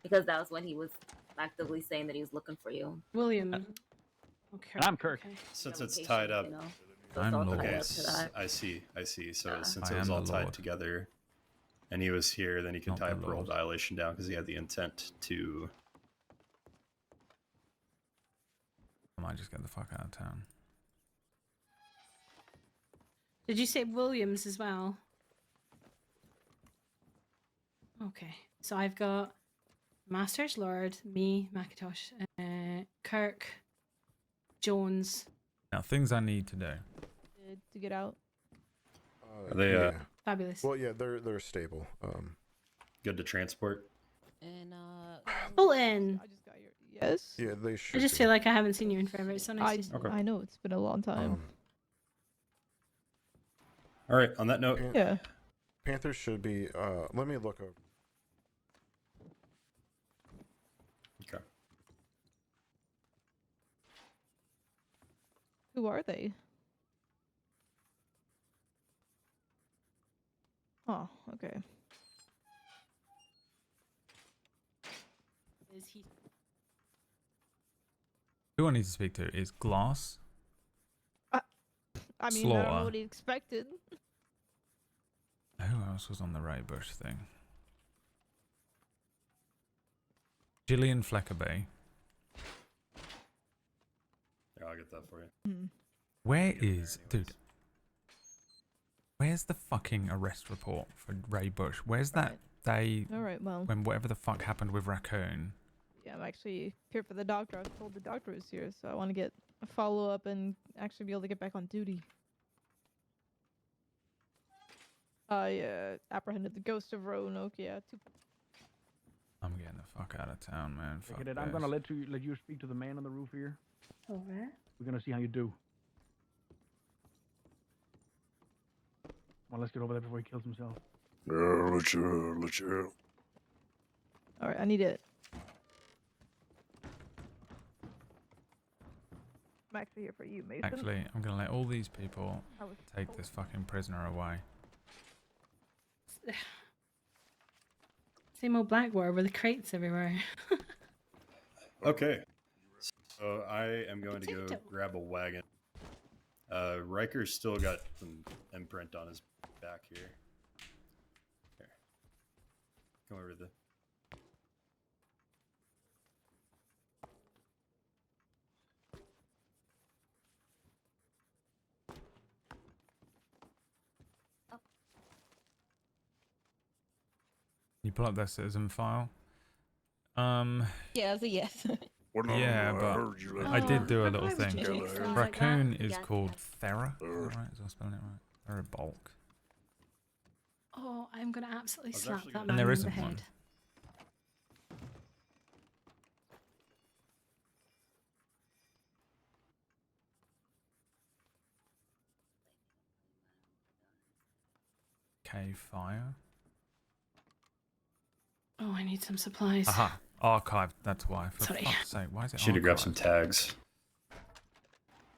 S18: because that was when he was actively saying that he was looking for you.
S3: William. Okay.
S8: I'm Kirk.
S3: Okay.
S15: Since it's
S18: Location,
S15: tied up.
S18: you know, so
S1: I'm
S18: it's all
S1: Lorde.
S18: tied
S15: Okay,
S18: up to that.
S15: I see. So since
S1: I
S15: it was
S1: am
S15: all
S1: the
S15: tied
S1: Lord.
S15: together, and he was here, then he could
S1: Not
S15: tie
S1: the
S15: a parole
S1: Lord.
S15: violation down because he had the intent to.
S1: I might just get the fuck out of town.
S3: Did you say Williams as well? Okay, so I've got Masters, Lord, me, Macintosh, Kirk, Jones.
S1: Now, things I need to do.
S2: To get out.
S15: Are they
S9: yeah.
S3: Fabulous.
S9: Well, yeah, they're stable.
S15: good to transport?
S17: And
S3: Fulton.
S2: I just got your yes.
S9: Yeah, they
S3: I
S9: should.
S3: just feel like I haven't seen you in forever. It's so nice to see you.
S2: I know it's been a long time.
S15: All right. On that note,
S2: Yeah.
S9: Panthers should be. Let me look over.
S15: Okay.
S2: Who are they? Oh, okay.
S3: Is he?
S1: Who I need to speak to is Glass.
S2: I mean, I don't
S1: Slaughter.
S2: know what he expected.
S1: Who else was on the Ray Bush thing? Gillian Fleckerby.
S15: Yeah, I'll get that for you.
S1: Where is, dude? Where's the fucking arrest report for Ray Bush? Where's that day?
S2: All right, well.
S1: When whatever the fuck happened with Raccoon?
S2: Yeah, I'm actually here for the doctor. I was told the doctor was here, so I want to get a follow up and actually be able to get back on duty. I apprehended the ghost of Roanoke. Yeah,
S1: I'm getting the fuck out of town, man. Fuck
S8: Okay, I'm
S1: this.
S8: gonna let you speak to the man on the roof here.
S3: Alright.
S8: We're gonna see how you do. Well, let's get over there before he kills himself.
S20: Yeah, let you out.
S2: All right, I need it. I'm actually here for you, Mason.
S1: Actually, I'm gonna let all these people
S2: I was
S1: take
S2: told.
S1: this fucking prisoner away.
S3: Same old Blackwater with the crates everywhere.
S15: Okay. So I am going to go grab a wagon. Riker's still got some imprint on his back here. Here. Come over to the.
S1: You pull up their citizen file.
S17: Yeah, that's a yes.
S1: Yeah,
S20: I
S1: but
S20: heard you let
S1: I
S20: me
S1: did do a
S20: get
S1: little thing.
S20: together here.
S1: Raccoon is
S18: Yeah.
S1: called Thera. Is that right? Is I spelling it right? Thera Bulk.
S3: Oh, I'm gonna absolutely
S15: was
S3: slap
S15: actually
S3: that
S15: gonna-
S3: man
S1: And there
S3: in the
S1: isn't one.
S3: head.
S1: K Fire.
S3: Oh, I need some supplies.
S1: Aha. Archived. That's why. For
S3: Sorry.
S1: fuck's sake, why is it
S15: Should have grabbed
S1: archived?
S15: some tags.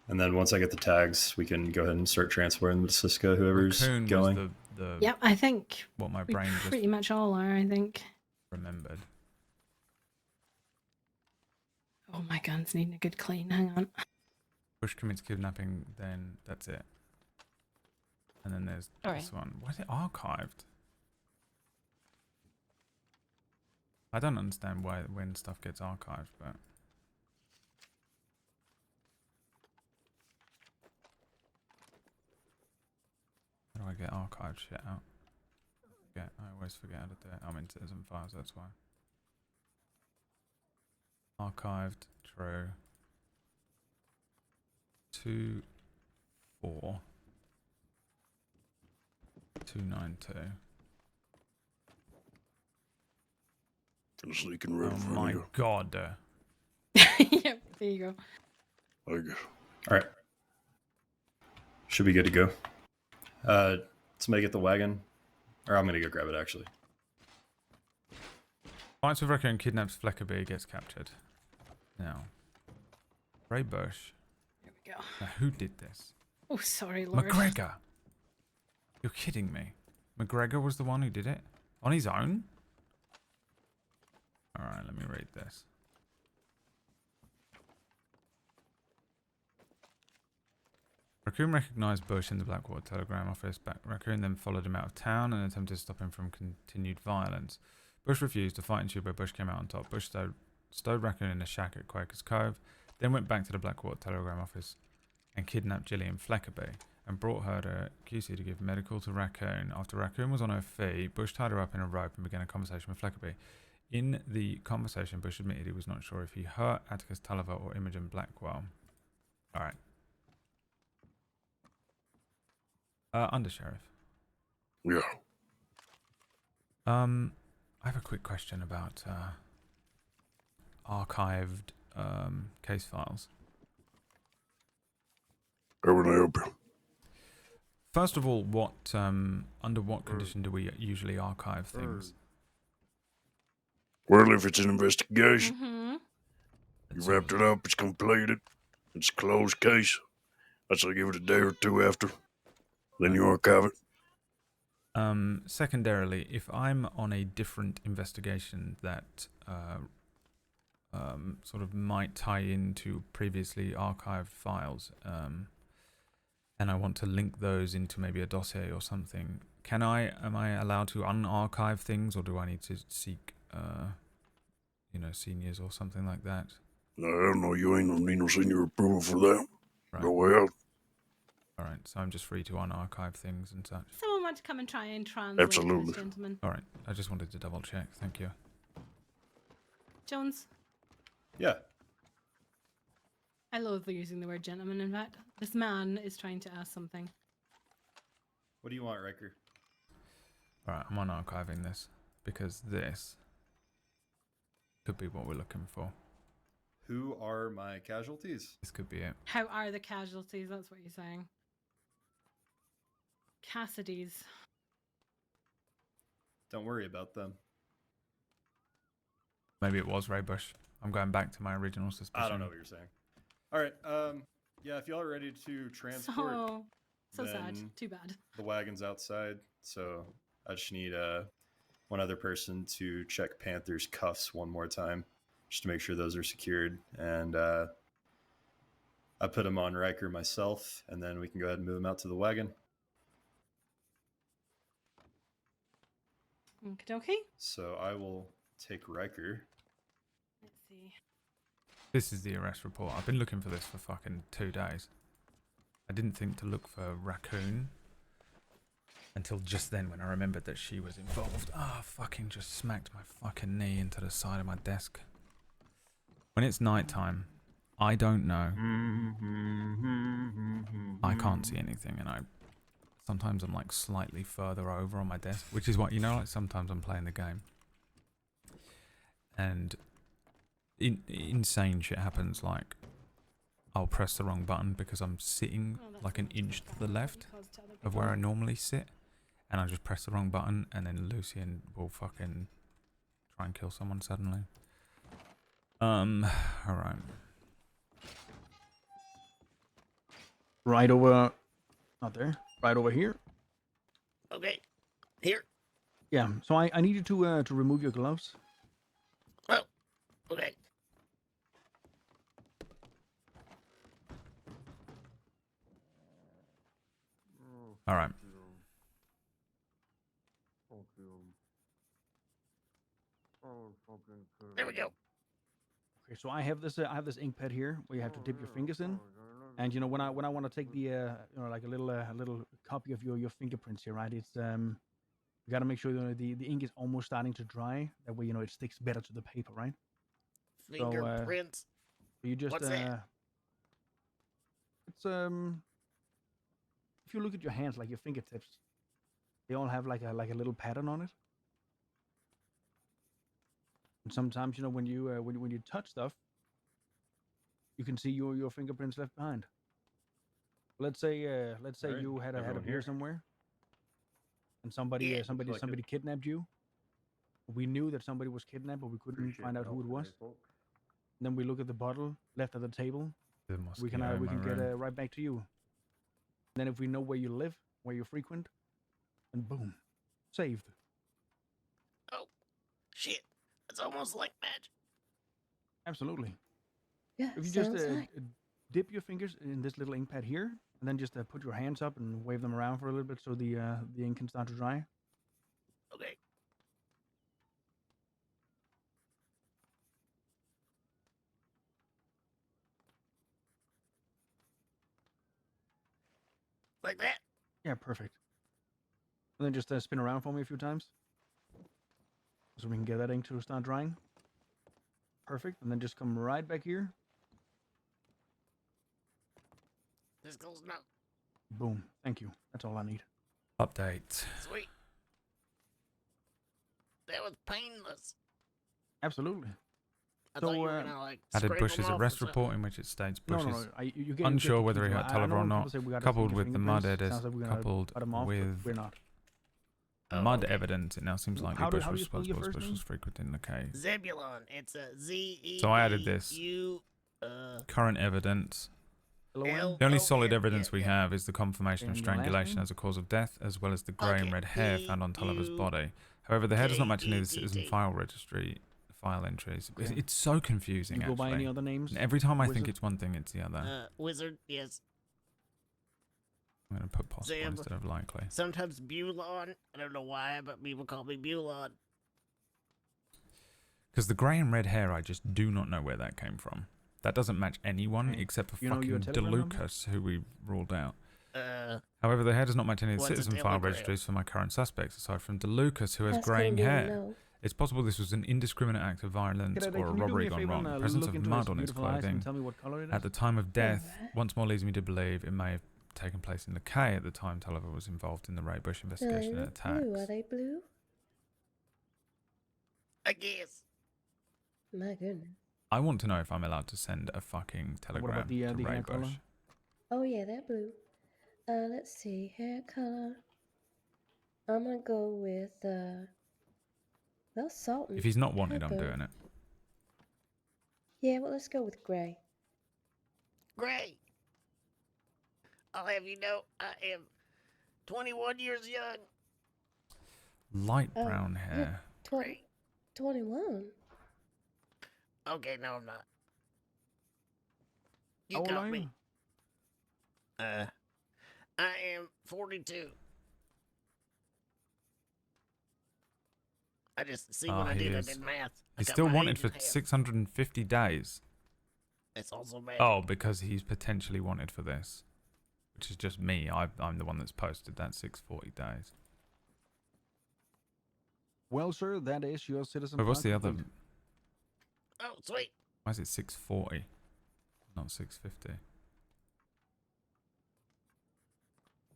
S15: And then once I get the tags, we can go ahead and start transporting them to Cisco, whoever's
S1: Raccoon was
S15: going.
S1: the
S3: Yep, I think
S1: what my
S3: we
S1: brain just
S3: pretty much all are. I think.
S1: remembered.
S3: Oh, my gun's needing a good clean. Hang on.
S1: Bush commits kidnapping, then that's it. And then there's
S17: All
S1: this
S17: right.
S1: one. Why is it archived? I don't understand why when stuff gets archived, but how do I get archived shit out? I always forget how to do it. I'm in citizen files, that's why. Archived, true. 2 4 292.
S20: Can sneak and red
S1: Oh
S20: for
S1: my
S20: you.
S1: god.
S3: Yep, there you go.
S20: I guess.
S15: All right. Should be good to go. Somebody get the wagon. Or I'm going to go grab it, actually.
S1: Fights with Raccoon kidnaps Fleckerby, gets captured. Now, Ray Bush.
S3: There we go.
S1: Now, who did this?
S3: Oh, sorry, Lord.
S1: McGregor. You're kidding me. McGregor was the one who did it? On his own? Alright, let me read this. Raccoon recognized Bush in the Blackwater telegram office. Raccoon then followed him out of town and attempted to stop him from continued violence. Bush refused. The fight ensued where Bush came out on top. Bush stowed Raccoon in a shack at Quaker's Cove, then went back to the Blackwater telegram office and kidnapped Gillian Fleckerby. and brought her to QC to give medical to Raccoon. After Raccoon was on her feet, Bush tied her up in a rope and began a conversation with Fleckerby. In the conversation, Bush admitted he was not sure if he hurt Atticus Tulliver or Imogen Blackwell. Alright. Under Sheriff.
S20: Yeah.
S1: I have a quick question about archived case files.
S20: How can I help you?
S1: First of all, what under what condition do we usually archive things?
S20: Well, if it's an investigation,
S3: Mm-hmm.
S20: you wrapped it up, it's completed, it's a closed case. I'd say give it a day or two after. Then you archive it.
S1: Secondarily, if I'm on a different investigation that sort of might tie into previously archived files, and I want to link those into maybe a dossier or something, am I allowed to unarchive things, or do I need to seek, seniors or something like that?
S20: No, hell no, you ain't gonna need no senior approval for that.
S1: Right.
S20: Go way out.
S1: Alright, so I'm just free to unarchive things and such.
S3: Someone want to come and try and translate
S20: Absolutely.
S3: this, gentlemen?
S1: Alright, I just wanted to double check. Thank you.
S3: Jones?
S15: Yeah.
S3: I loathe using the word gentleman, in fact. This man is trying to ask something.
S15: What do you want, Riker?
S1: Alright, I'm unarchiving this, because this could be what we're looking for.
S15: Who are my casualties?
S1: This could be it.
S3: How are the casualties? That's what you're saying. Cassidy's.
S15: Don't worry about them.
S1: Maybe it was Ray Bush. I'm going back to my original suspicion.
S15: I don't know what you're saying. All right. Yeah, if y'all are ready to transport,
S3: So sad.
S15: then
S3: Too bad.
S15: The wagon's outside, so I just need one other person to check Panther's cuffs one more time, just to make sure those are secured. And I put him on Riker myself, and then we can go ahead and move him out to the wagon.
S3: Okay.
S15: So I will take Riker.
S3: Let's see.
S1: This is the arrest report. I've been looking for this for fucking 2 days. I didn't think to look for Raccoon until just then when I remembered that she was involved. Ah, fucking just smacked my fucking knee into the side of my desk. When it's nighttime, I don't know. I can't see anything, and sometimes I'm like slightly further over on my desk, which is what, like sometimes I'm playing the game and insane shit happens, like I'll press the wrong button because I'm sitting like an inch to the left of where I normally sit, and I just press the wrong button, and then Lucien will fucking try and kill someone suddenly. Alright.
S8: Right over, not there. Right over here.
S6: Okay. Here.
S8: Yeah. So I need you to remove your gloves.
S6: Oh. Okay.
S1: Alright.
S6: There we go.
S8: Okay, so I have this ink pad here where you have to dip your fingers in, and when I want to take the like a little copy of your fingerprints here, right? It's you got to make sure the ink is almost starting to dry. That way it sticks better to the paper, right?
S6: Fingerprints.
S8: So you just
S6: What's that?
S8: It's if you look at your hands, like your fingertips, they all have like a little pattern on it. And sometimes when you touch stuff, you can see your fingerprints left behind. Let's say
S15: Alright,
S8: you had a
S15: everyone
S8: beer
S15: here?
S8: somewhere, and somebody
S15: Yeah, looks like
S8: somebody kidnapped you. We knew that somebody was kidnapped, but we couldn't find out who it was. Then we look at the bottle left at the table. We can get right back to you. Then if we know where you live, where you frequent, and boom, saved.
S6: Oh, shit. It's almost like magic.
S8: Absolutely.
S17: Yeah,
S8: If you just
S17: sounds like.
S8: dip your fingers in this little ink pad here, and then just put your hands up and wave them around for a little bit so the ink can start to dry.
S6: Okay. Like that?
S8: Yeah, perfect. And then just spin around for me a few times. So we can get that ink to start drying. Perfect. And then just come right back here.
S6: This goes now.
S8: Boom. Thank you. That's all I need.
S1: Update.
S6: Sweet. That was painless.
S8: Absolutely.
S6: I thought you were gonna like
S1: Added
S6: scrape
S1: Bush's
S6: them off or
S1: arrest
S6: something.
S1: report in which it states
S8: No,
S1: Bush
S8: no,
S1: is
S8: no. You get
S1: unsure
S8: the
S1: whether he
S8: keys,
S1: hurt
S8: right? I
S1: Tulliver
S8: know
S1: or
S8: when
S1: not,
S8: people say we gotta
S1: coupled
S8: sneak
S1: with the mud
S8: fingerprints,
S1: editors,
S8: sounds like we're gonna
S1: coupled
S8: cut 'em off, but
S1: with
S8: we're not.
S1: mud evidence. It now seems likely
S8: How do
S1: Bush was
S8: you spell your
S1: responsible as
S8: first
S1: Bush
S8: name?
S1: was frequenting the cave.
S6: Zebulon. It's a Z-E-B-U.
S1: So I added this. Current evidence. The only solid evidence we have is the confirmation of
S8: And your last
S1: strangulation
S8: name?
S1: as a cause of death, as well as the grey and red hair found on Tulliver's body. However, the hair does not match any of the citizen file registry file entries.
S8: Okay.
S1: It's so confusing,
S8: You go by
S1: actually.
S8: any other names?
S1: And every time I think
S8: Wizard?
S1: it's one thing, it's the other.
S6: Wizard, yes.
S1: I'm going to put possible
S6: Zeb.
S1: instead of likely.
S6: Sometimes Bulon. I don't know why, but people call me Bulon.
S1: Because the grey and red hair, I just do not know where that came from. That doesn't match anyone
S8: Okay.
S1: except for
S8: You know your
S1: fucking
S8: telegram number?
S1: DeLucas, who we ruled out.
S6: Uh,
S1: However, the hair does not match any of the
S6: What's a
S1: citizen file
S6: telegram?
S1: registries for my current suspects, aside from DeLucas, who has
S17: That's
S1: greying
S17: gonna be a
S1: hair.
S17: no.
S1: It's possible this was an indiscriminate act of violence
S8: Can
S1: or a
S8: you do me
S1: robbery
S8: a
S1: gone
S8: favor
S1: wrong.
S8: and,
S1: The presence
S8: look
S1: of
S8: into
S1: mud
S8: his
S1: on his
S8: beautiful eyes and
S1: clothing
S8: tell me what color it is?
S1: at the time of death once more leads me to believe it may have taken place in the K at the time Tulliver was involved in the Ray Bush
S17: Do they
S1: investigation and
S17: look
S1: attacks.
S17: blue? Are they blue?
S6: I guess.
S17: My goodness.
S1: I want to know if I'm allowed to send a fucking telegram
S8: the
S1: to Ray
S8: hair
S1: Bush.
S8: color?
S17: Oh yeah, they're blue. Let's see. Hair color. I'm gonna go with well, salt and
S1: If he's not wanted, I'm
S17: pepper.
S1: doing it.
S17: Yeah, well, let's go with gray.
S6: Great. I'll have you know, I am 21 years young.
S1: Light
S17: Oh,
S1: brown
S17: you're
S1: hair.
S17: 21.
S6: Okay, no, I'm not. You
S8: How old
S6: got
S8: are
S6: me.
S8: you?
S6: I am 42. I just see
S1: Ah,
S6: what I
S1: he
S6: did.
S1: is.
S6: I did math. I
S1: He's
S6: got
S1: still
S6: my
S1: wanted
S6: age
S1: for
S6: in half.
S1: 650 days.
S6: It's also bad.
S1: Oh, because he's potentially wanted for this. Which is just me. I'm the one that's posted that 640 days.
S8: Well, sir, that is your citizen.
S1: But what's the
S8: file
S1: other?
S8: complete.
S6: Oh, sweet.
S1: Why is it 640? Not 650.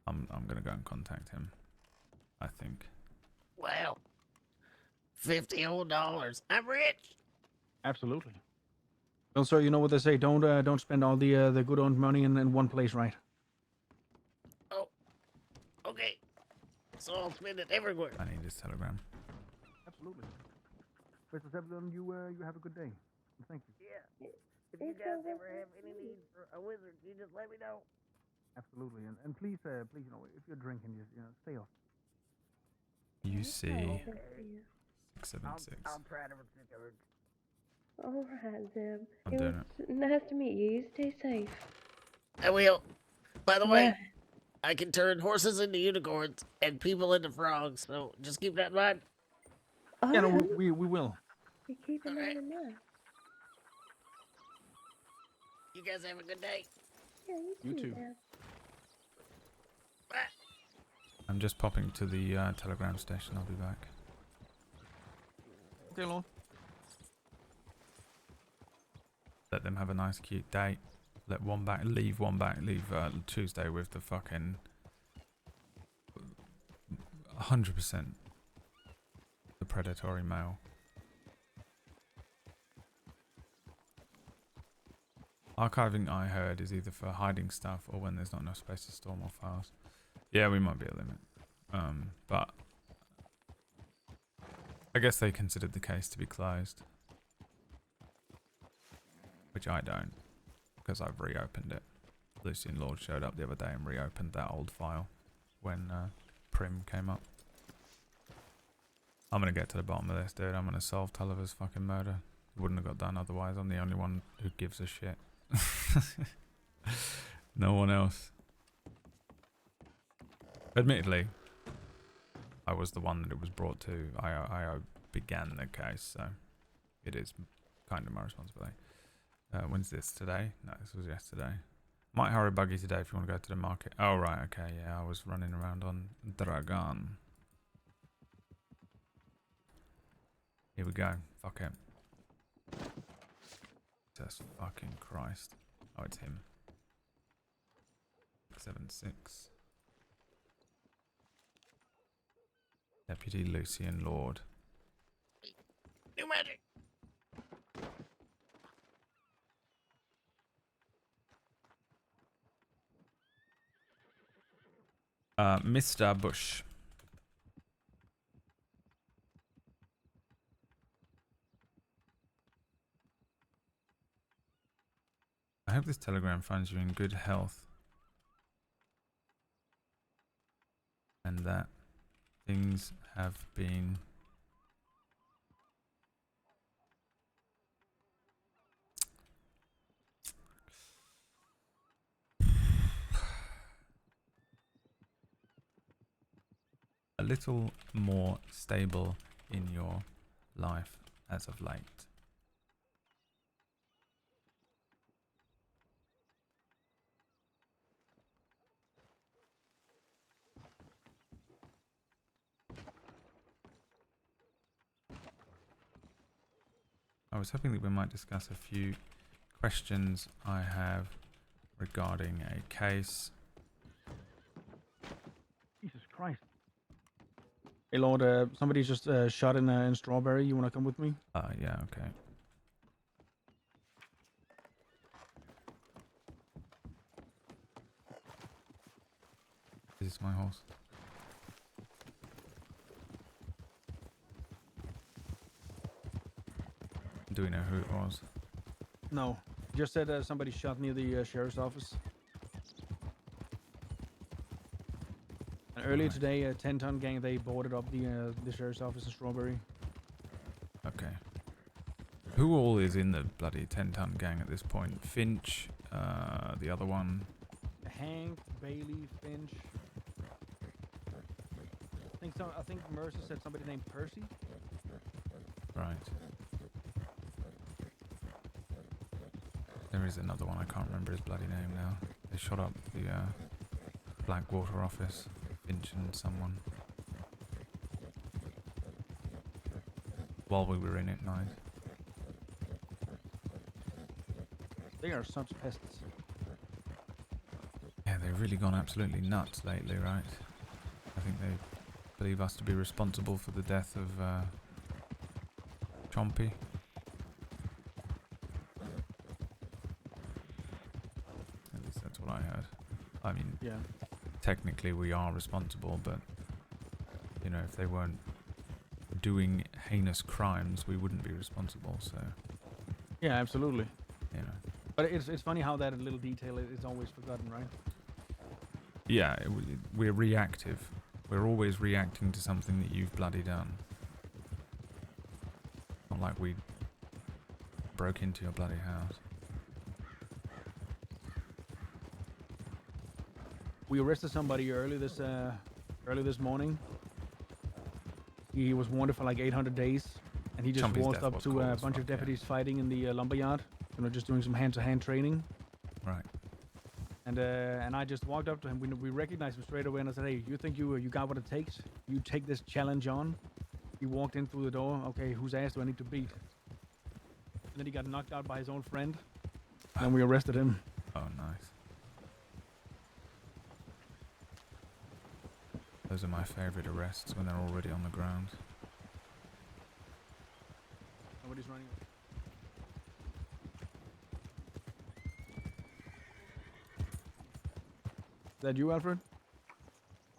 S1: I'm gonna go and contact him. I think.
S6: Wow. $50 whole. I'm rich.
S8: Absolutely. Well, sir, you know what they say. Don't spend all the good-earned money in one place, right?
S6: Oh. Okay. So I'll spend it everywhere.
S1: I need his telegram.
S8: Absolutely. Mr. Zebulon, you have a good day. Thank you.
S6: Yeah. If you guys ever have any need for a wizard, you just let me know.
S8: Absolutely. And please, you know, if you're drinking, just stay off.
S1: UC
S17: Thank you.
S1: 676.
S6: I'll try to return.
S17: All right, Zeb.
S1: I'm
S17: It
S1: doing
S17: was nice to meet you. You stay safe.
S6: I will. By the way,
S17: Yeah.
S6: I can turn horses into unicorns and people into frogs, so just keep that in mind.
S17: All
S8: Yeah, no,
S17: right.
S8: we will.
S17: We're keeping that in mind.
S6: You guys have a good day.
S17: Yeah,
S8: You too.
S17: Zeb.
S1: I'm just popping to the telegram station. I'll be back.
S8: Okay, Lord.
S1: Let them have a nice, cute date. Let one back. Leave one back. Leave Tuesday with the fucking 100% the predatory male. Archiving, I heard, is either for hiding stuff or when there's not enough space to store more files. Yeah, we might be a limit. But I guess they considered the case to be closed. Which I don't, because I've reopened it. Lucien Lorde showed up the other day and reopened that old file when Prim came up. I'm going to get to the bottom of this, dude. I'm going to solve Tulliver's fucking murder. It wouldn't have got done otherwise. I'm the only one who gives a shit. No one else. Admittedly, I was the one that it was brought to. I began the case, so it is kind of my responsibility. When's this? Today? No, this was yesterday. Might hire a buggy today if you want to go to the market. Oh, right, okay, yeah, I was running around on Dragon. Here we go. Fuck it. Jesus fucking Christ. Oh, it's him. 76. Deputy Lucien Lorde.
S6: New magic.
S1: Mr. Bush. I hope this telegram finds you in good health. And that things have been a little more stable in your life as of late. I was hoping that we might discuss a few questions I have regarding a case.
S8: Jesus Christ. Hey Lord, somebody just shot in Strawberry. You wanna come with me?
S1: Yeah, okay. This is my horse. Do we know who it was?
S8: No. Just said somebody shot near the sheriff's office. And earlier today, a 10-ton gang, they boarded up the sheriff's office in Strawberry.
S1: Okay. Who all is in the bloody 10-ton gang at this point? Finch, the other one.
S8: Hank, Bailey, Finch. I think Mercer said somebody named Percy.
S1: Right. There is another one, I can't remember his bloody name now. They shot up the Blackwater office. Finch and someone. While we were in at night.
S8: They are such pests.
S1: Yeah, they've really gone absolutely nuts lately, right? I think they believe us to be responsible for the death of Chompy. At least that's what I heard. I mean,
S8: yeah.
S1: Technically we are responsible, but you know, if they weren't doing heinous crimes, we wouldn't be responsible. So
S8: Yeah, absolutely.
S1: you know,
S8: But it's funny how that little detail is always forgotten, right?
S1: yeah, we're reactive. We're always reacting to something that you've bloody done. Not like we broke into your bloody house.
S8: We arrested somebody early this morning. He was wanted for like 800 days, and he just
S1: Chompy's
S8: walked
S1: death
S8: up
S1: was
S8: to
S1: cool
S8: a
S1: as
S8: bunch of
S1: fuck, yeah.
S8: deputies fighting in the lumberyard. You know, just doing some hand-to-hand training.
S1: Right.
S8: And I just walked up to him. We recognized him straight away, and I said, "Hey, you think you got what it takes? You take this challenge on?" He walked in through the door. Okay, whose ass do I need to beat? And then he got knocked out by his own friend. And then we arrested him.
S1: Oh, nice. Those are my favourite arrests, when they're already on the ground.
S8: Nobody's running. Is that you, Alfred?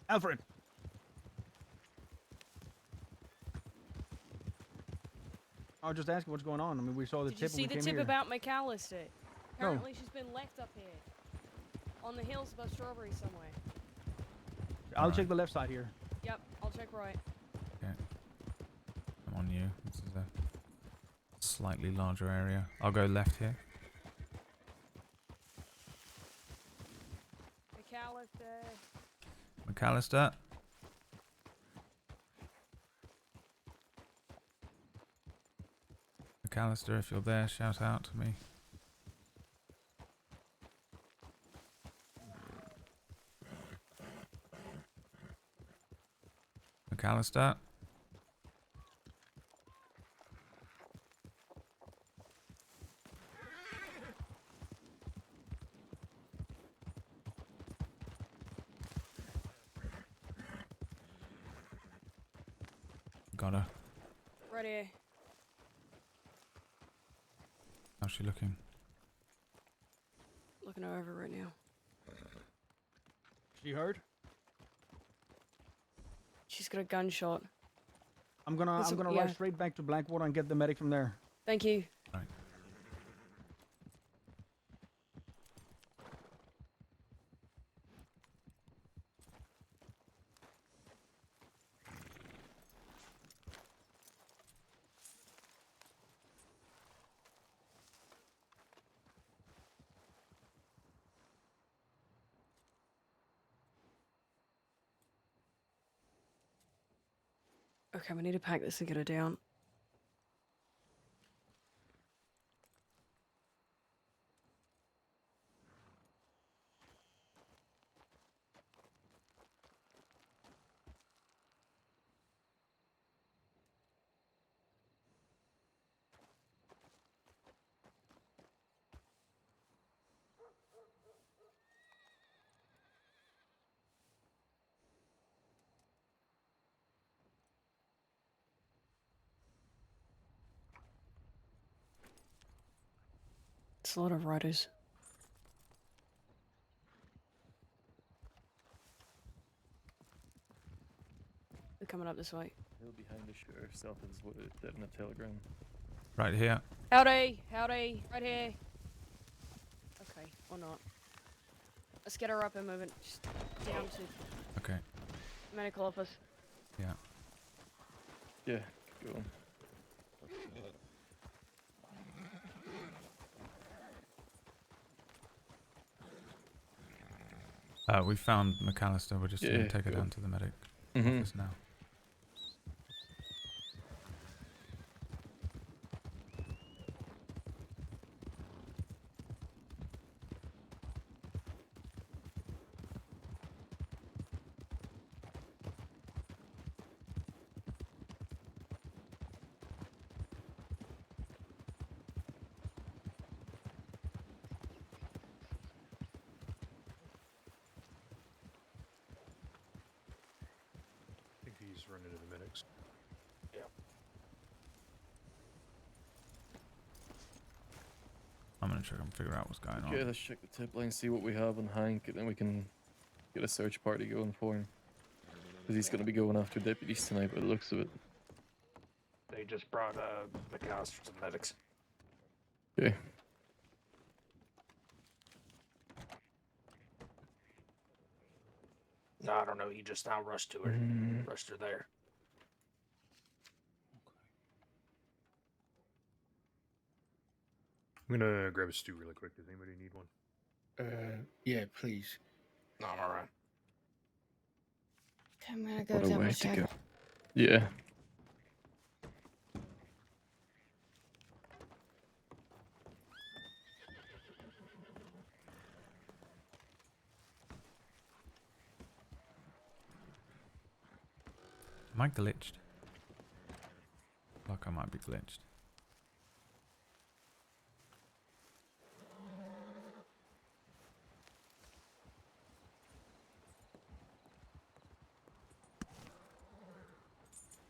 S8: Alfred! I was just asking what's going on. I mean, we saw the
S19: Did
S8: tip
S19: you see
S8: when we
S19: the
S8: came
S19: tip
S8: here.
S19: about McAllister? Apparently she's been left up here. On the hills above Strawberry somewhere.
S8: I'll check the left side here.
S19: Yep, I'll check right.
S1: Okay. I'm on you. This is a slightly larger area. I'll go left here.
S19: McAllister.
S1: McAllister. McAllister, if you're there, shout out to me. McAllister. Got her.
S19: Right here.
S1: How's she looking?
S19: Looking her over right now.
S8: She hurt?
S19: She's got a gunshot.
S8: I'm gonna
S19: yeah.
S8: ride straight back to Blackwater and get the medic from there.
S19: Thank you.
S1: Right.
S19: Okay, we need to pack this and get her down. It's a lot of riders. They're coming up this way.
S12: They'll behind the shore, south is what it said in the telegram.
S1: Right here.
S19: Howdy, howdy, right here. Okay, or not. Let's get her up and moving. Just down to
S1: Okay.
S19: medical office.
S1: Yeah.
S12: Yeah, go on.
S1: We found McAllister. We're just going
S12: Yeah,
S1: to take her
S12: cool.
S1: down to the medic
S12: Mhm.
S1: office now.
S21: I think he's running into the medics. Yeah.
S1: I'm going to try and figure out what's going
S12: Okay,
S1: on.
S12: let's check the tip line, see what we have on Hank, and then we can get a search party going for him. Because he's going to be going after deputies tonight by the looks of it.
S21: They just brought McAllister to the medics.
S12: Okay.
S21: No, I don't know. He just now rushed to her.
S12: Mm.
S21: Rushed her there. I'm gonna grab a stew really quick. Does anybody need one?
S22: Yeah, please.
S21: No, I'm alright.
S19: I'm gonna go
S12: What a
S19: down
S12: way
S19: the
S12: to
S19: shed.
S12: go. Yeah.
S1: Am I glitched? Like I might be glitched.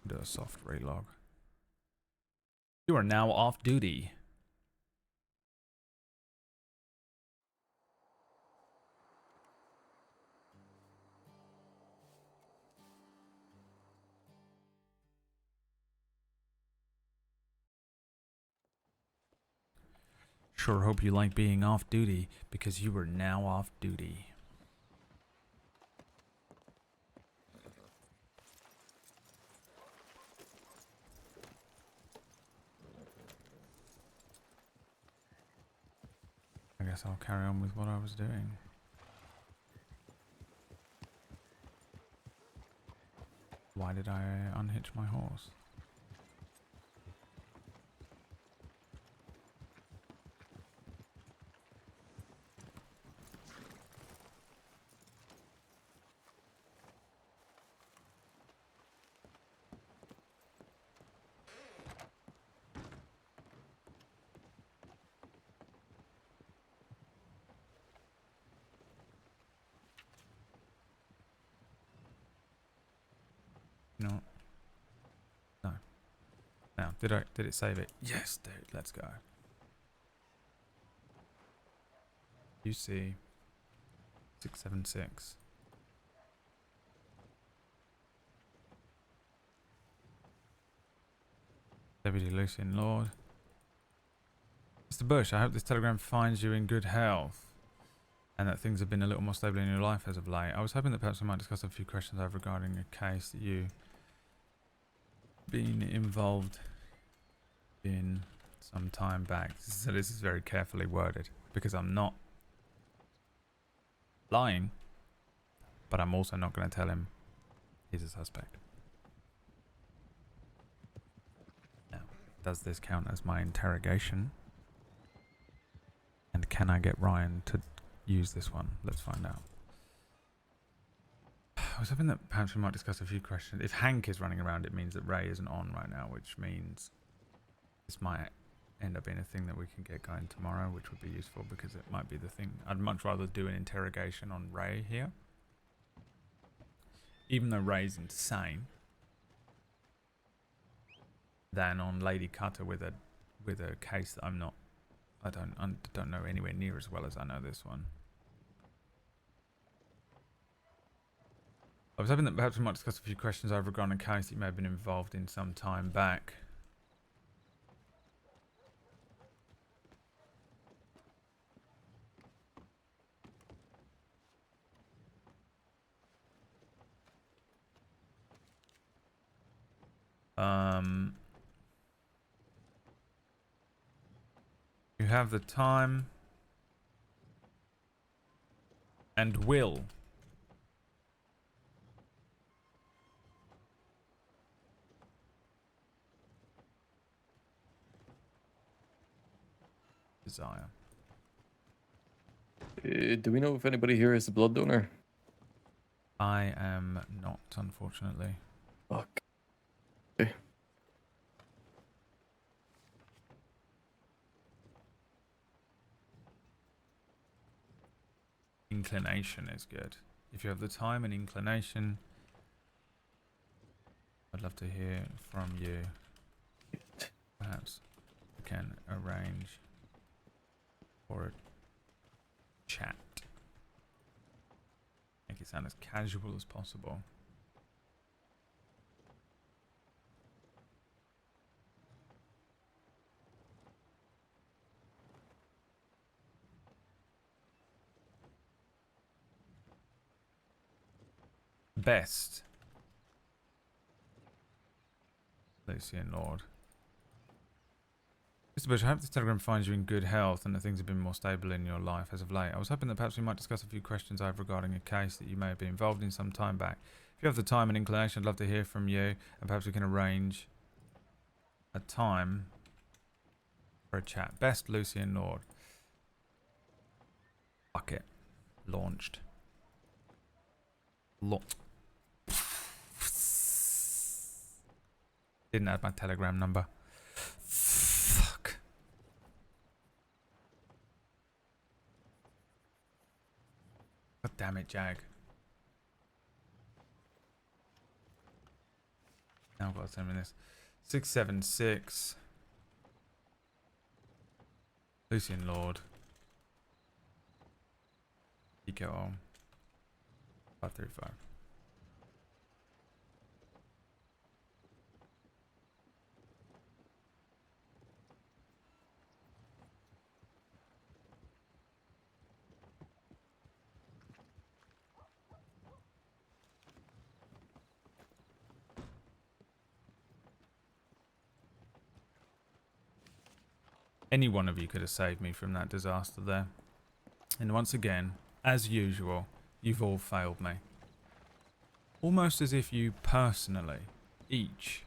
S1: Do a soft relog. You are now off duty. Sure hope you like being off duty, because you are now off duty. I guess I'll carry on with what I was doing. Why did I unhitch my horse? No. No. Now, did it save it? Yes, dude. Let's go. UC 676. Deputy Lucien Lorde. Mr. Bush, I hope this telegram finds you in good health and that things have been a little more stable in your life as of late. I was hoping that perhaps we might discuss a few questions over regarding a case that you been involved in some time back. So this is very carefully worded because I'm not lying, but I'm also not going to tell him he's a suspect. Now, does this count as my interrogation? And can I get Ryan to use this one? Let's find out. I was hoping that perhaps we might discuss a few questions. If Hank is running around, it means that Ray isn't on right now, which means this might end up being a thing that we can get going tomorrow, which would be useful because it might be the thing. I'd much rather do an interrogation on Ray here. Even though Ray's insane, than on Lady Cutter with a case that I don't know anywhere near as well as I know this one. I was hoping that perhaps we might discuss a few questions over regarding a case that you may have been involved in some time back. You have the time and will. Desire.
S12: Do we know if anybody here is a blood donor?
S1: I am not, unfortunately.
S12: Fuck. Okay.
S1: Inclination is good. If you have the time and inclination, I'd love to hear from you. Perhaps we can arrange for a chat. Make it sound as casual as possible. Best. Lucien Lorde. Mr. Bush, I hope this telegram finds you in good health and that things have been more stable in your life as of late. I was hoping that perhaps we might discuss a few questions I have regarding a case that you may have been involved in some time back. If you have the time and inclination, I'd love to hear from you, and perhaps we can arrange a time for a chat. Best, Lucien Lorde. Fuck it. Launched. Didn't add my telegram number. Fuck. God damn it, Jag. Now I've got to send me this. 676. Lucien Lorde. Eco 535. Any one of you could have saved me from that disaster there. And once again, as usual, you've all failed me. Almost as if you personally, each,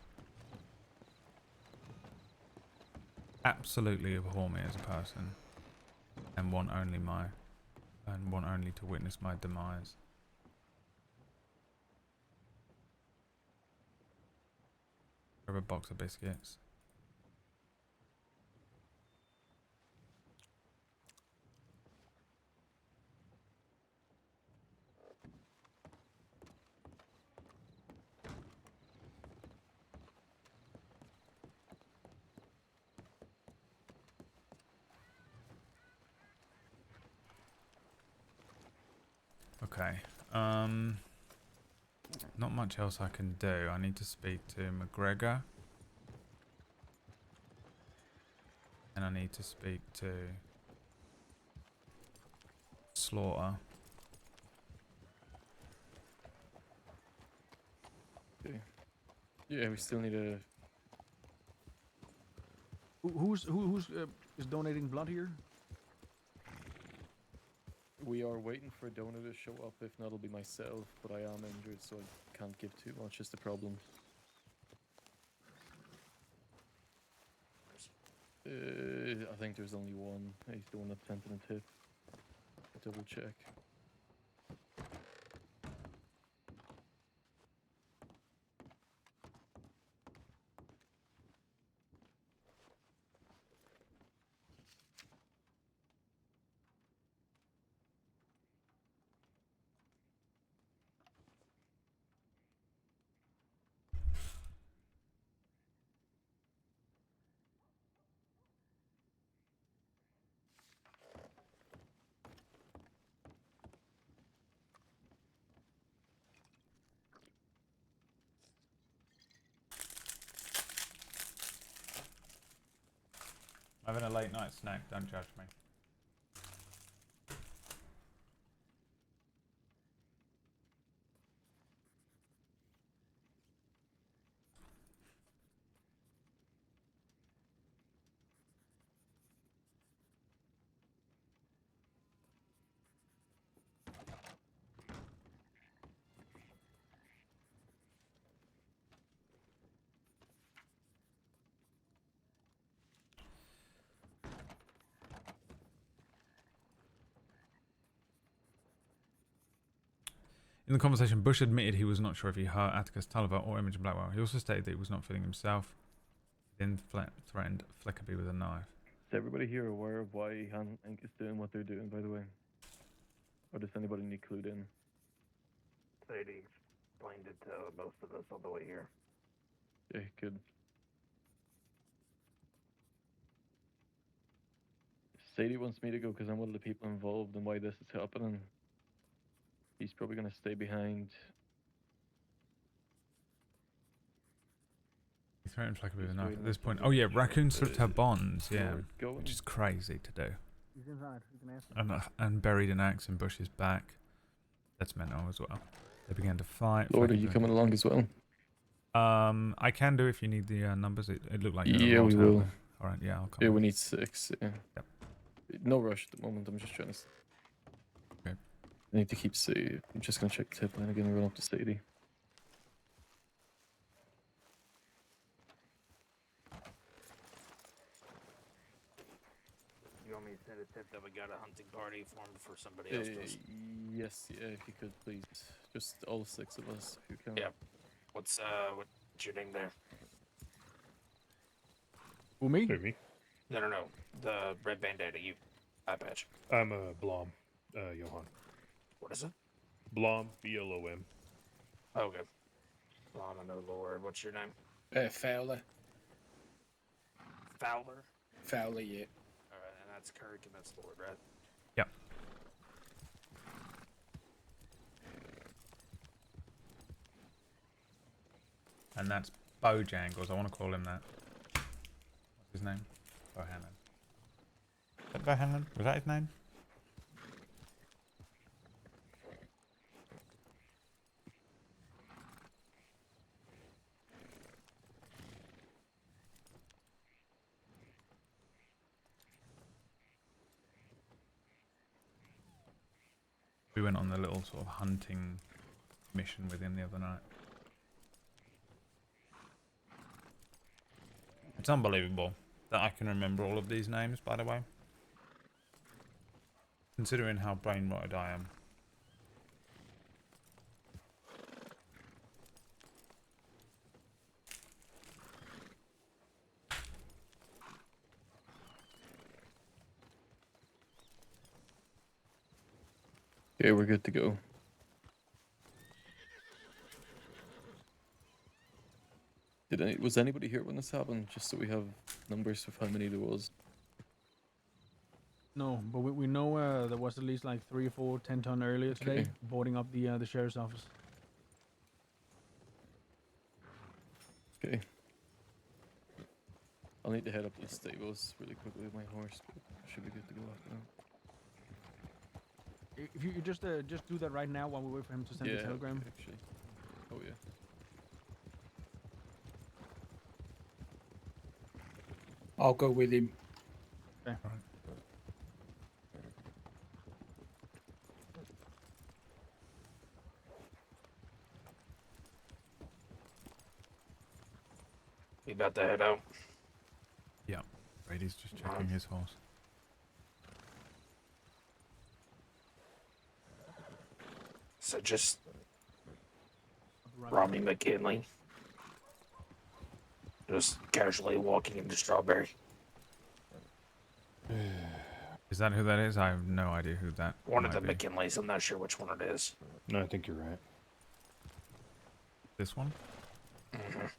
S1: absolutely abhor me as a person and want only to witness my demise. Grab a box of biscuits. Okay. Not much else I can do. I need to speak to McGregor. And I need to speak to Slaughter.
S12: Okay. Yeah, we still need a.
S8: Who's is donating blood here?
S12: We are waiting for a donor to show up. If not, it'll be myself. But I am injured, so I can't give too much. Is the problem. I think there's only one. He's the one that sent in a tip. Double check.
S1: I'm having a late night snack, don't judge me. In the conversation, Bush admitted he was not sure if he hurt Atticus Tulliver or Imogen Blackwell. He also stated that he was not feeling himself. He then threatened Fleckerby with a knife.
S12: Is everybody here aware of why Han Inc. is doing what they're doing, by the way? Or does anybody need clued in?
S8: Sadie explained it to most of us on the way here.
S12: Yeah, good. Sadie wants me to go because I'm one of the people involved and why this is happening. He's probably going to stay behind.
S1: He threatened Fleckerby with a knife at this point. Oh yeah, Raccoon slipped her bonds, yeah. Which is crazy to do.
S8: He's inside. You can ask him.
S1: And buried an axe in Bush's back. That's mental as well. They began to fight.
S12: Lorde, are you coming along as well?
S1: I can do if you need the numbers. It looked like
S12: Yeah, we will.
S1: Alright, yeah, I'll come.
S12: Yeah, we need 6. Yeah.
S1: Yep.
S12: No rush at the moment. I'm just trying to.
S1: Okay.
S12: I need to keep Sadie. I'm just gonna check the tip line again and run up to Sadie.
S6: You want me to send a tip that we got a hunting party formed for somebody else?
S12: Yes, yeah, if you could please. Just all 6 of us who can.
S6: Yeah. What's your name there?
S8: Who, me?
S21: Who, me?
S6: No. The red bandana, you. Eye patch.
S21: I'm Blom, Johan.
S6: What is it?
S21: Blom, B-L-O-M.
S6: Okay. Blom, I know Lord. What's your name?
S22: Fowler.
S6: Fowler?
S22: Fowler, yeah.
S6: Alright, and that's Kirk and that's Lord, right?
S1: Yep. And that's Bojangles. I want to call him that. What's his name? Bohannon. Is that Bohannon? Was that his name? We went on the little sort of hunting mission with him the other night. It's unbelievable that I can remember all of these names, by the way. Considering how brain rotted I am.
S12: Okay, we're good to go. Was anybody here when this happened? Just so we have numbers of how many there was.
S8: No, but we know there was at least like 3 or 4 10-ton earlier today
S12: Okay.
S8: boarding up the sheriff's office.
S12: Okay. I'll need to head up to the stables really quickly with my horse, but I should be good to go after that.
S8: If you just do that right now while we wait for him to send the telegram.
S12: Okay, actually. Oh yeah.
S22: I'll go with him.
S8: Okay.
S22: We about to head out.
S1: Yeah. Brady's just checking his horse.
S22: So just Robbie McKinley. Just casually walking into Strawberry.
S1: Is that who that is? I have no idea who that
S22: One of
S1: might
S22: the
S1: be.
S22: McKinleys. I'm not sure which one it is.
S21: No, I think you're right.
S1: This one?
S22: Mhm.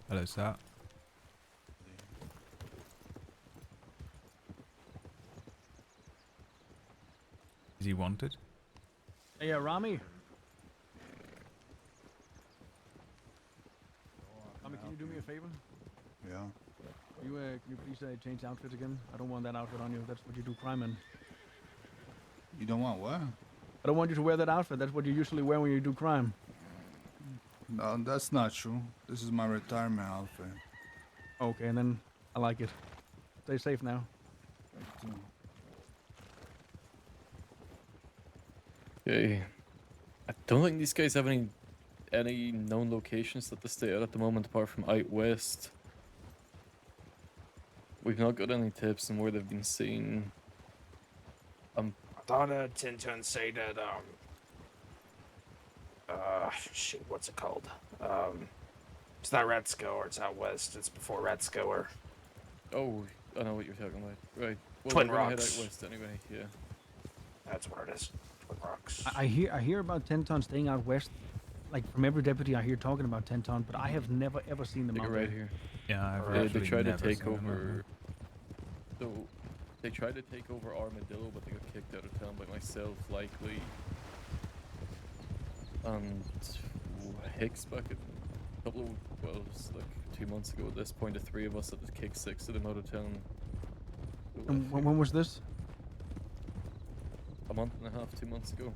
S1: Hello, sir. Is he wanted?
S8: Hey, Rami. Rami, can you do me a favor?
S4: Yeah.
S8: Can you please change outfits again? I don't want that outfit on you. That's what you do crime in.
S4: You don't want what?
S8: I don't want you to wear that outfit. That's what you usually wear when you do crime.
S4: No, that's not true. This is my retirement outfit.
S8: Okay, and then I like it. Stay safe now.
S12: Okay. I don't think these guys have any known locations that they stay at the moment apart from out west. We've not got any tips on where they've been seen.
S22: I thought Tintin say that shit, what's it called? It's not Ratsko or it's out west. It's before Ratsko or
S12: Oh, I know what you're talking about. Right. Well,
S22: Twin
S12: we're gonna head
S22: Rocks.
S12: out west anyway. Yeah.
S22: That's where it is. Twin Rocks.
S8: I hear about 10-ton staying out west. Like from every deputy I hear talking about 10-ton, but I have never ever seen them
S12: They go
S8: out
S12: right
S8: there.
S12: here.
S1: Yeah, I've
S12: They
S1: actually
S12: tried to
S1: never
S12: take
S1: seen them out
S12: over. So they tried to take over Armadillo, but they got kicked out of town by myself, likely, and Hicks back a couple of well, it was like 2 months ago. At this point, the three of us had to kick 6 of them out of town.
S8: And when was this?
S12: A month and a half, 2 months ago.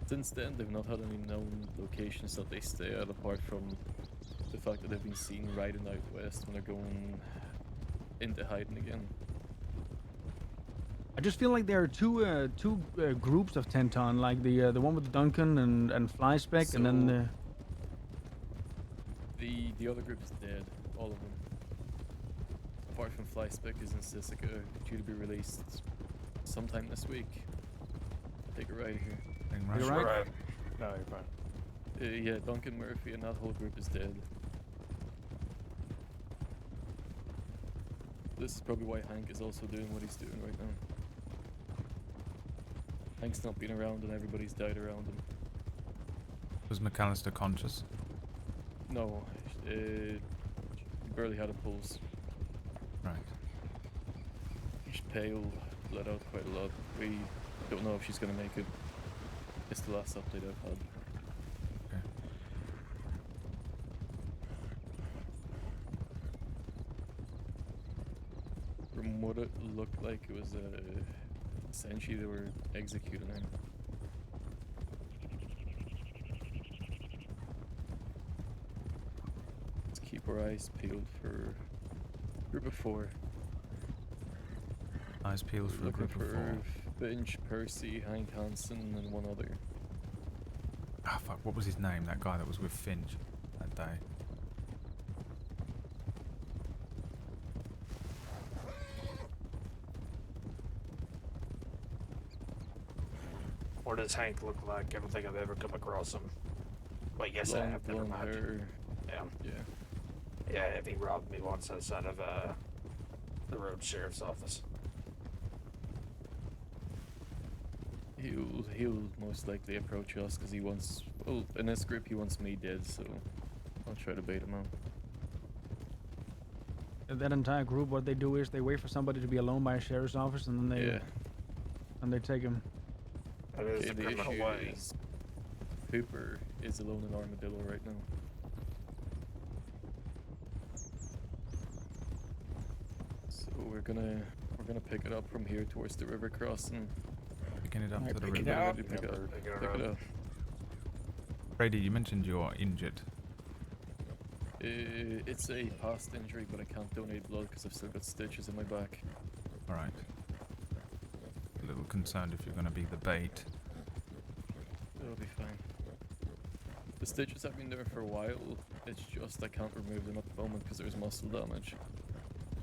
S12: Since then, they've not had any known locations that they stay at, apart from the fact that they've been seen riding out west when they're going into hiding again.
S8: I just feel like there are two groups of 10-ton, like the one with Duncan and Fly Spec, and then
S12: The other group is dead, all of them. Apart from Fly Spec is in Sisika, due to be released sometime this week. Take a ride here.
S8: You're right.
S22: No, you're fine.
S12: Yeah, Duncan Murphy and that whole group is dead. This is probably why Hank is also doing what he's doing right now. Hank's not been around and everybody's died around him.
S1: Was McAllister conscious?
S12: No, he barely had a pulse.
S1: Right.
S12: She's pale, bled out quite a lot. We don't know if she's gonna make it. It's the last update I've had.
S1: Okay.
S12: From what it looked like, it was essentially they were executing her. Let's keep our eyes peeled for group of 4.
S1: Eyes peeled for a
S12: Looking
S1: group of
S12: for
S1: 4.
S12: Finch, Percy, Hank Hansen, and one other.
S1: Ah, fuck. What was his name? That guy that was with Finch that day.
S22: What does Hank look like? I don't think I've ever come across him. But yes, I
S12: Long
S22: have. Never
S12: blonde
S22: mind.
S12: hair.
S22: Yeah.
S12: Yeah.
S22: Yeah, if he robbed me once outside of the road sheriff's office.
S12: He'll most likely approach us because he wants. Well, in this group he wants me dead, so I'll try to bait him out.
S8: that entire group, what they do is they wait for somebody to be alone by a sheriff's office, and then they take him.
S22: That is
S12: Okay,
S22: a
S12: the
S22: criminal
S12: issue
S22: way.
S12: is Hooper is alone in Armadillo right now. So we're gonna pick it up from here towards the river crossing.
S1: Picking it up
S22: Alright,
S1: to the
S22: pick it
S1: river.
S22: up.
S12: Pick it up.
S22: Pick it
S12: Pick it
S22: up.
S12: up.
S1: Brady, you mentioned you're injured.
S12: It's a past injury, but I can't donate blood because I've still got stitches in my back.
S1: Alright. A little concerned if you're going to be the bait.
S12: It'll be fine. The stitches have been there for a while. It's just I can't remove them at the moment because there's muscle damage.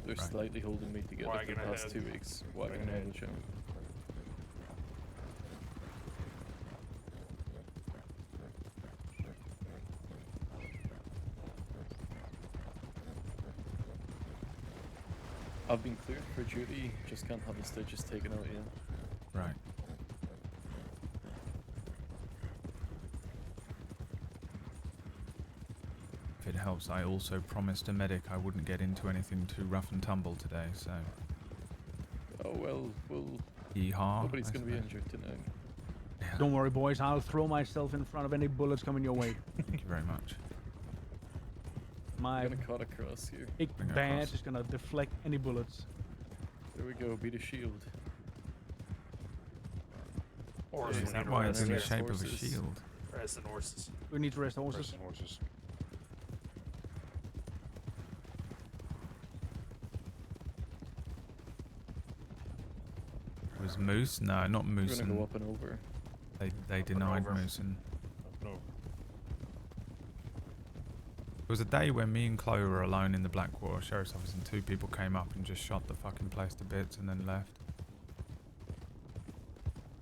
S12: They're
S1: Right.
S12: slightly holding me together for the
S22: Wagon
S12: past
S22: ahead.
S12: 2 weeks. Wagon
S22: Wagon
S12: ahead,
S22: ahead.
S12: Lucien. I've been cleared for duty, just can't have the stitches taken out yet.
S1: Right. If it helps, I also promised a medic I wouldn't get into anything too rough and tumble today, so...
S12: Oh well,
S1: Yeehaw,
S12: nobody's
S1: I
S12: gonna be
S1: suppose.
S12: injured tonight.
S8: Don't worry, boys. I'll throw myself in front of any bullets coming your way.
S1: Thank you very much.
S8: My
S12: I'm gonna cut across here.
S8: big
S1: Bring it
S8: badge
S1: across.
S8: is gonna deflect any bullets.
S12: There we go, be the shield.
S22: Horses.
S1: Is that
S22: need
S1: why
S22: to
S1: it's in the
S22: rest.
S1: shape of a
S12: horses.
S1: shield?
S22: Rest and horses.
S8: We need to rest horses.
S21: Rest and horses.
S1: It was moose? No, not
S12: We're
S1: moose.
S12: gonna go up and over.
S1: They denied
S22: over.
S1: moose. And
S21: Up and over.
S1: it was a day when me and Chloe were alone in the Blackwater Sheriff's Office and two people came up and just shot the fucking place to bits and then left.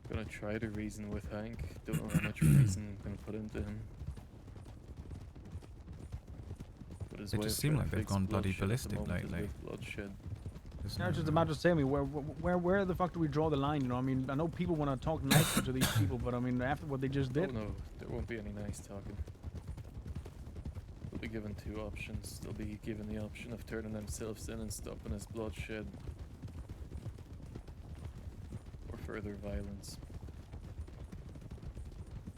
S12: Gonna try to reason with Hank. Don't know how much reason I'm gonna put into him. But his
S1: They
S12: way
S1: just
S12: of
S1: seem
S12: trying
S1: like
S12: to
S1: they've
S12: fix
S1: gone bloody
S12: bloodshed at the
S1: ballistic
S12: moment is
S1: lately.
S12: with bloodshed.
S1: There's
S8: I was
S1: no-
S8: just about to say, where the fuck do we draw the line? You know, I mean, I know people want to talk nice to these people, but I mean, after what they just did,
S12: Oh no, there won't be any nice talking. They'll be given two options. They'll be given the option of turning themselves in and stopping his bloodshed, or further violence.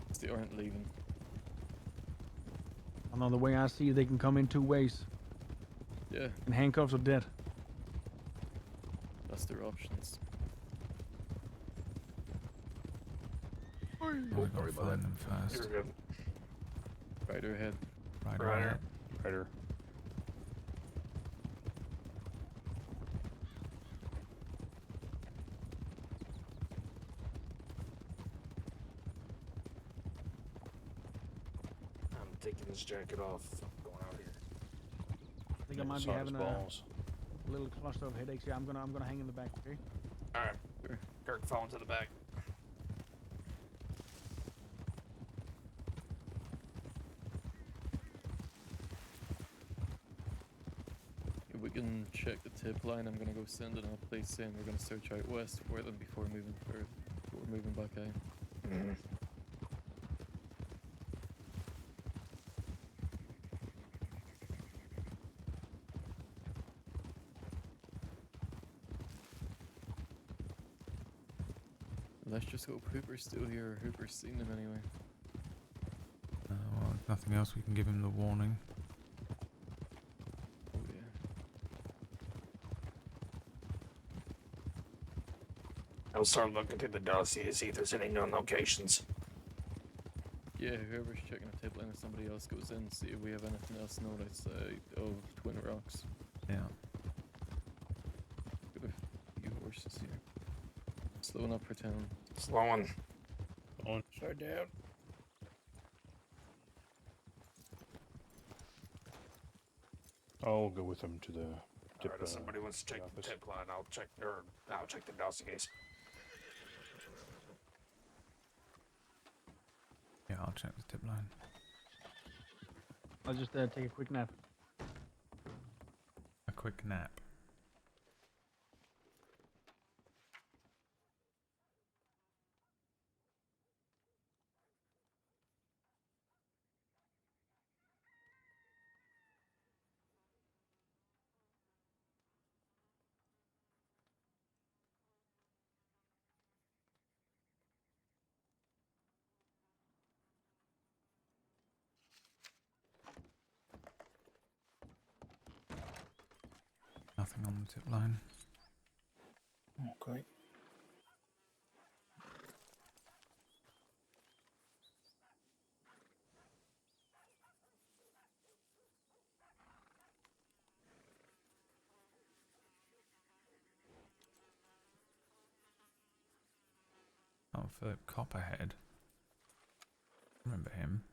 S12: 'Cause they aren't leaving.
S8: I know the way I see it, they can come in two ways.
S12: Yeah,
S8: In handcuffs or dead.
S12: that's their options.
S1: We gotta find them first.
S22: You're good.
S12: Rider ahead.
S1: Right,
S22: Rider.
S21: Rider.
S22: I'm taking this jacket off. I'm going out here.
S8: I think I might be
S21: Soft
S8: having
S21: balls.
S8: a little cluster of headaches. Yeah, I'm gonna hang in the back. Okay.
S22: All right.
S12: Sure.
S22: Kirk, fall into the back.
S12: If we can check the tip line, I'm gonna go send it in a place saying we're gonna search out west for them before moving further. Before moving back out. Let's just hope Hooper's still here, or Hooper's seen them anyway.
S1: Well, if nothing else, we can give him the warning.
S12: Oh yeah.
S22: I'll start looking through the dossier, see if there's any known locations.
S12: Yeah, whoever's checking the tip line, if somebody else goes in, see if we have anything else known outside of Twin Rocks.
S1: Yeah.
S12: Got a few horses here. Slowing up for town.
S22: Slowing.
S21: On.
S22: Slow down.
S21: I'll go with him to the tip.
S22: Alright, if somebody wants to check the
S21: office.
S22: tip line, I'll check the dossiers.
S1: Yeah, I'll check the tip line.
S8: I'll just take a quick nap.
S1: A quick nap. Nothing on the tip line.
S22: Okay.
S1: Oh, Philip Copperhead. Remember him.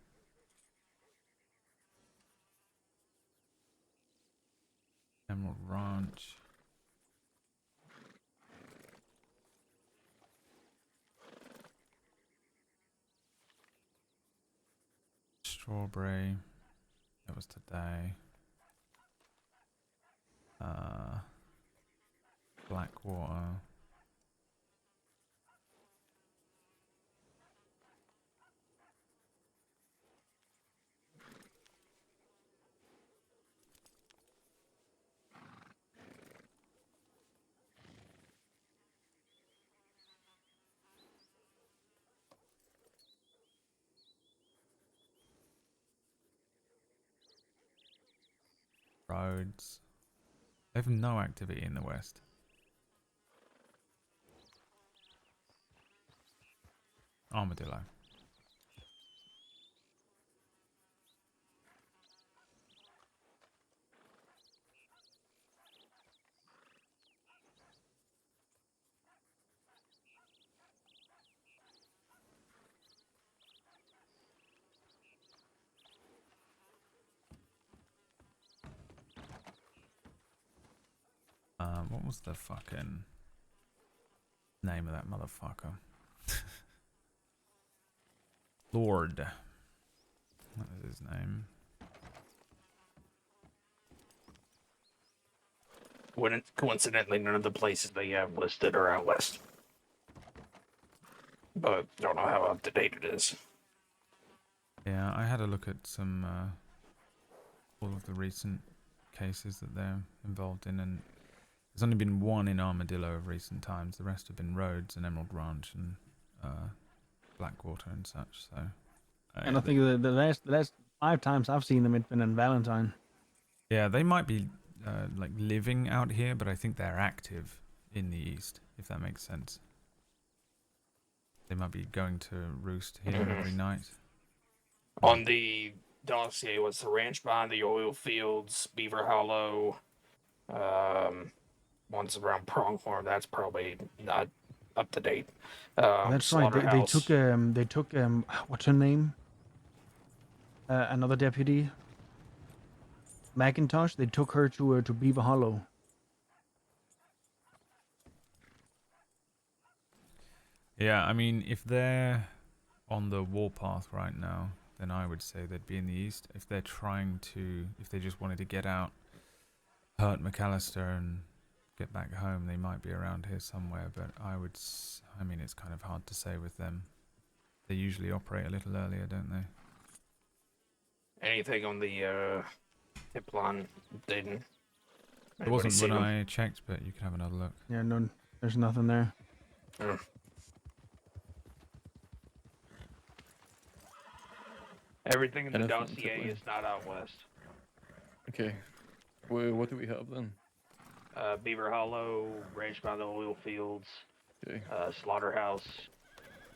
S1: Emerald Ranch. Strawberry. That was today. Blackwater. Roads. They have no activity in the west. Armadillo. What was the fucking name of that motherfucker? Lorde. That was his name.
S22: Coincidentally, none of the places they have listed are out west. But don't know how up to date it is.
S1: Yeah, I had a look at some all of the recent cases that they're involved in, and there's only been one in Armadillo of recent times. The rest have been Rhodes and Emerald Ranch and Blackwater and such. So,
S8: and I think the last 5 times I've seen them, it's been in Valentine.
S1: yeah, they might be like living out here, but I think they're active in the east, if that makes sense. They might be going to roost here every night.
S22: On the dossier was the ranch behind the oil fields, Beaver Hollow, one's around Pronghorn. That's probably not up to date.
S8: That's right. They took what's her name? Another deputy, Macintosh. They took her to Beaver Hollow.
S1: Yeah, I mean, if they're on the warpath right now, then I would say they'd be in the east. If they're if they just wanted to get out, hurt McAllister and get back home, they might be around here somewhere. But I mean, it's kind of hard to say with them. They usually operate a little earlier, don't they?
S22: Anything on the hip line? Didn't.
S1: It wasn't when I checked, but you can have another look.
S8: Yeah, no, there's nothing there.
S22: Everything in the dossier is not out west.
S12: Okay. Well, what do we have then?
S22: Beaver Hollow, ranch by the oil fields,
S12: okay.
S22: Slaughterhouse.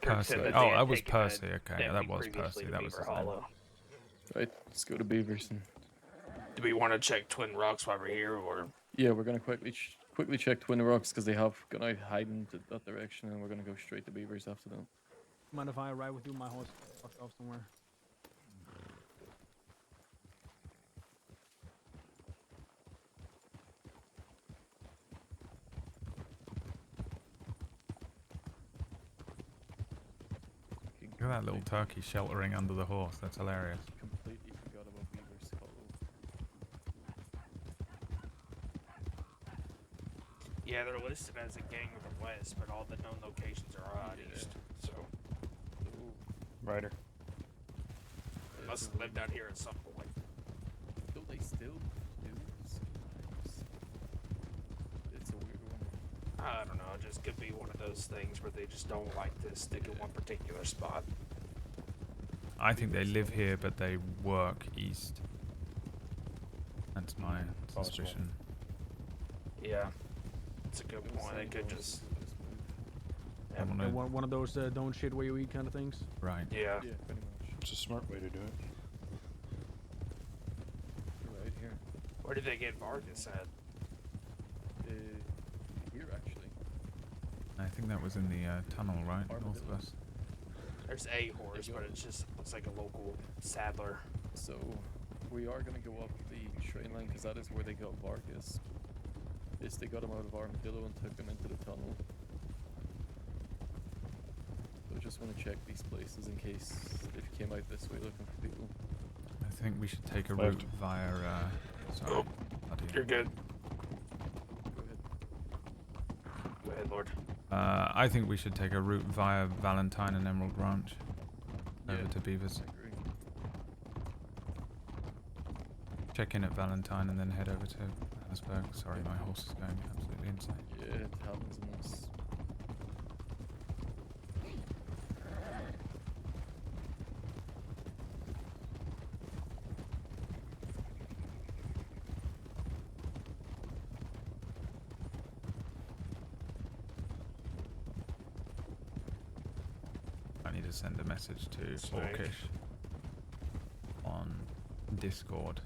S1: Percy. Oh, that was Percy. Okay, yeah, that was Percy. That was his name.
S12: Right, let's go to Beavers and...
S22: Do we want to check Twin Rocks while we're here, or?
S12: Yeah, we're gonna quickly check Twin Rocks because they have gone out hiding to that direction, and we're gonna go straight to Beavers after that.
S8: Mind if I ride with you? My horse fucked off somewhere.
S1: Look at that little turkey sheltering under the horse. That's hilarious.
S12: Completely forgot about Beavers Hollow.
S22: Yeah, they're listed as a gang of the west, but all the known locations are out east. So.
S21: Ryder.
S22: Must have lived out here at some point.
S12: Don't they still do sometimes? It's a weird one.
S22: I don't know. It just could be one of those things where they just don't like to stick in one particular spot.
S1: I think they live here, but they work east. That's my suspicion.
S22: Yeah, it's a good point. They could just.
S1: I wanna-
S8: And one of those don't shit where you eat kind of things.
S1: Right.
S22: Yeah.
S12: Yeah, pretty much.
S21: It's a smart way to do it.
S12: Right here.
S22: Where did they get Vargas at?
S12: Here, actually.
S1: I think that was in the tunnel, right? North of us.
S22: There's a horse, but it just looks like a local saddler.
S12: So, we are going to go up the train line because that is where they got Vargas. Is they got him out of Armadillo and took him into the tunnel. So I just want to check these places in case they came out this way looking for people.
S1: I think we should take a
S21: Left.
S1: route via. Sorry. bloody-
S22: You're good. Go ahead, Lord.
S1: I think we should take a route via Valentine and Emerald Ranch over to Beavers. Check in at Valentine and then head over to Harrisburg. Sorry, my horse is going absolutely insane.
S12: Yeah, it happens in this.
S1: I need to send a message to
S22: Snake.
S1: Orcish on Discord,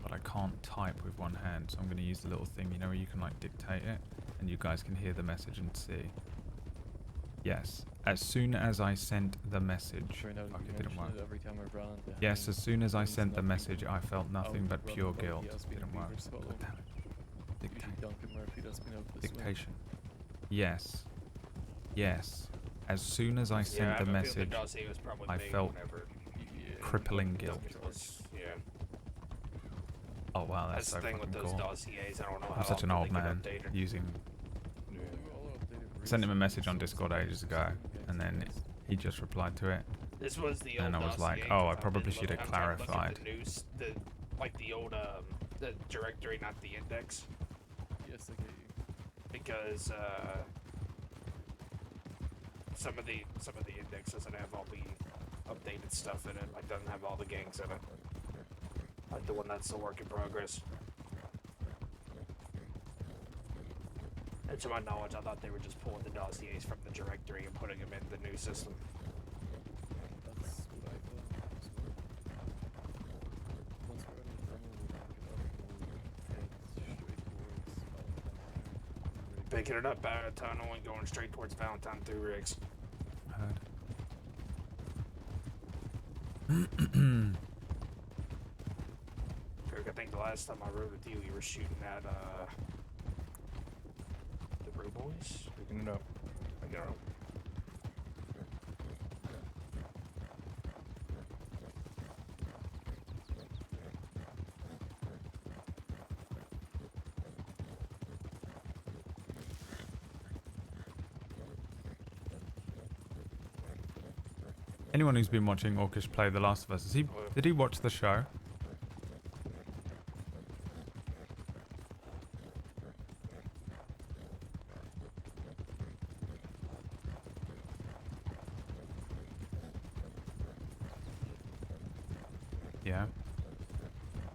S1: but I can't type with one hand, so I'm going to use the little thing, you know, where you can like dictate it, and you guys can hear the message and see. Yes, as soon as I sent the message,
S12: Sure, now
S1: fuck,
S12: you
S1: it didn't
S12: mention
S1: work.
S12: it every time I ran into
S1: Yes,
S12: him.
S1: as soon as I
S12: Means
S1: sent the
S12: nothing
S1: message,
S12: but
S1: I felt nothing but
S12: out
S1: pure
S12: running
S1: guilt.
S12: He has been
S1: Didn't
S12: in
S1: work.
S12: Beaver Swallow.
S1: God damn it.
S12: Usually
S1: Dictate.
S12: Duncan Murphy that's been out this way.
S1: Dictation. Yes. Yes. As soon as I
S22: Yeah,
S1: sent
S22: I
S1: the
S22: feel
S1: message,
S22: dossier was probably
S1: I
S22: made
S1: felt
S22: whenever
S1: crippling guilt.
S22: Duncan was- yeah.
S1: Oh wow, that's
S22: That's
S1: so
S22: the thing with
S1: fucking
S22: those
S1: cool.
S22: dossiers. I don't know how
S1: I'm such an
S22: often
S1: old
S22: they get
S1: man
S22: updated.
S1: using.
S12: All updated
S1: Sent him a
S12: recently,
S1: message on
S12: so
S1: Discord
S12: it's
S1: ages ago, and then he just replied to it.
S22: This was the old
S1: And I was like,
S22: dossier,
S1: oh, I
S22: 'cause
S1: probably
S22: been
S1: should have
S22: looking- I'm trying to look at
S1: clarified.
S22: the news, the old the directory, not the index,
S12: Yes, I get you.
S22: because some of the index doesn't have all the updated stuff in it. Like doesn't have all the gangs in it. Like the one that's a work in progress. And to my knowledge, I thought they were just pulling the dossiers from the directory and putting them in the new system.
S12: That's what I thought as well. Once we're out of the tunnel, we'll pick it up and we'll head straight towards Valentine.
S22: Picking it up out of the tunnel and going straight towards Valentine through rigs.
S1: Heard.
S22: Kirk, I think the last time I rode with you, you were shooting at the Brew Boys.
S21: Picking it up.
S22: I know.
S1: Anyone who's been watching Orcish play The Last of Us, did he watch the show? Yeah.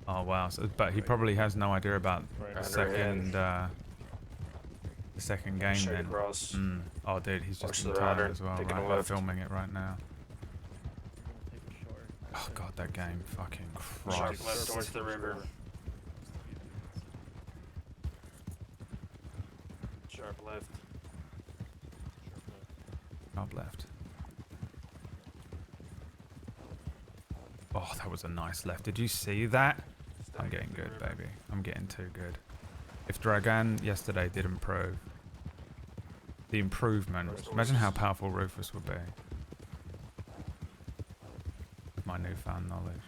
S1: Oh wow! So, but he probably has no idea about the second game
S22: Straight
S1: then.
S22: across.
S1: Mm. Oh dude, he's
S22: Watch
S1: just in
S22: the
S1: time
S22: rider,
S1: as well.
S22: taking a
S1: Right, we're
S22: left.
S1: filming it right now. Oh god, that game fucking
S22: Sharp
S1: Christ.
S22: left towards the river. Sharp left.
S1: Up left. Oh, that was a nice left. Did you see that? I'm getting good, baby. I'm getting too good. If Dragan yesterday did improve, the improvement, imagine how powerful Rufus would be. With my newfound knowledge.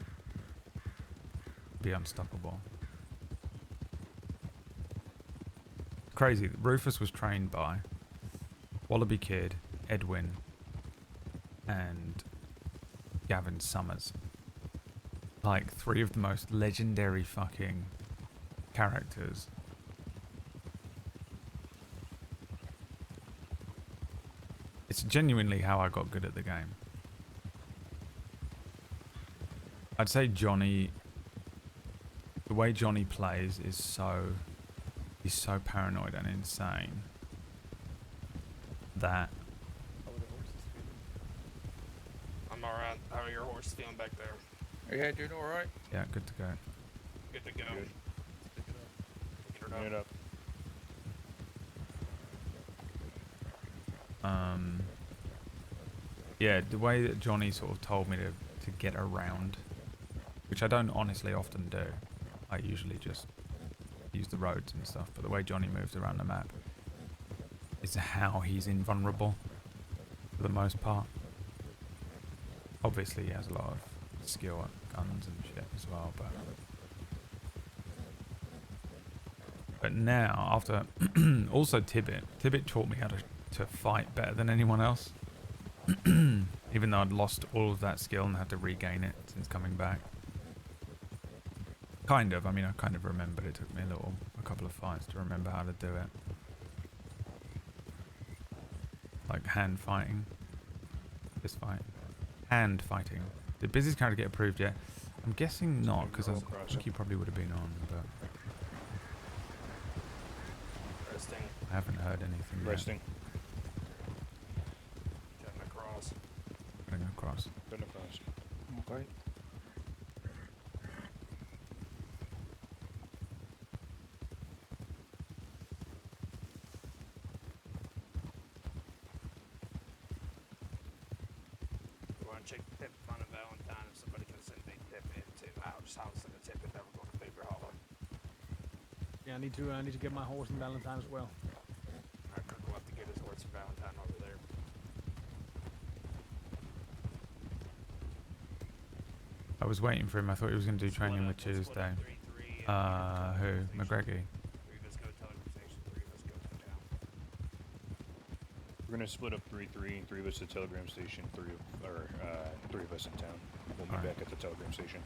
S1: Be unstoppable. Crazy. Rufus was trained by Wallaby Kid, Edwin, and Gavin Summers. Like 3 of the most legendary fucking characters. It's genuinely how I got good at the game. I'd say Johnny, the way Johnny plays is so, He's so paranoid and insane that
S22: I'm alright. How are your horse feeling back there?
S10: Yeah, doing all right.
S1: yeah, good to go.
S22: Good to go.
S21: Good.
S22: Picking
S21: Bring it up.
S1: Yeah, the way that Johnny sort of told me to get around, which I don't honestly often do. I usually just use the roads and stuff, but the way Johnny moves around the map is how he's invulnerable for the most part. Obviously he has a lot of skill at guns and shit as well, but now after also Tibbet taught me how to fight better than anyone else. Even though I'd lost all of that skill and had to regain it since coming back. Kind of, I mean I kind of remembered. It took me a couple of fights to remember how to do it. Like hand fighting. Fist fight. Hand fighting. Did Busy's character get approved yet? I'm guessing not, because I think he probably would have been on, but
S22: Resting.
S1: I haven't heard anything yet.
S21: Resting.
S22: Getting across.
S1: Getting across.
S21: Getting across.
S22: Okay. You want to check the tip on a Valentine if somebody can send a tip into Ouch House and a tip if ever going to Paper Hollow.
S8: Yeah, I need to get my horse in Valentine as well.
S22: I could go up to get his horse for Valentine over there.
S1: I was waiting for him. I thought he was going to do training with Tuesday. Who? McGregor?
S21: We're gonna split up 3-3, 3 of us at Telegram Station, 3 of us in town. We'll meet back at the Telegram Station.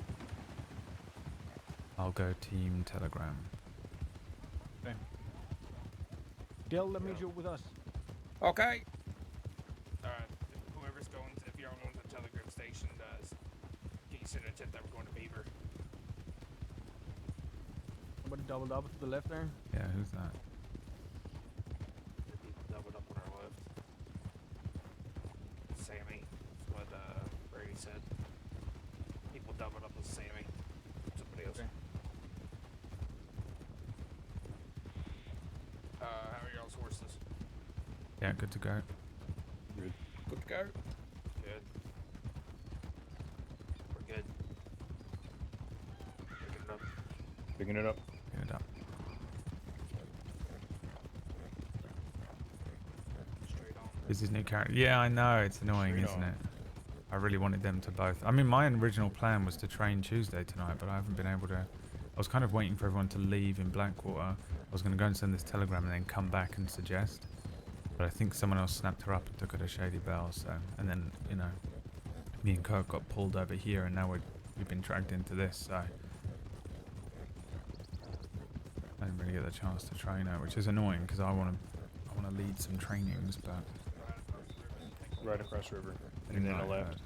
S1: I'll go Team Telegram.
S8: Okay. Dell, let me join with us.
S10: Okay.
S22: Alright, whoever's going, if you're on the Telegram Station, can you send a tip that we're going to Beaver?
S8: Somebody doubled up to the left there.
S1: Yeah, who's that?
S22: The people doubled up on our left. Sammy, that's what Brady said. People doubled up with Sammy. Somebody else.
S8: Okay.
S22: How are y'all's horses?
S1: Yeah, good to go.
S21: Good.
S10: Good to go.
S22: Good. We're good. Picking it up.
S21: Picking it up.
S1: Picking it up.
S22: Straight on.
S1: Is his new character? Yeah, I know. It's annoying,
S21: Straight
S1: isn't
S21: on.
S1: it? I really wanted them to both. I mean, my original plan was to train Tuesday tonight, but I haven't been able to. I was kind of waiting for everyone to leave in Blackwater. I was going to go and send this telegram and then come back and suggest. But I think someone else snapped her up and took her to Shady Bell, so... And then, you know, me and Kirk got pulled over here, and now we've been dragged into this, so... I didn't really get the chance to train her, which is annoying, because I want to lead some trainings, but...
S21: Right across river. And then a left.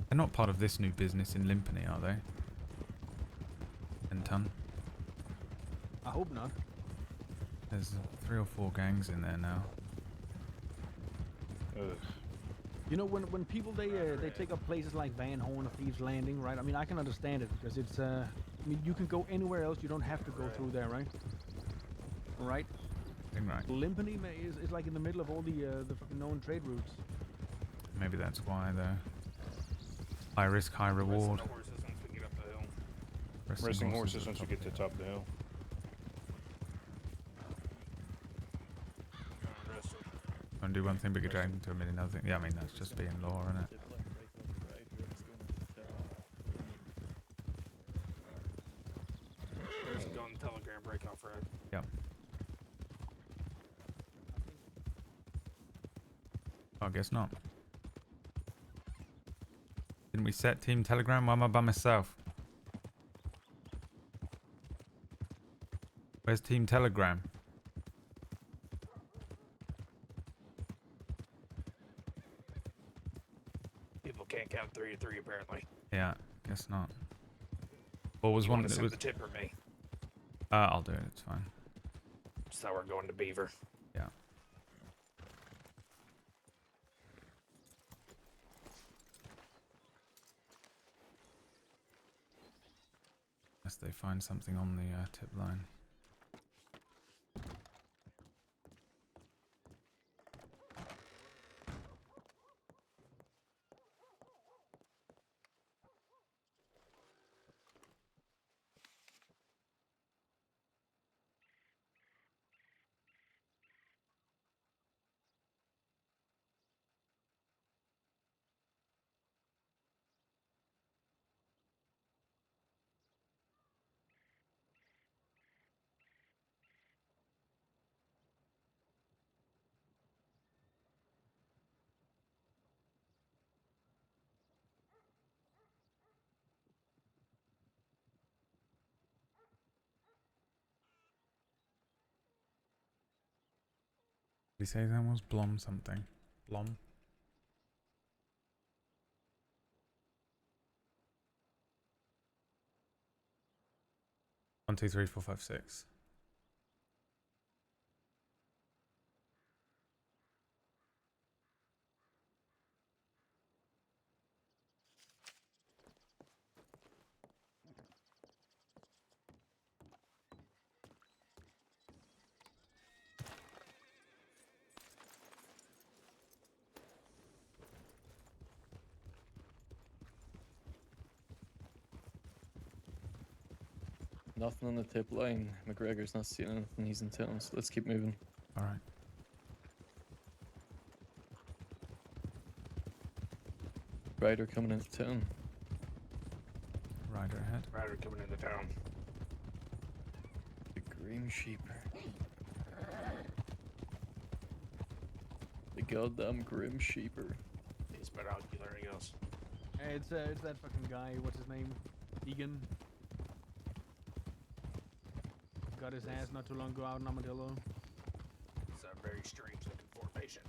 S1: They're not part of this new business in Limpany, are they? Enton?
S8: I hope not.
S1: There's 3 or 4 gangs in there now.
S21: Ugh.
S8: You know, when people they take up places like Van Horn or Thieves Landing, right? I mean, I can understand it because it's I mean, you can go anywhere else. You don't have to go through there, right? Right.
S1: Right.
S8: Limpany is like in the middle of all the fucking known trade routes.
S1: Maybe that's why the high risk, high reward.
S21: Resting horses once we get to the top of the hill.
S1: And do one thing, but get dragged into a million other things. Yeah, I mean, that's just being law, isn't it?
S22: There's a gun telegram break off road.
S1: Yep. I guess not. Didn't we set Team Telegram? Why am I by myself? Where's Team Telegram?
S22: People can't count 33 apparently.
S1: Yeah, guess not. What was
S22: You
S1: one
S22: want to
S1: that
S22: send
S1: was?
S22: the tip or me?
S1: I'll do it. It's fine.
S22: So we're going to Beaver.
S1: Yeah. Unless they find something on the tip line. Did he say his name was Blom something? Blom? 1, 2, 3, 4, 5, 6.
S12: Nothing on the tip line. McGregor's not seeing anything. He's in town, so let's keep moving.
S1: Alright.
S12: Rider coming into town.
S1: Rider ahead.
S22: Rider coming into town.
S12: The Grim Sheeper. The goddamn Grim Sheeper.
S22: He's binocular, he goes.
S8: Hey, it's that fucking guy. What's his name? Egan. Got his ass not too long ago out in Armadillo.
S22: It's a very strange looking formation.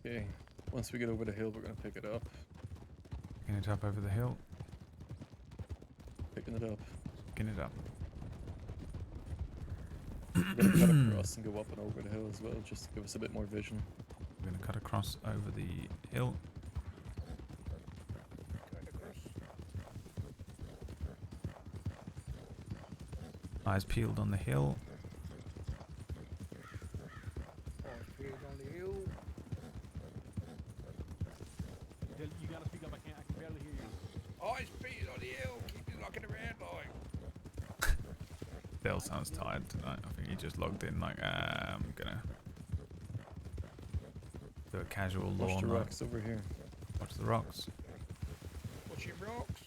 S12: Okay, once we get over the hill, we're gonna pick it up.
S1: Picking it up over the hill.
S12: Picking it up.
S1: Picking it up.
S12: We're gonna cut across and go up and over the hill as well, just to give us a bit more vision.
S1: We're going to cut across over the hill. Eyes peeled on the hill.
S8: You gotta speak up. I can barely hear you.
S22: Eyes peeled on the hill. Keep you looking around like.
S1: Dale sounds tired tonight. I think he just logged in like, I'm gonna do a casual
S12: Watch
S1: lawn.
S12: the rocks over here.
S1: Watch the rocks.
S22: What's your rocks?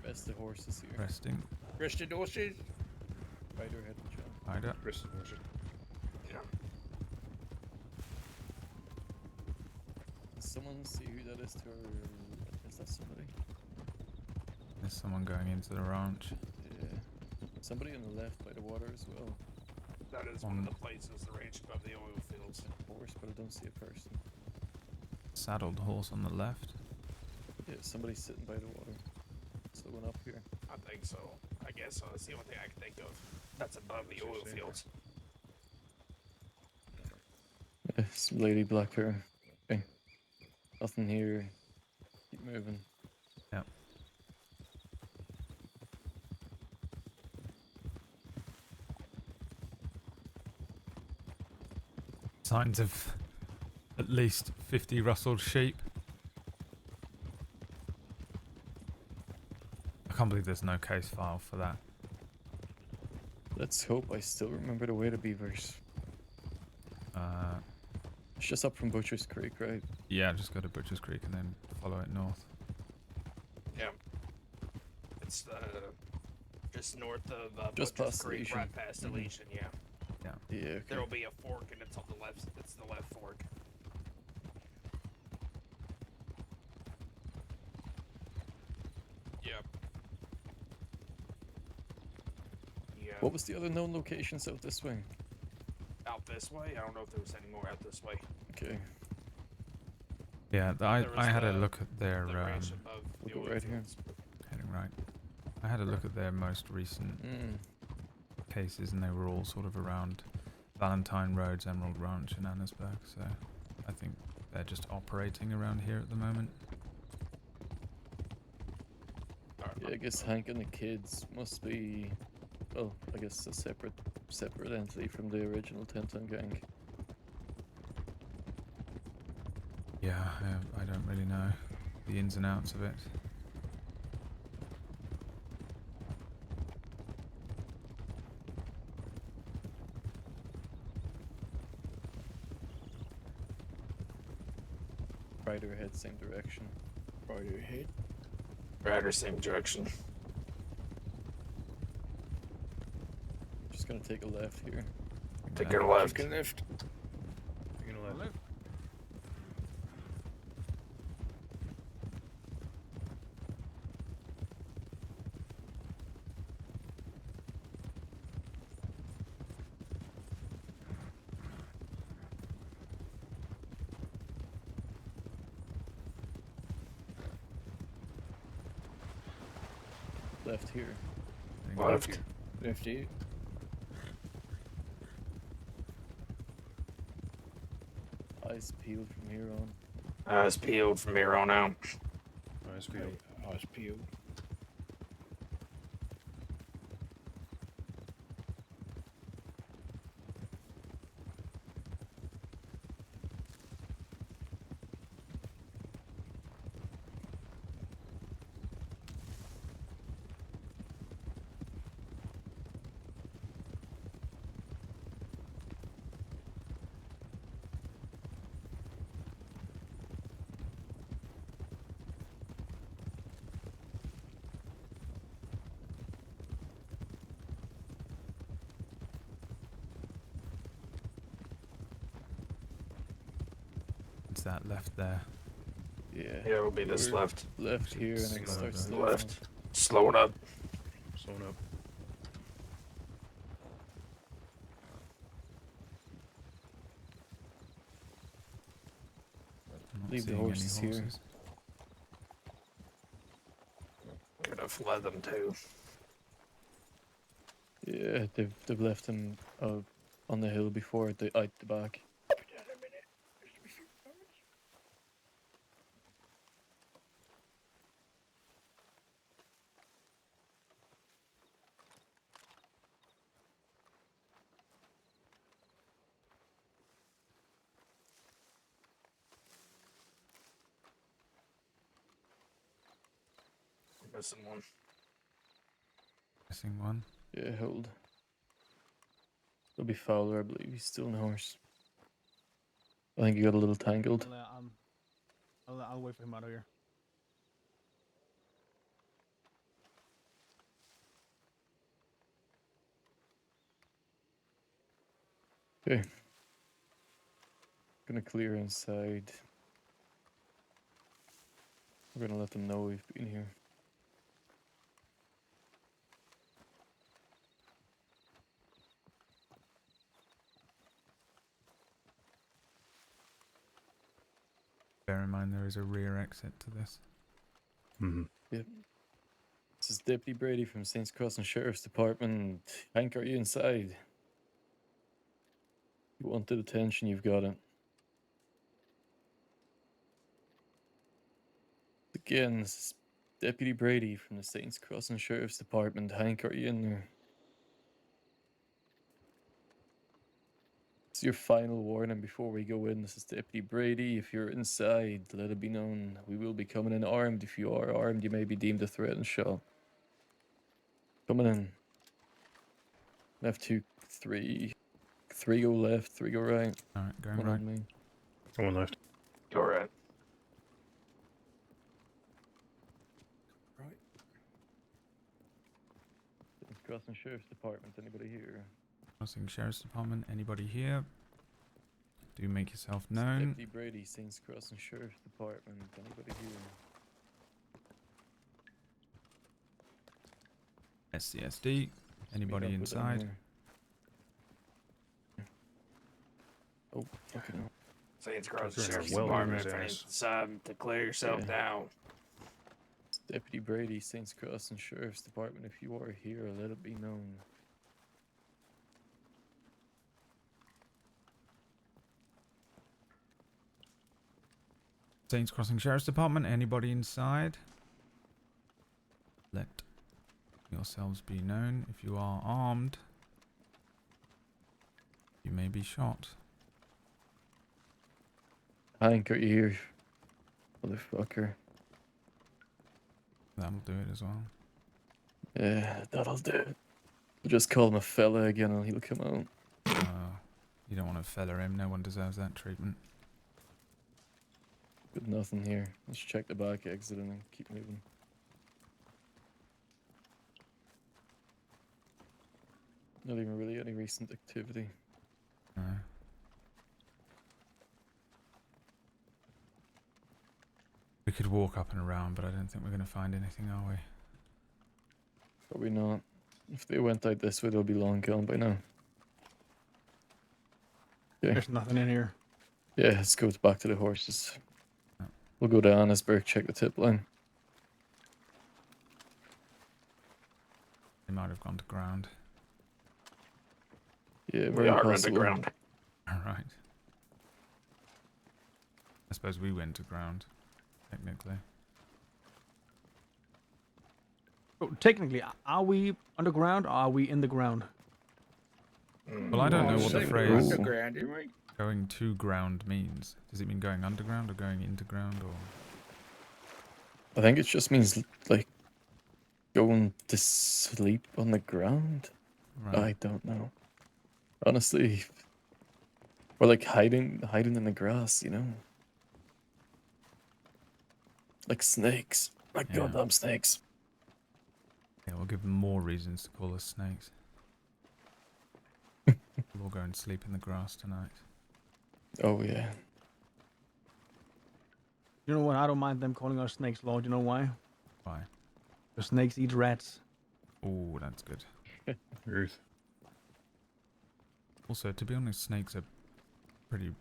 S12: Rest the horses here.
S1: Resting.
S22: Rested horses.
S12: Rider ahead of John.
S1: Rider.
S22: Rested horses. Yeah.
S12: Does someone see who that is to our... Is that somebody?
S1: There's someone going into the ranch.
S12: Yeah. Somebody on the left by the water as well.
S22: That is one of the places, the ranch above the oil fields.
S12: Horse, but I don't see a person.
S1: Saddled horse on the left.
S12: Yeah, somebody's sitting by the water. So one up here.
S22: I think so. I guess so. That's the only thing I can think of. That's above the oil fields.
S12: Yeah, some lady black hair. Okay. Nothing here. Keep moving.
S1: Yep. Signs of at least 50 rustled sheep. I can't believe there's no case file for that.
S12: Let's hope I still remember the way to beavers. It's just up from Butcher's Creek, right?
S1: Yeah, just go to Butcher's Creek and then follow it north.
S22: Yeah. It's just north of
S12: Just
S22: Butcher's
S12: past
S22: Creek,
S12: Elysian.
S22: right past
S12: Mhm.
S22: Elysian, yeah.
S1: Yeah.
S12: Yeah, okay.
S22: There'll be a fork and it's on the left. It's the left fork. Yep. Yeah.
S12: What was the other known locations out this way?
S22: Out this way? I don't know if there was any more out this way.
S12: Okay.
S1: Yeah,
S22: There
S1: I
S22: was
S1: had a
S22: the-
S1: look at their
S22: the ranch above
S12: We'll
S22: the
S12: go
S22: oil
S12: right here.
S22: fields.
S1: heading right. I had a look at their most recent cases, and they were all sort of around Valentine Roads, Emerald Ranch, and Annesburg. So I think they're just operating around here at the moment.
S12: Yeah, I guess Hank and the kids must be, well, I guess a separate entity from the original 10-ton gang.
S1: Yeah, I don't really know the ins and outs of it.
S12: Right ahead, same direction.
S22: Right ahead. Right or same direction.
S12: Just gonna take a left here.
S22: Take your left.
S21: Taking left. Taking a left.
S12: Left here.
S22: Left.
S21: Left here.
S12: Eyes peeled from here on.
S22: Eyes peeled from here on out.
S21: Eyes peeled.
S22: Eyes peeled.
S1: It's that left there.
S12: Yeah.
S22: Yeah, it'll be this
S12: We're
S22: left.
S12: Left here, and then
S1: Slow
S12: starts
S1: down.
S12: slowing
S22: Left.
S12: up.
S22: Slowing up.
S21: Slowing up.
S1: I'm not
S12: Leave the
S1: seeing any
S12: horses here.
S1: horses.
S22: Could have fled them too.
S12: Yeah, they've left him on the hill before out the back.
S22: Missing one.
S1: Missing one.
S12: Yeah, hold. It'll be Fowler, I believe. He's still in the horse. I think he got a little tangled.
S8: I'll wait for him out of here.
S12: Okay. Gonna clear inside. We're gonna let them know we've been here.
S1: Bear in mind there is a rear exit to this.
S21: Mm-hmm.
S12: Yep. This is Deputy Brady from Saints Crossing Sheriff's Department. Hank, are you inside? You wanted attention, you've got it. Again, this is Deputy Brady from the Saints Crossing Sheriff's Department. Hank, are you in there? It's your final warning before we go in. This is Deputy Brady. If you're inside, let it be known. We will be coming in armed. If you are armed, you may be deemed a threat and shot. Coming in. Left 2, 3. 3 go left, 3 go right.
S1: Alright, going
S12: One
S1: right.
S12: on me.
S21: One left.
S22: All right.
S12: Right. Crossing Sheriff's Department. Anybody here?
S1: Crossing Sheriff's Department. Anybody here? Do make yourself known.
S12: Deputy Brady, Saints Crossing Sheriff's Department. Anybody here?
S1: SCSD. Anybody
S12: Meet up with them
S1: inside?
S12: here. Oh, fucking hell.
S22: Saints Cross
S21: Tucker's
S22: Sheriff's
S21: well on
S22: Department.
S21: his
S22: If any
S21: ass.
S22: decide to clear yourself
S12: Yeah.
S22: down.
S12: Deputy Brady, Saints Crossing Sheriff's Department. If you are here, let it be known.
S1: Saints Crossing Sheriff's Department. Anybody inside? Let yourselves be known. If you are armed, you may be shot.
S12: Hank, are you here? Motherfucker.
S1: That'll do it as well.
S12: Yeah, that'll do it. Just call him a fella again and he'll come out.
S1: You don't want to feather him. No one deserves that treatment.
S12: Good nothing here. Let's check the back exit and then keep moving. Not even really any recent activity.
S1: No. We could walk up and around, but I don't think we're going to find anything, are we?
S12: Probably not. If they went out this way, they'll be long gone by now. Okay.
S8: There's nothing in here.
S12: Yeah, let's go back to the horses. We'll go to Annesburg, check the tip line.
S1: They might have gone to ground.
S12: Yeah,
S22: We
S12: very
S22: are
S12: possible.
S22: underground.
S1: Alright. I suppose we went to ground, technically.
S8: So technically, are we underground or are we in the ground?
S1: Well, I don't know what the phrase
S10: Underground, isn't we?
S1: going to ground means. Does it mean going underground or going into ground or...
S12: I think it just means like going to sleep on the ground.
S1: Right.
S12: I don't know. Honestly, or like hiding in the grass, you know, like snakes, like
S1: Yeah.
S12: goddamn snakes.
S1: Yeah, we'll give them more reasons to call us snakes. We'll go and sleep in the grass tonight.
S12: Oh yeah.
S8: You know what? I don't mind them calling us snakes, Lord. You know why?
S1: Why?
S8: The snakes eat rats.
S1: Oh, that's good.
S21: Ruth.
S1: Also, to be honest, snakes are pretty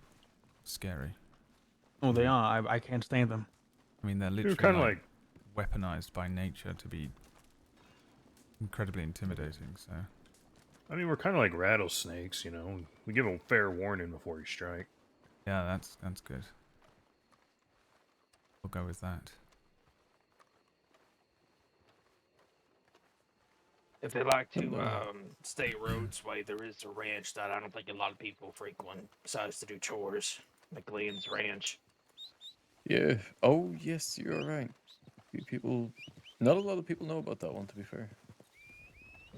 S1: scary.
S8: Oh, they are. I can't stand them.
S1: I mean, they're
S21: They're
S1: literally
S21: kind of
S1: like weaponized by nature to be incredibly intimidating, so...
S21: I mean, we're kind of like rattlesnakes, you know. We give them fair warning before we strike.
S1: Yeah, that's good. We'll go with that.
S22: If they like to stay roads way, there is a ranch that I don't think a lot of people frequent besides to do chores. McLean's Ranch.
S12: Yeah. Oh yes, you're right. Few people, not a lot of people know about that one. To be fair.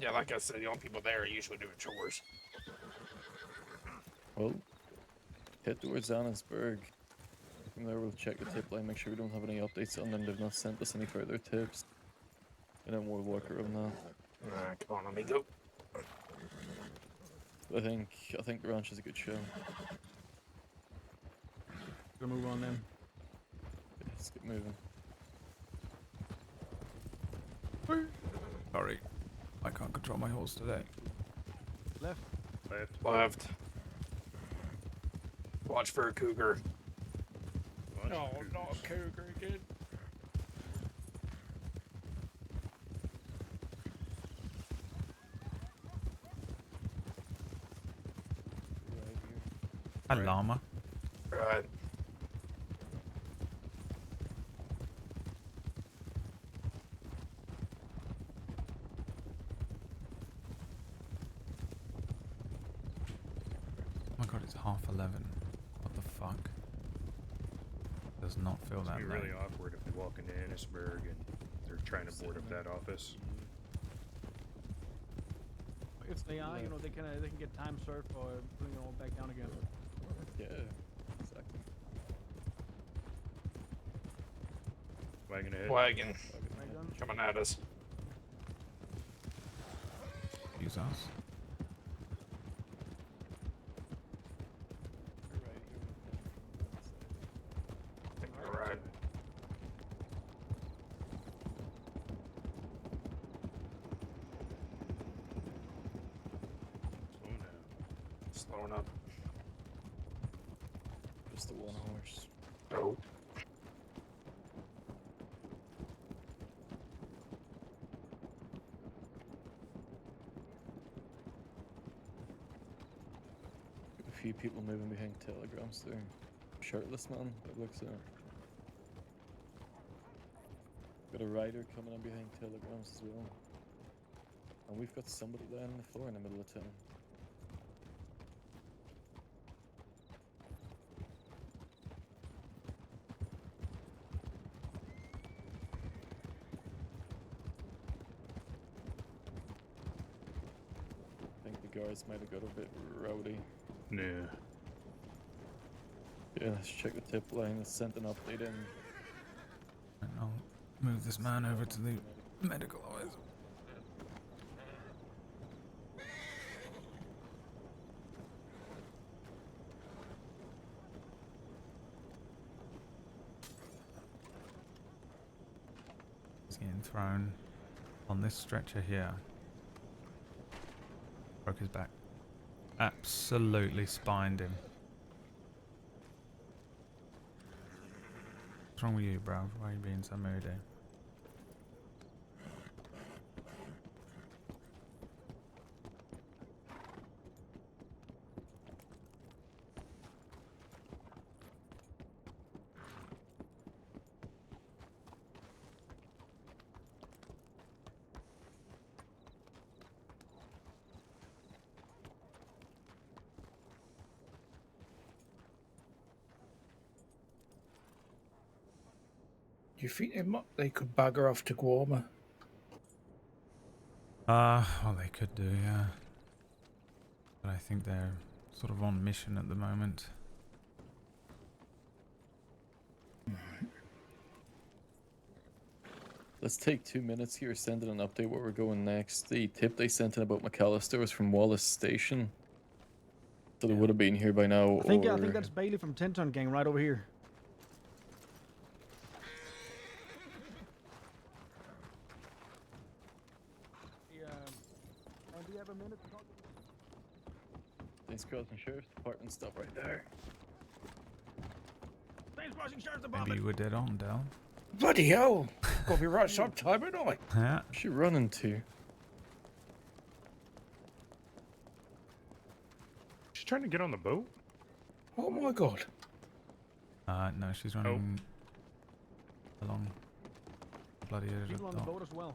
S22: Yeah, like I said, the only people there are usually doing chores.
S12: Well, head towards Annesburg. From there, we'll check the tip line, make sure we don't have any updates on them. They've not sent us any further tips. And then we'll work around that.
S22: Alright, come on, let me go.
S12: I think the ranch is a good show.
S8: Gonna move on then.
S12: Yeah, let's get moving.
S1: Sorry. I can't control my horse today.
S8: Left.
S22: Left. Watch for a cougar.
S21: No,
S22: not a cougar again.
S1: A llama.
S22: Right.
S1: Oh my god, it's 11:30. What the fuck? Does not feel
S21: It's
S1: that
S21: be
S1: late.
S21: really awkward if we walk into Annisburg and they're trying to board up that office.
S8: If they are, you know, they can get time served for putting it all back down again.
S12: Yeah, exactly.
S21: Wagon ahead.
S22: Wagon. Coming at us.
S1: Use us.
S22: I think you're right. Slowing up.
S12: Just the one horse.
S22: Oh.
S12: A few people moving behind telegrams there. Shirtless man, it looks like. Got a rider coming in behind telegrams as well. And we've got somebody laying on the floor in the middle of town. I think the guards might have got a bit rowdy.
S21: Yeah.
S12: Yeah, let's check the tip line. Let's send an update in.
S1: And I'll move this man over to the medical eyes. He's getting thrown on this stretcher here. Broke his back. Absolutely spined him. What's wrong with you, bro? Why are you being so moody?
S5: Do you think they could bugger off to Guarma?
S1: Well, they could do, yeah. But I think they're sort of on mission at the moment.
S12: Let's take 2 minutes here, send in an update where we're going next. The tip they sent in about McAllister was from Wallace Station. So they would have been here by now.
S8: I think that's Bailey from 10 Ton Gang right over here. Do you have a minute to talk?
S12: Thanks, Crossing Sheriff's Department, stop right there.
S8: Thanks, Crossing Sheriff's
S1: Maybe
S8: Department.
S1: you were dead on, Del.
S5: Bloody hell! Got to be right sometime, ain't I?
S1: Yeah.
S12: Where's she running to?
S21: She's trying to get on the boat?
S5: Oh my god.
S1: No, she's running along the bloody edge of
S8: People
S1: the
S8: on the
S1: dock.
S8: boat as well.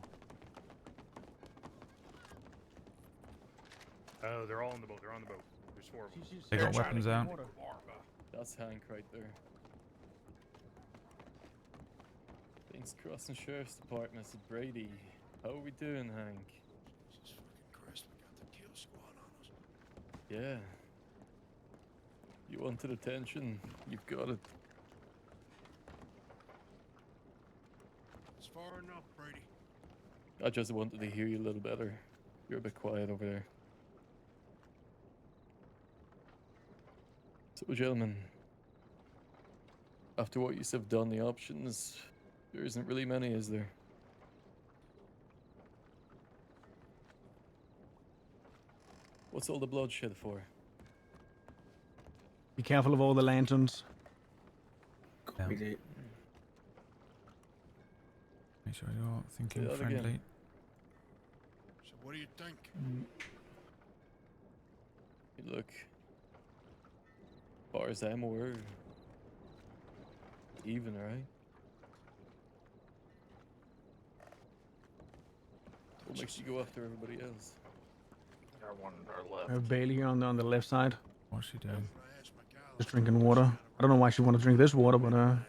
S21: Oh, they're all on the boat. They're on the boat. There's 4 of them.
S1: They got weapons out.
S12: That's Hank right there. Thanks, Crossing Sheriff's Department. It's Brady. How are we doing, Hank?
S20: Jesus fucking Christ, we got the kill squad on us.
S12: Yeah. You wanted attention. You've got it.
S20: It's far enough, Brady.
S12: I just wanted to hear you a little better. You're a bit quiet over there. So, gentlemen, after what you have done, the options, there isn't really many, is there? What's all the bloodshed for?
S8: Be careful of all the lanterns.
S1: Yeah. Make sure you're thinking
S12: that
S1: friendly.
S12: again.
S20: So what do you think?
S12: Hey, look, as far as I'm aware, even, right? What makes you go after everybody else?
S22: Got one on our
S8: We have
S22: left.
S8: Bailey here on the left side.
S1: What's she doing?
S8: Just drinking water. I don't know why she want to drink this water, but
S1: Well,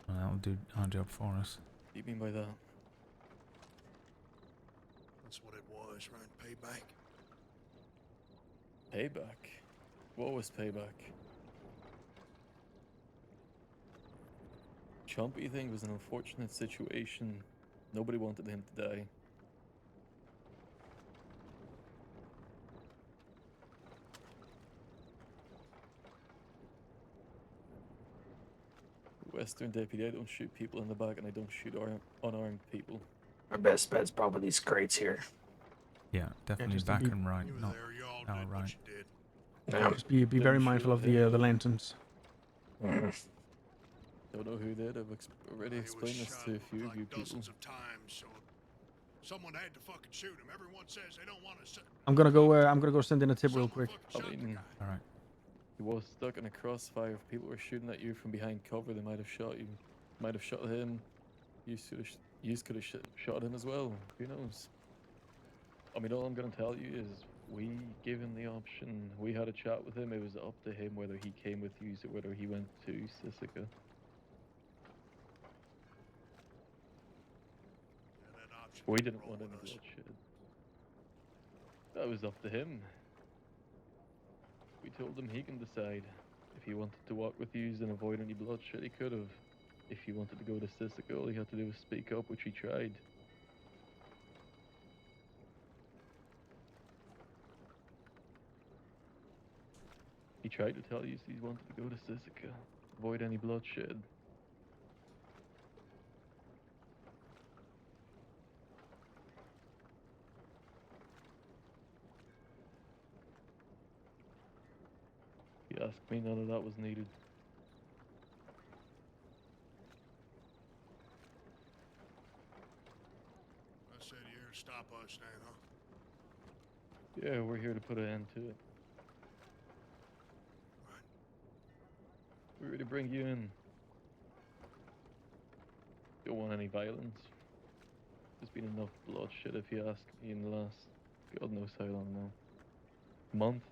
S1: that'll do our job for us.
S12: What do you mean by that?
S20: That's what it was, right? Payback.
S12: Payback? What was payback? Chompy thing was an unfortunate situation. Nobody wanted him to die. Western deputy, I don't shoot people in the back and I don't shoot unarmed people.
S22: Our best bet's probably these crates here.
S1: Yeah, definitely
S8: just to
S1: back
S8: be-
S1: and right, not our right.
S22: Yeah.
S8: Just be very mindful of the lanterns.
S22: Mm-hmm.
S12: Don't know who did. I've already explained this to a few of you people.
S20: Dozens of times, so someone had to fucking shoot him. Everyone says they don't want to.
S8: I'm gonna go send in a tip real quick.
S12: I mean,
S1: all right.
S12: He was stuck in a crossfire. If people were shooting at you from behind cover, they might have shot you. Might have shot him. You could have shot him as well. Who knows? I mean, all I'm gonna tell you is we gave him the option. We had a chat with him. It was up to him whether he came with you or whether he went to Sisika. We didn't want any bloodshed. That was up to him. We told him he can decide. If he wanted to walk with you and avoid any bloodshed, he could have. If he wanted to go to Sisika, all he had to do was speak up, which he tried. He tried to tell you he wanted to go to Sisika, avoid any bloodshed. If you ask me, none of that was needed.
S20: I said you're here to stop us then, huh?
S12: Yeah, we're here to put an end to it. We're here to bring you in. Don't want any violence. There's been enough bloodshed, if you ask me, in the last God knows how long now. Month.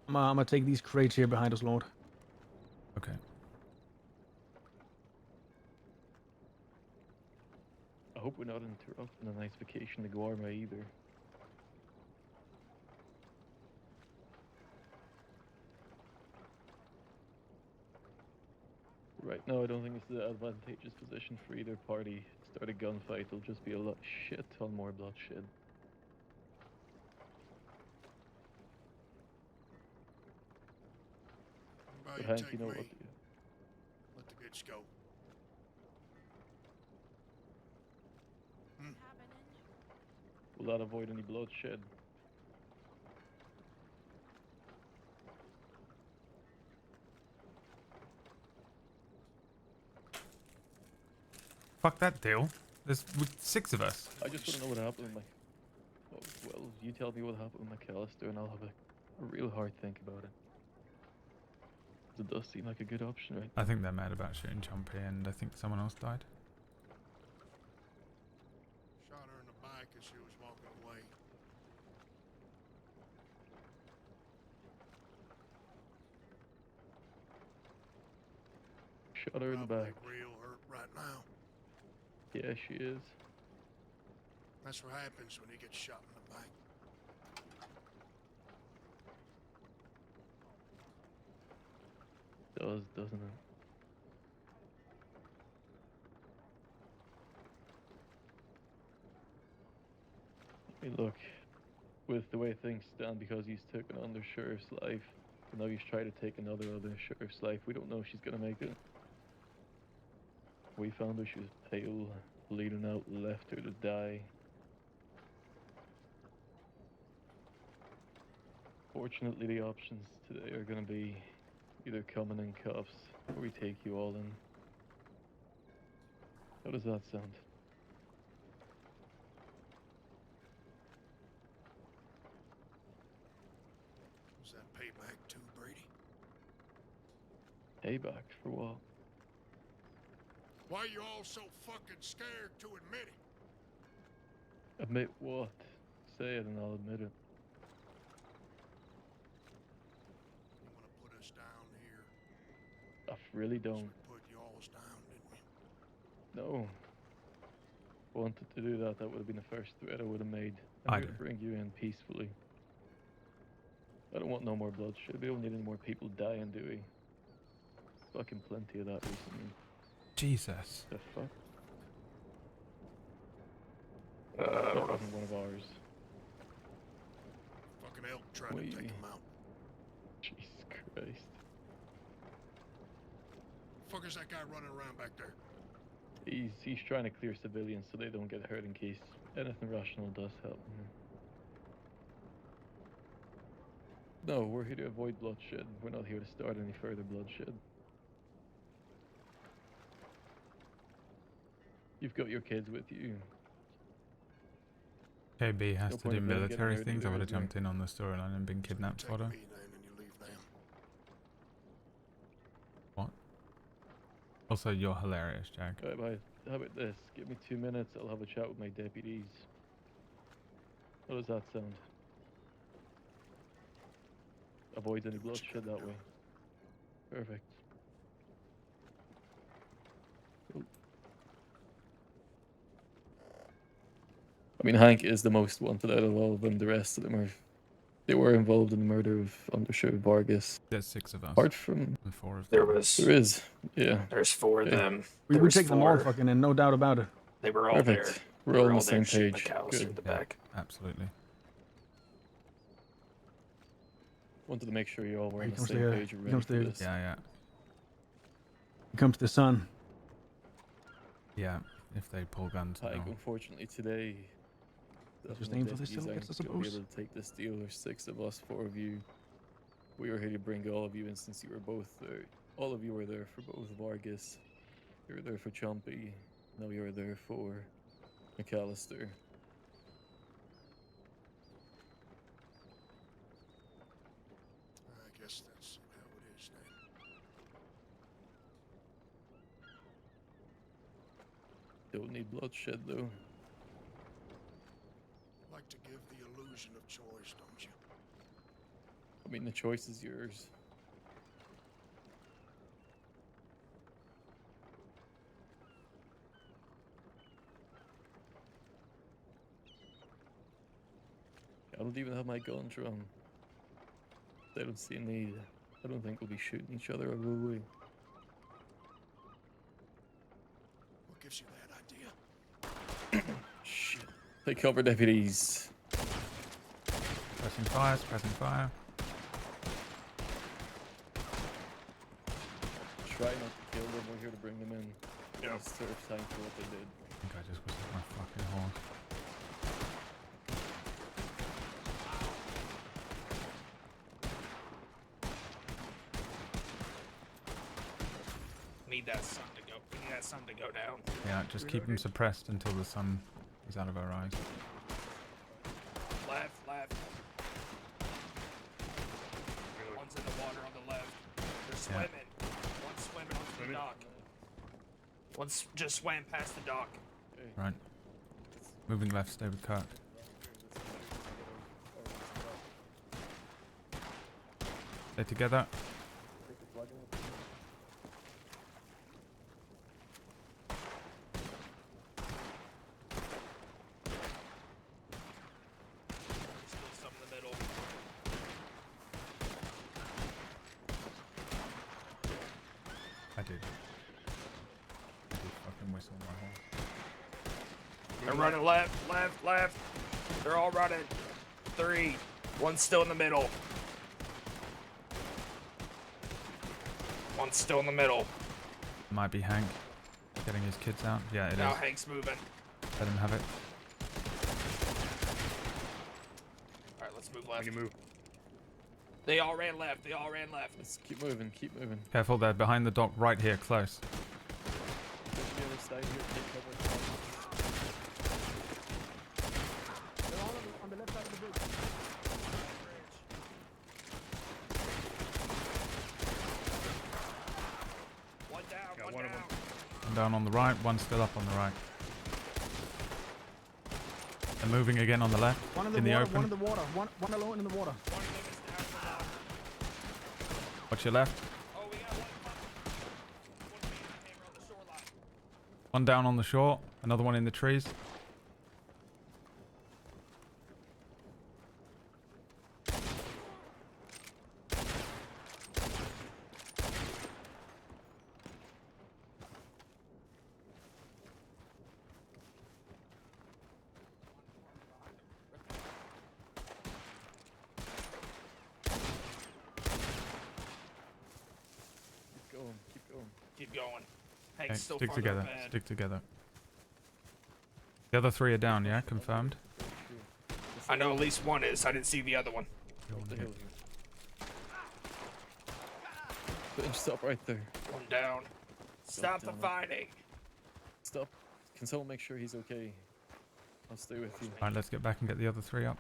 S8: I'm gonna take these crates here behind us, Lord.
S1: Okay.
S12: I hope we're not interrupting a nice vacation to Guarma either. Right now, I don't think it's the advantageous position for either party. Start a gunfight, it'll just be a shit ton more bloodshed. But Hank, you know what to do.
S20: Let the kids go.
S12: Will that avoid any bloodshed?
S1: Fuck that deal. There's 6 of us.
S12: I just want to know what happened with my... Oh, well, you tell me what happened with McAllister and I'll have a real hard think about it. It does seem like a good option, right?
S1: I think they're mad about shooting Chompy, and I think someone else died.
S20: Shot her in the back as she was walking away.
S12: Shot her in the back.
S20: Real hurt right now.
S12: Yeah, she is.
S20: That's what happens when you get shot in the back.
S12: Does, doesn't it? I mean, look, with the way things stand, because he's taken on the sheriff's life, and now he's trying to take another sheriff's life, we don't know if she's gonna make it. We found her, she was pale, bleeding out, left her to die. Fortunately, the options today are gonna be either coming in cuffs, or we take you all in. How does that sound?
S20: Was that payback too, Brady?
S12: Payback for what?
S20: Why are you all so fucking scared to admit it?
S12: Admit what? Say it and I'll admit it.
S20: You want to put us down here?
S12: I really don't.
S20: We put y'all's down, didn't we?
S12: No. Wanted to do that, that would have been the first threat I would have made. I'm here to bring you in peacefully. I don't want no more bloodshed. We don't need any more people dying, do we? Fucking plenty of that recently.
S1: Jesus.
S12: The fuck?
S22: I
S12: That
S22: don't know.
S12: wasn't one of ours.
S20: Fucking elk trying to take him out.
S12: Jesus Christ.
S20: Fuck is that guy running around back there?
S12: He's trying to clear civilians so they don't get hurt in case anything rational does happen. No, we're here to avoid bloodshed. We're not here to start any further bloodshed. You've got your kids with you.
S1: KB has
S12: No
S1: to
S12: point
S1: do
S12: of them getting
S1: military
S12: hurt
S1: things. I
S12: either,
S1: would have
S12: is there?
S1: jumped in on the storyline and been kidnapped for them. What? Also, you're hilarious, Jack.
S12: Right, how about this? Give me 2 minutes, I'll have a chat with my deputies. How does that sound? Avoid any bloodshed that way. Perfect. Cool. I mean, Hank is the most wanted out of all of them. The rest of them they were involved in the murder of Undersheriff Vargas.
S1: There's 6 of us.
S12: Apart from
S1: And 4 of
S22: There
S1: them.
S22: was.
S12: there is, yeah.
S22: There's 4 of
S12: Okay.
S22: them.
S8: We
S22: There was
S8: take them all
S22: 4.
S8: fucking and no doubt about it.
S22: They were all there.
S12: Perfect.
S22: They
S12: We're all
S22: were
S12: on the
S22: there
S12: same
S22: shooting
S12: page.
S22: The cows
S12: Good.
S22: through the back.
S1: Absolutely.
S12: Wanted to make sure you're all wearing
S8: He
S12: the
S8: comes
S12: same
S8: there,
S12: page and
S8: he
S12: ready
S8: comes
S12: for
S8: there.
S12: this.
S1: Yeah.
S8: Here comes the sun.
S1: Yeah. If they pull guns.
S12: Hank,
S1: No.
S12: unfortunately today,
S8: Just
S12: the
S8: aim for the
S12: deputies
S8: silhouettes, I
S12: aren't gonna be
S8: suppose.
S12: able to take this deal. There's 6 of us, 4 of you. We were here to bring all of you in since you were both there. All of you were there for both Vargas. You were there for Chompy. Now you are there for McAllister.
S20: I guess that's how it is then.
S12: Don't need bloodshed though.
S20: Like to give the illusion of choice, don't you?
S12: I mean, the choice is yours. I don't even have my gun drawn. I don't see a need. I don't think we'll be shooting each other, or will we?
S20: What gives you that idea?
S12: Shit. Take cover, deputies.
S1: Pressing fire, pressing fire.
S12: Try not to kill them. We're here to bring them in. Yeah. Serve time for what they did.
S1: I think I just was my fucking horse.
S22: Need that sun to go. We need that sun to go down.
S1: Yeah, just keep them suppressed until the sun is out of our eyes.
S22: Left. One's in the water on the left. They're swimming. One's swimming onto the dock. One's just swam past the dock.
S1: Right. Moving left, stay with Kirk. Stay together.
S22: Still some in the middle.
S1: I did fucking whistle my horn.
S22: They're running left. They're all running. 3. One's still in the middle. One's still in the middle.
S1: Might be Hank getting his kids out. Yeah, it
S22: Now
S1: is.
S22: Hank's moving.
S1: Let him have it.
S22: Alright, let's move left.
S21: You move.
S22: They all ran left.
S12: Let's keep moving,
S1: Careful, they're behind the dock right here, close.
S12: Go to the other side here, take cover.
S8: They're all on the left side of the bridge.
S22: One down.
S21: One of them.
S1: One down on the right, one still up on the right. They're moving again on the left,
S8: One in
S1: in
S8: the
S1: the
S8: water,
S1: open.
S8: one in the water, one alone in the water.
S1: Watch your left. One down on the shore, another one in the trees. Okay,
S22: so
S1: stick
S22: far,
S1: together.
S22: not bad.
S1: Stick together. The other 3 are down, yeah? Confirmed?
S22: I know at least one is. I didn't see the other one.
S12: Up the hill here. Stop right there.
S22: One down. Stop the
S12: down.
S22: fighting.
S12: Stop. Can someone make sure he's okay? I'll stay with you.
S1: Alright, let's get back and get the other 3 up.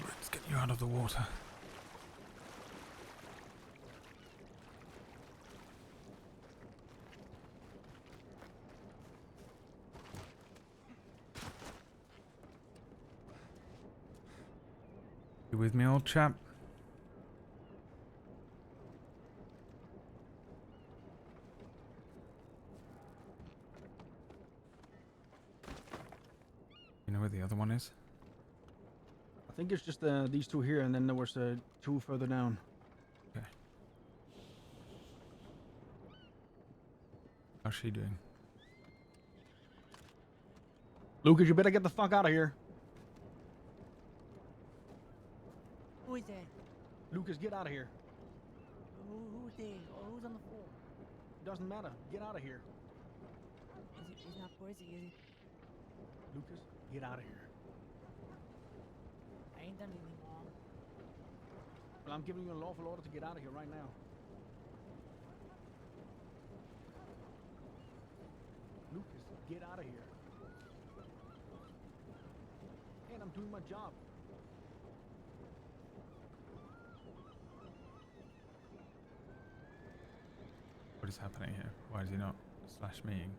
S1: Let's get you out of the water. You with me, old chap? You know where the other one is?
S8: I think it's just these 2 here, and then there was 2 further down.
S1: Okay. How's she doing?
S8: Lucas, you better get the fuck out of here.
S7: Who is that?
S8: Lucas, get out of here.
S7: Who's there? Or who's on the phone?
S8: Doesn't matter. Get out of here.
S7: It's not Percy, is it?
S8: Lucas, get out of here.
S7: I ain't done anything wrong.
S8: Well, I'm giving you a lawful order to get out of here right now. Lucas, get out of here. And I'm doing my job.
S1: What is happening here? Why is he not slash meing?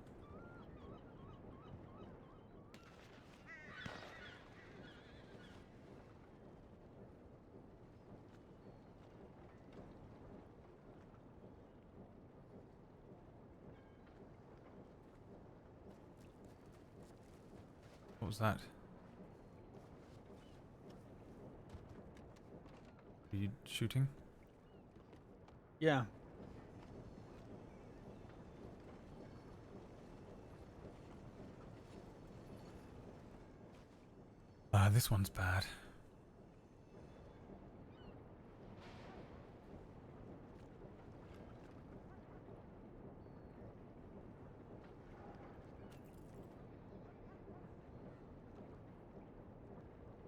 S1: What was that? Are you shooting?
S8: Yeah.
S1: This one's bad.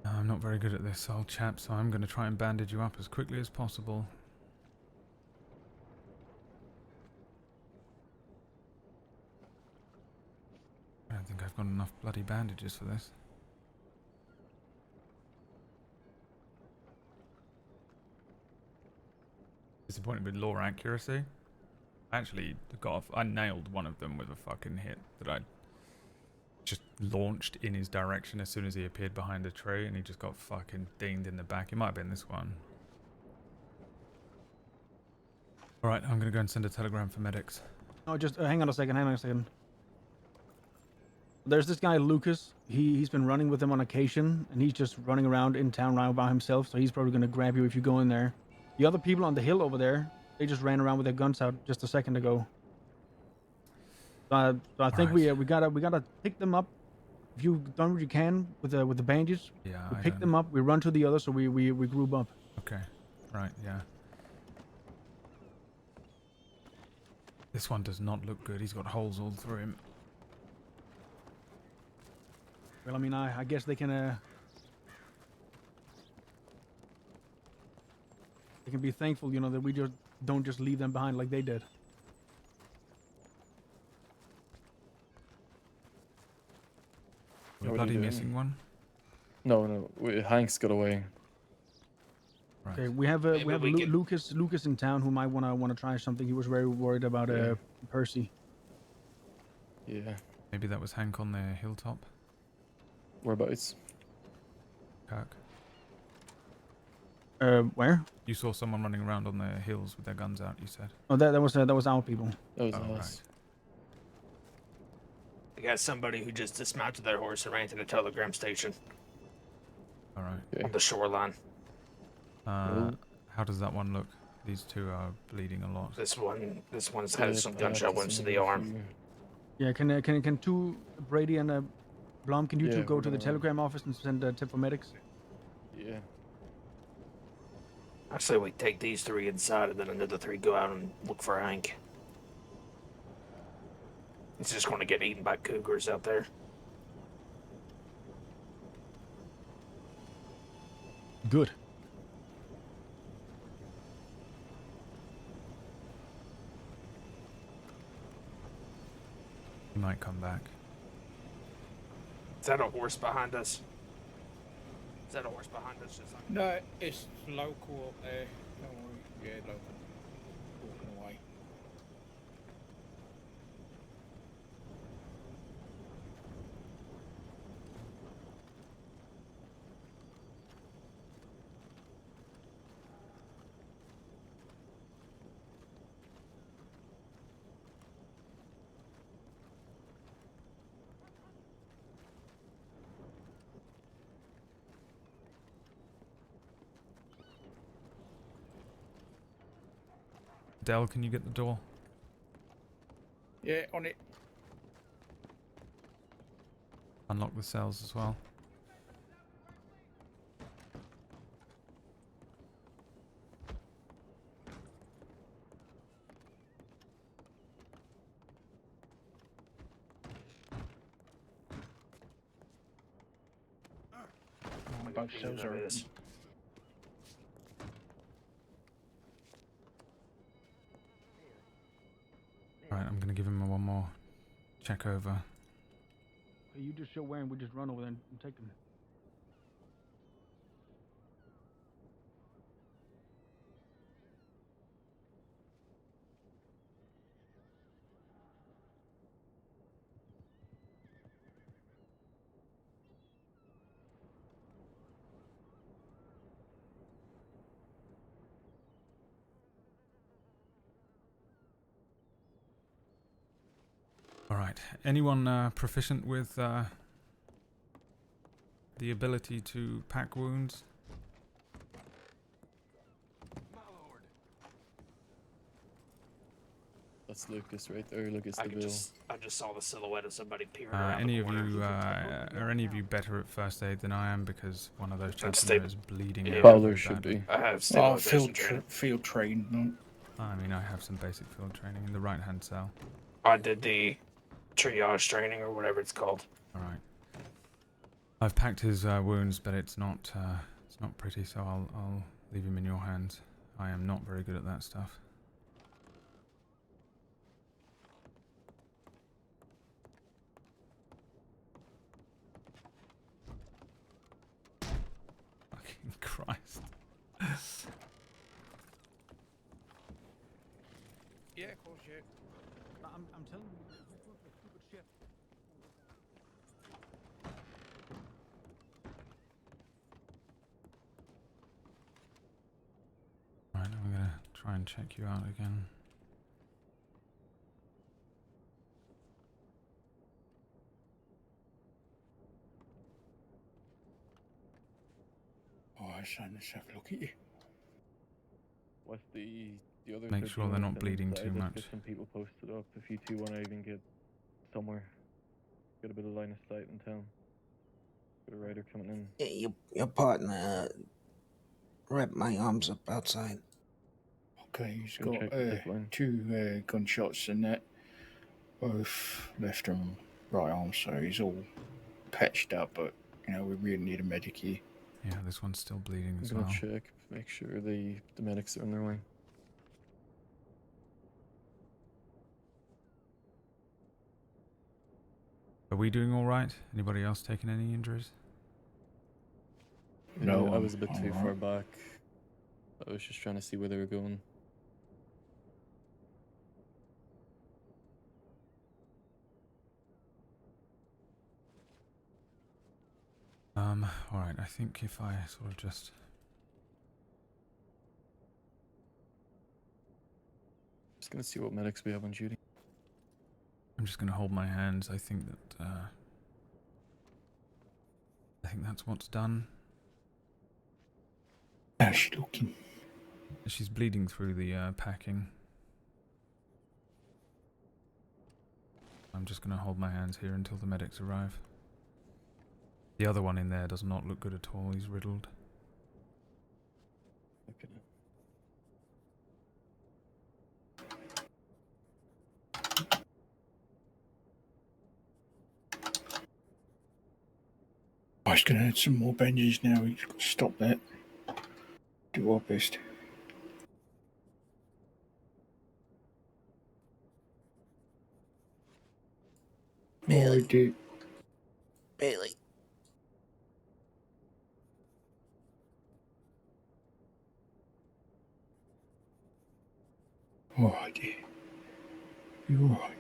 S1: I'm not very good at this, old chap, so I'm going to try and bandage you up as quickly as possible. I don't think I've got enough bloody bandages for this. Disappointed with lore accuracy. I actually I nailed one of them with a fucking hit that I just launched in his direction as soon as he appeared behind a tree, and he just got fucking dinged in the back. It might have been this one. Alright, I'm gonna go and send a telegram for medics.
S8: Oh, just hang on a second. There's this guy, Lucas. He's been running with them on occasion, and he's just running around in town right by himself, so he's probably going to grab you if you go in there. The other people on the hill over there, they just ran around with their guns out just a second ago. So I think we gotta pick them up. If you've done what you can with the bandages,
S1: yeah,
S8: we pick them up, we run to the other, so we group up.
S1: Okay, right, yeah. This one does not look good. He's got holes all through him.
S8: Well, I mean, I guess they can be thankful, you know, that we just don't just leave them behind like they did.
S1: We're
S12: What are
S1: bloody
S12: you doing?
S1: missing one.
S12: No, Hank's got away.
S1: Right.
S8: Okay, we have Lucas in town who might wanna try something. He was very worried about Percy.
S12: Yeah.
S1: Maybe that was Hank on the hilltop.
S12: Whereabouts?
S1: Kirk.
S8: Where?
S1: You saw someone running around on the hills with their guns out, you said.
S8: Oh, that was our people.
S12: That was
S1: Oh,
S12: us.
S22: I got somebody who just dismounted their horse and ran to the telegram station
S1: All right.
S22: on the shoreline.
S1: How does that one look? These two are bleeding a lot.
S22: This one's had some gunshot wounds to the arm.
S8: Yeah, can two Brady and Blom? Can you two go to the telegram office and send a tip for medics?
S12: Yeah.
S22: I say we take these three inside and then another three go out and look for Hank. He's just going to get eaten by cougars out there.
S8: Good.
S1: He might come back.
S22: Is that a horse behind us? Is that a horse behind us? Just like...
S5: No, it's local up there. Don't worry. Yeah, local. Walking away.
S1: Dell, can you get the door?
S5: Yeah, on it.
S1: Unlock the cells as well.
S5: Both cells are open.
S1: Alright, I'm gonna give him one more check over.
S8: You just show where and we just run over there and take them.
S1: Alright, anyone proficient with the ability to pack wounds?
S12: That's Lucas right there. Lucas the Bill.
S22: I just saw the silhouette of somebody peering around
S1: Any
S22: the
S1: of
S22: corner.
S1: you, are any of you better at first aid than I am? Because one of those chaps in
S22: stay-
S1: there is bleeding
S22: Yeah.
S1: out.
S12: Fowler
S1: really
S12: should
S1: badly.
S12: be.
S22: I have
S5: Oh,
S22: stabilization training.
S5: field trained. No?
S1: I mean, I have some basic field training in the right-hand cell.
S22: I did the triage training or whatever it's called.
S1: Alright. I've packed his wounds, but it's not pretty, so I'll leave him in your hands. I am not very good at that stuff. Fucking Christ.
S5: Yeah, of course, yeah.
S8: I'm telling you, you do the stupid shit.
S1: Alright, I'm gonna try and check you out again.
S5: Oh, son, let's have a look at you.
S12: What's the other?
S1: Make sure they're not bleeding too
S12: Let's
S1: much.
S12: get some people posted up if you two want to even get somewhere. Get a bit of line of sight in town. Got a rider coming in.
S14: Yeah, your partner wrapped my arms up outside.
S5: Okay, he's
S12: Go
S5: got
S12: check the zip line.
S5: two gunshots in that. Both left and right arm, so he's all patched up, but, you know, we really need a medic here.
S1: Yeah, this one's still bleeding
S12: I'm
S1: as
S12: gonna
S1: well.
S12: check, make sure the medics are on their way.
S1: Are we doing alright? Anybody else taking any injuries?
S5: No,
S12: I was a bit too
S5: alright.
S12: far back. I was just trying to see where they were going.
S1: Alright, I think if I sort of just...
S12: Just gonna see what medics we have on duty.
S1: I'm just going to hold my hands. I think that's what's done.
S5: How's she looking?
S1: She's bleeding through the packing. I'm just going to hold my hands here until the medics arrive. The other one in there does not look good at all. He's riddled.
S12: Okay.
S5: I was going to add some more bandages now. We've got to stop that. Do our best.
S14: Bailey.
S5: Oh, I did.
S14: Bailey.
S5: Oh, I did. You're all right.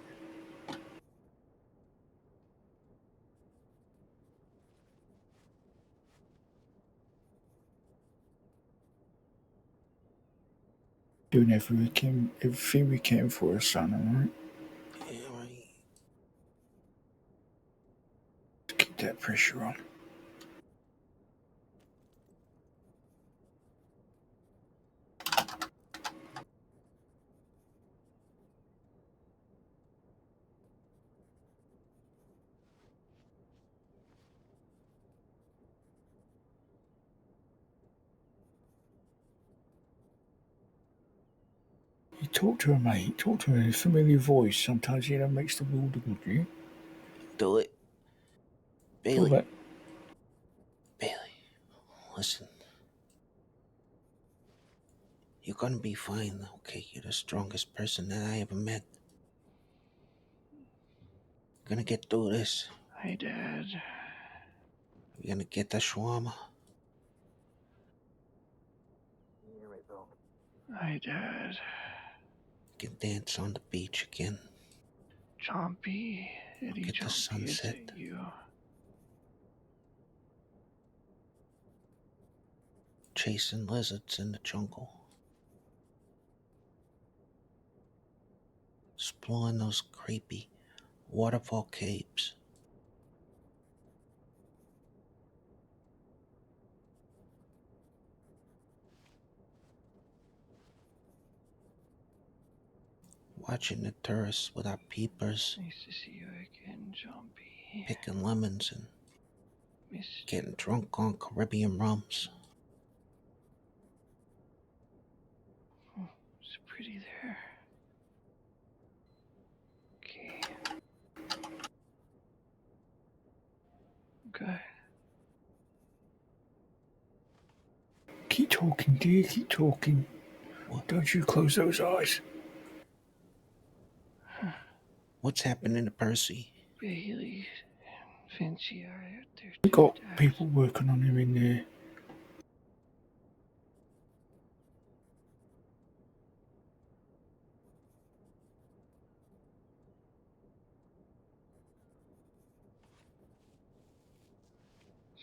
S5: Doing everything we can for her, son, alright?
S14: Yeah, right.
S5: Keep that pressure on. You talk to her, mate. Talk to her in a familiar voice. Sometimes, makes the world of good, yeah?
S14: Do it.
S5: All
S14: Bailey.
S5: that.
S14: Bailey. Listen. You're gonna be fine, okay? You're the strongest person that I ever met. You're gonna get through this.
S5: Hey, Dad.
S14: You're gonna get the shawarma.
S5: Hey, Dad.
S14: You can dance on the beach again.
S5: Chompy. Eddie
S14: Get the
S5: Chompy,
S14: sunset.
S5: it's you.
S14: Chasing lizards in the jungle. Exploring those creepy waterfall caves. Watching the tourists with our peepers.
S5: Nice to see you again, Chompy.
S14: Picking lemons and
S5: Missed
S14: getting drunk on Caribbean rums.
S5: Oh, it's pretty there. Okay. Okay. Keep talking, dear. Keep talking.
S14: What?
S5: Don't you close those eyes.
S14: What's happening to Percy?
S5: Bailey and Fancy are out there. We got people working on him in there.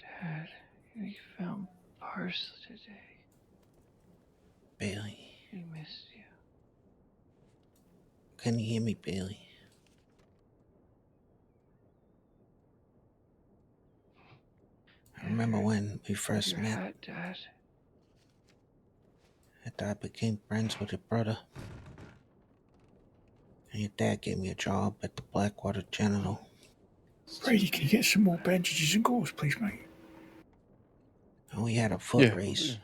S5: Dad, we found parsley today.
S14: Bailey.
S5: We missed you.
S14: Can you hear me, Bailey? I remember when we first met.
S5: Hat, Dad.
S14: After I became friends with your brother. And your dad gave me a job at the Blackwater General.
S5: Brady, can you get some more bandages and gauze, please, mate?
S14: And we had a foot
S12: Yeah,
S14: race.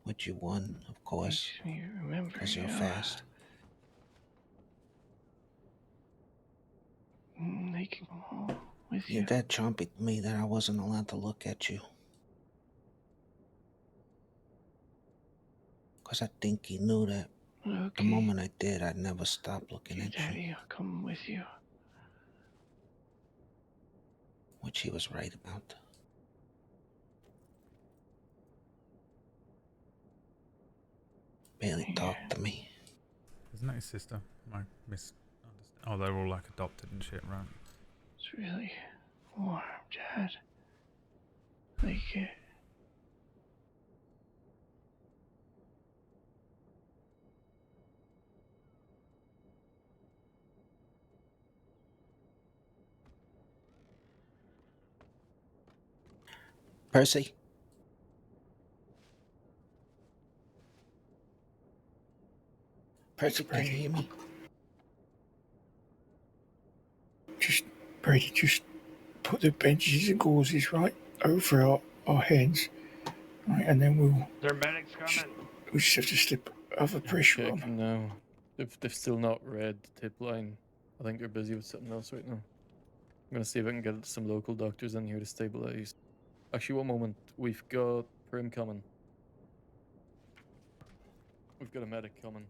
S14: Which you won, of course.
S5: Makes me remember,
S14: Because you're fast.
S5: They can go home with
S14: Your
S5: you.
S14: dad chomped me that I wasn't allowed to look at you. Because I think he knew that the moment I did, I'd never stop looking at you.
S5: Daddy, I'll come with you.
S14: Which he was right about. Bailey, talk to me.
S1: Isn't that his sister? I misunderstand. Oh, they're all like adopted and shit, right?
S5: It's really warm, Dad. Like it.
S14: Percy? Percy, can you hear me?
S5: Brady, just put the benches and gauzes right over our heads, right, and then
S8: Their medics coming.
S5: we just have to slip other pressure on.
S12: Checking now. They've still not read the tip line. I think they're busy with something else right now. I'm gonna see if I can get some local doctors in here to stabilize. Actually, one moment. We've got Prim coming. We've got a medic coming.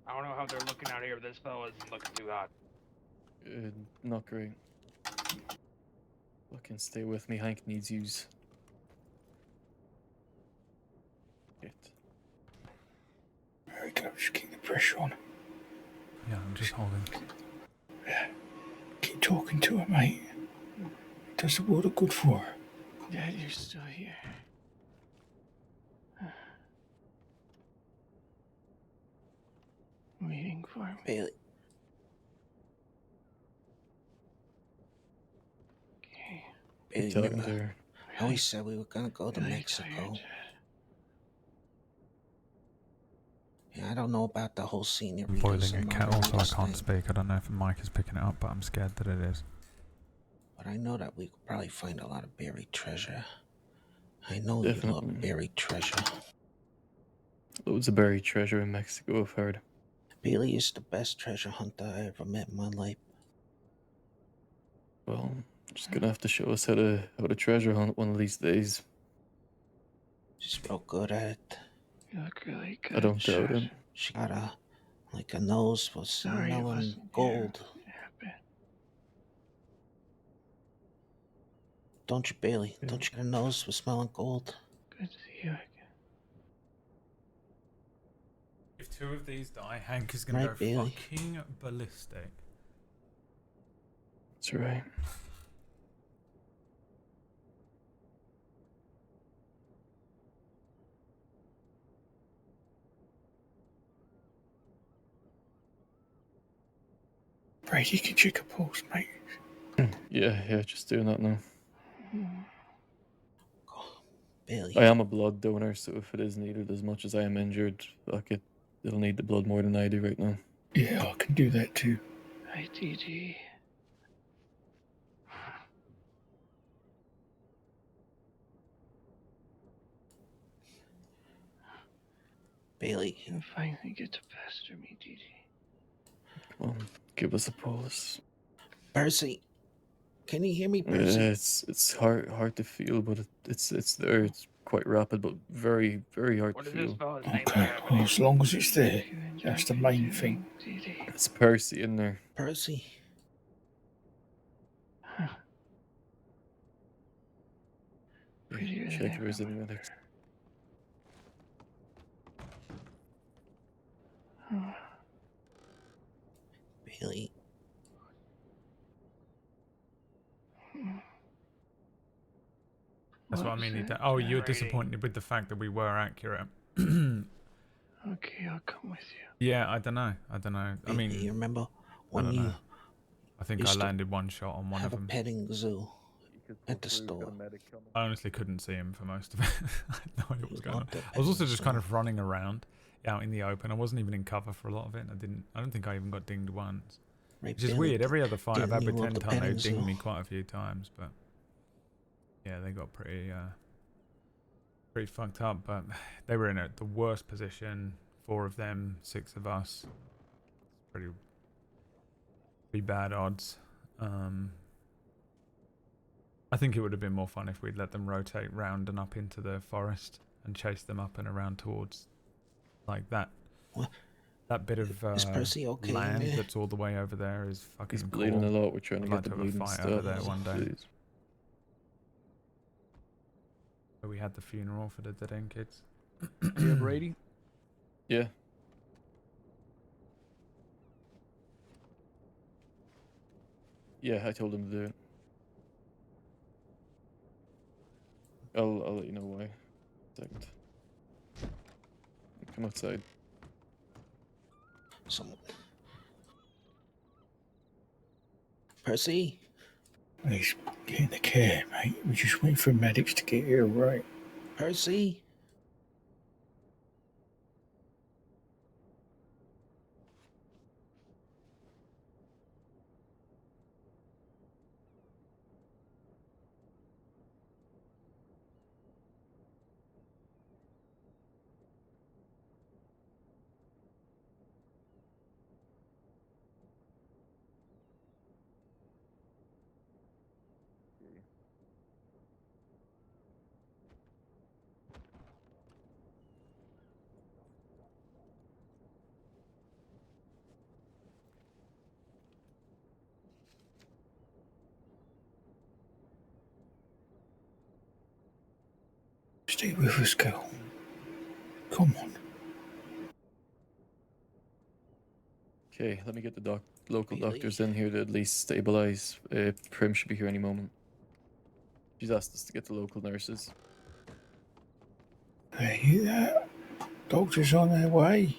S8: I don't know how they're looking out here, but this fellow isn't looking too hot.
S12: Not great. Fucking stay with me. Hank needs yous. Shit.
S5: There we go. Just keep the pressure on.
S1: Yeah, I'm just holding.
S5: Yeah. Keep talking to her, mate. It does the world a good for her.
S10: Dad, you're still here. Waiting for me.
S14: Bailey.
S10: Okay.
S14: Bailey,
S12: talking
S14: remember
S12: to her.
S14: how we said we were gonna go to
S10: Really
S14: Mexico?
S10: tired.
S14: Yeah, I don't know about the whole scenery.
S1: I'm boiling a kettle, so I can't speak. I don't know if the mic is picking it up, but I'm scared that it is.
S14: But I know that we could probably find a lot of buried treasure. I know you
S12: Definitely.
S14: love buried treasure.
S12: Loads of buried treasure in Mexico, I've heard.
S14: Bailey is the best treasure hunter I ever met in my life.
S12: Well, just gonna have to show us how to treasure hunt one of these days.
S14: She's real good at it.
S10: You look really good.
S12: I don't doubt it.
S14: She got a nose for
S10: Sorry, it
S14: smelling
S10: wasn't
S14: gold.
S10: happen.
S14: Don't you, Bailey? Don't you got a nose for smelling gold?
S10: Good to see you again.
S1: If two of these die, Hank is gonna
S14: Right,
S1: go
S14: Bailey?
S1: fucking ballistic.
S12: That's right.
S5: Brady, you can check a pulse, mate.
S12: Yeah, just doing that now.
S14: Bailey.
S12: I am a blood donor, so if it is needed as much as I am injured, it'll need the blood more than I do right now.
S5: Yeah, I can do that too.
S10: Hi, DD.
S14: Bailey.
S10: You finally get to pester me, DD.
S12: Come on, give us a pulse.
S14: Percy. Can you hear me, Percy?
S12: It's hard to feel, but it's there. It's quite rapid, but very hard
S8: What
S12: to
S8: is this
S12: feel.
S8: fella's name?
S5: Okay, well, as long as it's there, that's the main thing.
S12: It's Percy in there.
S14: Percy.
S10: Prettier than
S12: Check if there's
S10: ever.
S12: any medics.
S14: Bailey.
S1: That's what I
S10: What
S1: mean.
S10: was that,
S1: Oh, you're
S10: Brady?
S1: disappointed with the fact that we were accurate.
S10: Okay, I'll come with you.
S1: Yeah, I don't know. I mean,
S14: you remember
S1: I
S14: when
S1: don't
S14: you
S1: know. I think I
S14: used to
S1: landed one shot on one
S14: have
S1: of
S14: a
S1: them.
S14: petting zoo at the store?
S1: I honestly couldn't see him for most of it. I had no idea what was going on.
S14: loved it,
S1: I was also
S14: petting
S1: just kind
S14: zoo.
S1: of running around out in the open. I wasn't even in cover for a lot of it. I don't think I even got dinged once.
S14: Right,
S1: Which is
S14: Bailey,
S1: weird. Every other fight I've had
S14: didn't you
S1: with
S14: love the
S1: 10 ton, they've
S14: petting
S1: dinged me
S14: zoo?
S1: quite a few times, but yeah, they got pretty fucked up. But they were in the worst position. 4 of them, 6 of us. Pretty bad odds. I think it would have been more fun if we'd let them rotate round and up into the forest and chase them up and around towards like that.
S14: What?
S1: That bit of
S14: Is Percy okay in
S1: land
S14: there?
S1: that's all the way over there is fucking
S12: He's bleeding
S1: cool.
S12: a lot. We're trying to
S1: I'd
S12: get
S1: like
S12: the
S1: to have a
S12: bleeding
S1: fight
S12: stopped.
S1: over there one day.
S12: Please.
S1: Where we had the funeral for the dead end kids.
S8: Yeah, Brady.
S12: Yeah. Yeah, I told him to do it. I'll let you know why. Second. Come outside.
S14: Percy.
S5: Let's get in the cab, mate. We're just waiting for medics to get here, right?
S14: Percy?
S5: Stay with us, girl. Come on.
S12: Okay, let me get the local doctors in here to at least stabilize. Prim should be here any moment. She's asked us to get the local nurses.
S5: I hear that. Doctor's on their way.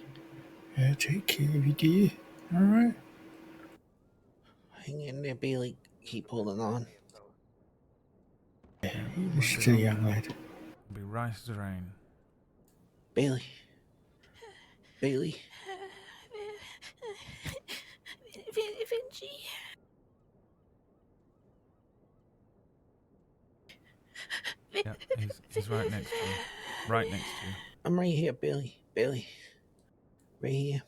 S5: Take care of you, dear. Alright?
S14: Hang in there, Bailey. Keep holding on.
S5: You're still young, lad.
S1: Be right as rain.
S14: Bailey. Bailey.
S7: Vinci.
S1: Yeah, he's right next to you. Right next to you.
S14: I'm right here, Bailey. Bailey. Right here.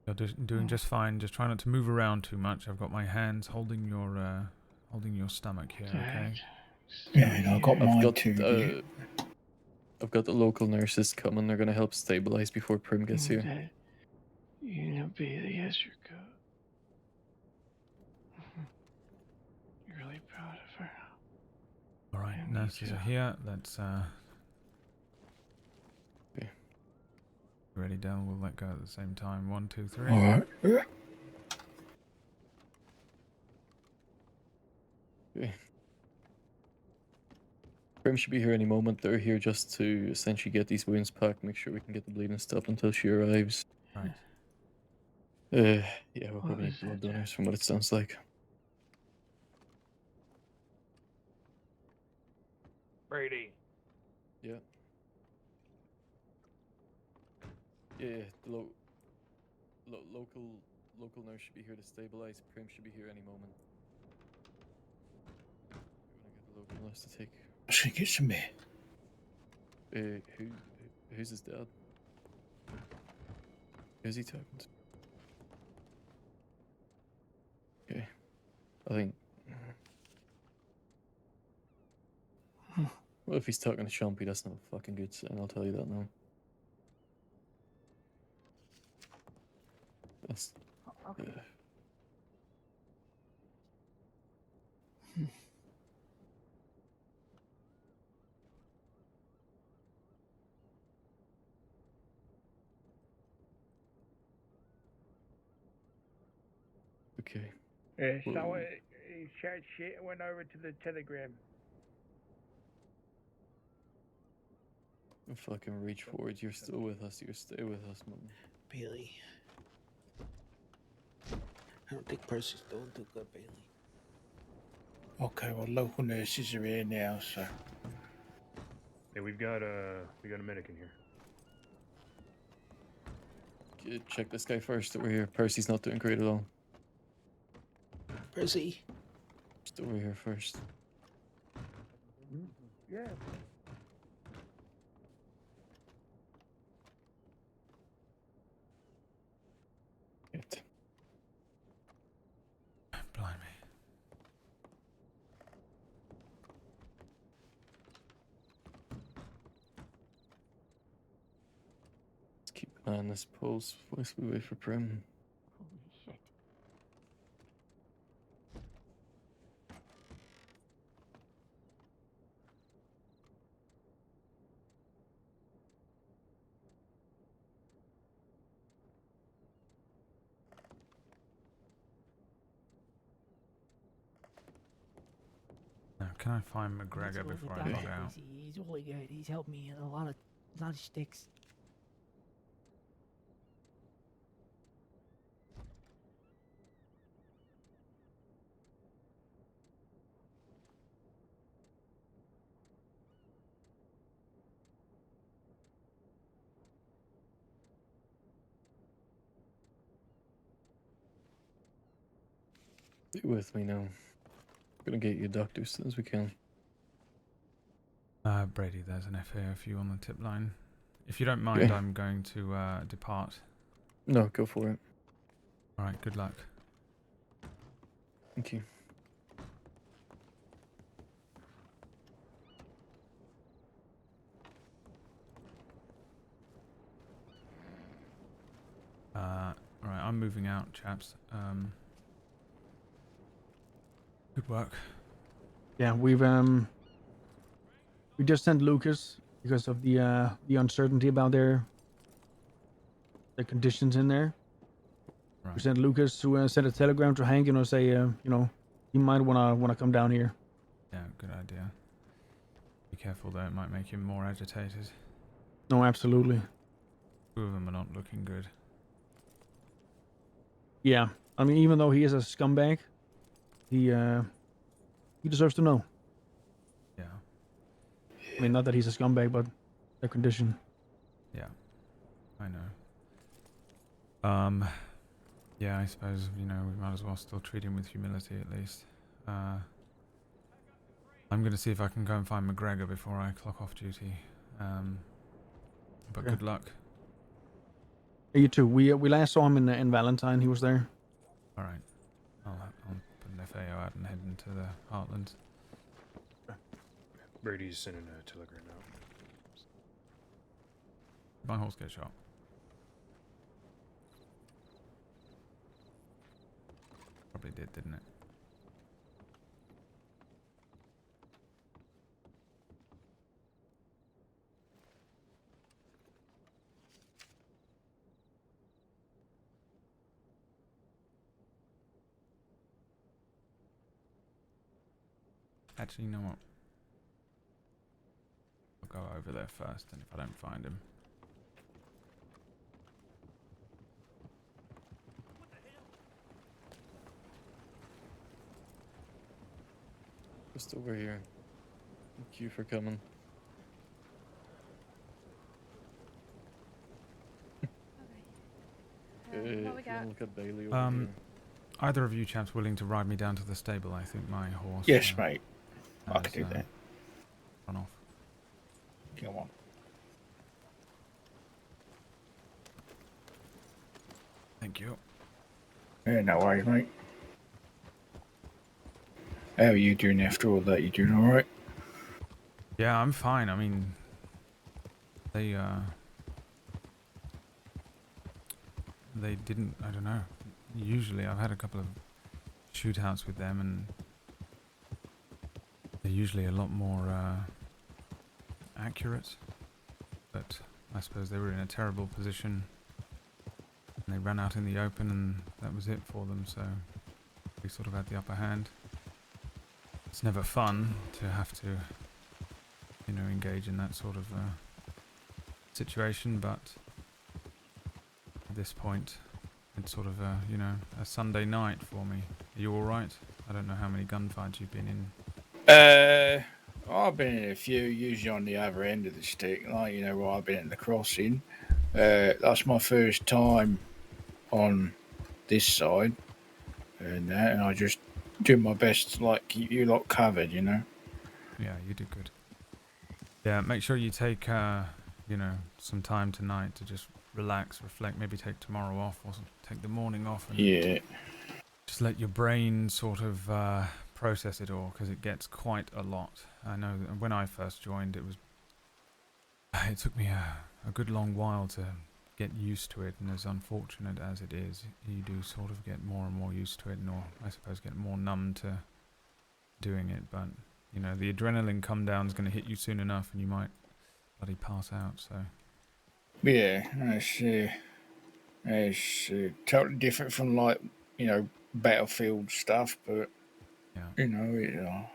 S1: You're doing just fine. Just try not to move around too much. I've got my hands holding your stomach here. Okay.
S5: Yeah, and I've got mine too.
S12: I've got the local nurses coming. They're gonna help stabilize before Prim gets here.
S8: You know, Bailey has your coat. You're really proud of her.
S1: All right, nurses are here. Let's ready, Del. We'll let go at the same time. 1, 2, 3.
S5: All right.
S12: Okay. Prim should be here any moment. They're here just to essentially get these wounds packed, make sure we can get the bleeding stopped until she arrives.
S1: Right.
S12: Yeah, we'll probably need blood donors from what it sounds like.
S22: Brady.
S12: Yeah. Yeah, the local nurse should be here to stabilize. Prim should be here any moment. We're gonna get the local nurse to take.
S5: I should get some there.
S12: Who's his dad? Who's he talking to? Okay, I think. Well, if he's talking to Chompy, that's not a fucking good sign. I'll tell you that now. That's.
S7: Okay.
S12: Okay.
S8: So chat shit went over to the Telegram.
S12: Fucking reach forward. You're still with us. You stay with us, man.
S14: Bailey. I don't think Percy's doing too good, Bailey.
S5: Okay, well, local nurses are here now, so.
S21: Hey, we got a medic in here.
S12: Check this guy first over here. Percy's not doing great at all.
S14: Percy.
S12: Just over here first.
S8: Yeah.
S12: Good.
S1: Blimey.
S12: Let's keep an eye on this pulse whilst we wait for Prim.
S7: Holy shit.
S1: Now, can I find McGregor
S7: That's
S1: before
S7: what
S1: I
S7: the
S1: log
S7: doctor
S1: out?
S7: is. He's really good. He's helped me in a lot of sticks.
S12: Be with me now. Gonna get you a doctor as soon as we can.
S1: Brady, there's an FAO for you on the tip line. If you don't mind,
S12: Okay.
S1: I'm going to depart.
S12: No, go for it.
S1: All right, good luck.
S12: Thank you.
S1: Right, I'm moving out, chaps. Good work.
S8: Yeah, we just sent Lucas because of the uncertainty about their conditions in there. We sent Lucas to send a telegram to Hank, say, he might wanna come down here.
S1: Yeah, good idea. Be careful though, it might make him more agitated.
S8: No, absolutely.
S1: Two of them are not looking good.
S8: Yeah, I mean, even though he is a scumbag, he deserves to know.
S1: Yeah.
S8: I mean, not that he's a scumbag, but the condition.
S1: Yeah, I know. Yeah, I suppose, we might as well still treat him with humility at least. I'm going to see if I can go and find McGregor before I clock off duty. But
S8: Okay.
S1: good luck.
S8: Yeah, you too. We last saw him in Valentine. He was there.
S1: All right. I'll put an FAO out and head into the Heartlands.
S21: Brady's sending a telegram out.
S1: My horse get shot. Probably did, didn't it? Actually, you know what? I'll go over there first, and if I don't find him...
S12: Just over here. Thank you for coming.
S19: What we
S12: If you
S19: got?
S12: wanna look at Bailey over here.
S1: Either of you chaps willing to ride me down to the stable? I think my horse...
S5: Yes, mate. I
S1: has,
S5: can do that.
S1: Run off.
S5: Go on.
S1: Thank you.
S5: Yeah, no worries, mate. How are you doing after all that? You doing alright?
S1: Yeah, I'm fine. I mean... They didn't... I don't know. Usually, I've had a couple of shootouts with them, and... They're usually a lot more accurate, but I suppose they were in a terrible position and they ran out in the open and that was it for them, so we sort of had the upper hand. It's never fun to have to, engage in that sort of situation, but at this point it's sort of a Sunday night for me. Are you alright? I don't know how many gunfights you've been in.
S5: I've been in a few, usually on the other end of the stick, like, where I've been at the crossing. That's my first time on this side, and I just do my best to, keep you lot covered,
S1: Yeah, you do good. Yeah, make sure you take, some time tonight to just relax, reflect, maybe take tomorrow off or take the morning off. And
S5: Yeah.
S1: Just let your brain sort of process it all, because it gets quite a lot. I know that when I first joined, it took me a good long while to get used to it, and as unfortunate as it is, you do sort of get more and more used to it, or I suppose get more numb to doing it, but the adrenaline come down is going to hit you soon enough and you might bloody pass out, so...
S5: Yeah, it's totally different from, battlefield stuff, but,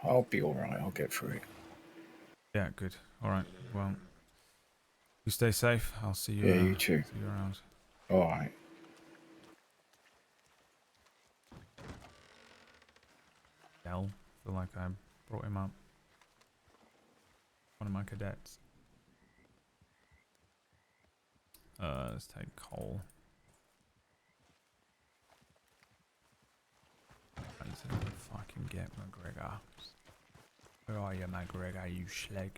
S5: I'll be alright, I'll get through it.
S1: Yeah, good. Alright, well, you stay safe, I'll see you,
S5: Yeah, you too.
S1: see you around.
S5: Alright.
S1: Feel like I brought him up. One of my cadets. Let's take Cole. Right, so fucking get McGregor. Where are you, McGregor, you schleg?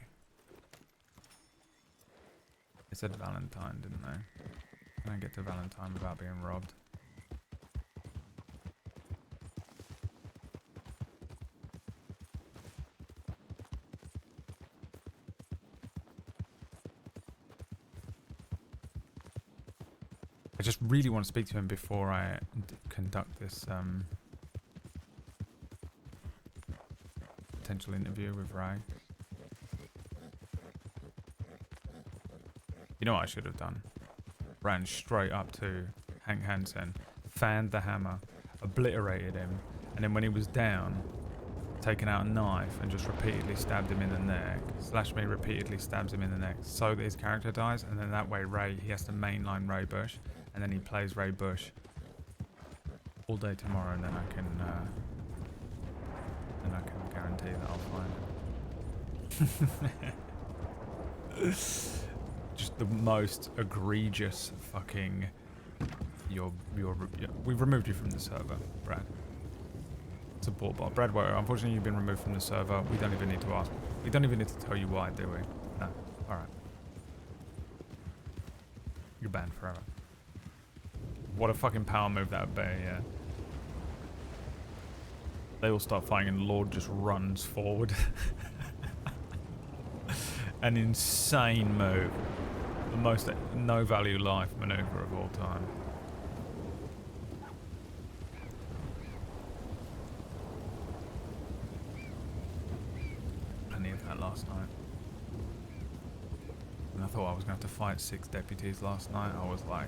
S1: They said Valentine, didn't they? Can I get to Valentine without being robbed? I just really want to speak to him before I conduct this potential interview with Ray. You know what I should have done? Ran straight up to Hank Hansen, fanned the hammer, obliterated him, and then when he was down, taken out a knife and just repeatedly stabbed him in the neck. Slash me repeatedly stabs him in the neck so that his character dies, and then that way Ray, he has to mainline Ray Bush, and then he plays Ray Bush all day tomorrow, and then I can guarantee that I'll find him. Just the most egregious fucking we've removed you from the server, Brad. Support bot. Brad, well, unfortunately you've been removed from the server. We don't even need to ask. We don't even need to tell you why, do we? No. Alright. You're banned forever. What a fucking power move that would be, yeah. They all start fighting and Lorde just runs forward. An insane move. The most no value life maneuver of all time. I needed that last night. And I thought I was going to have to fight 6 deputies last night. I was like,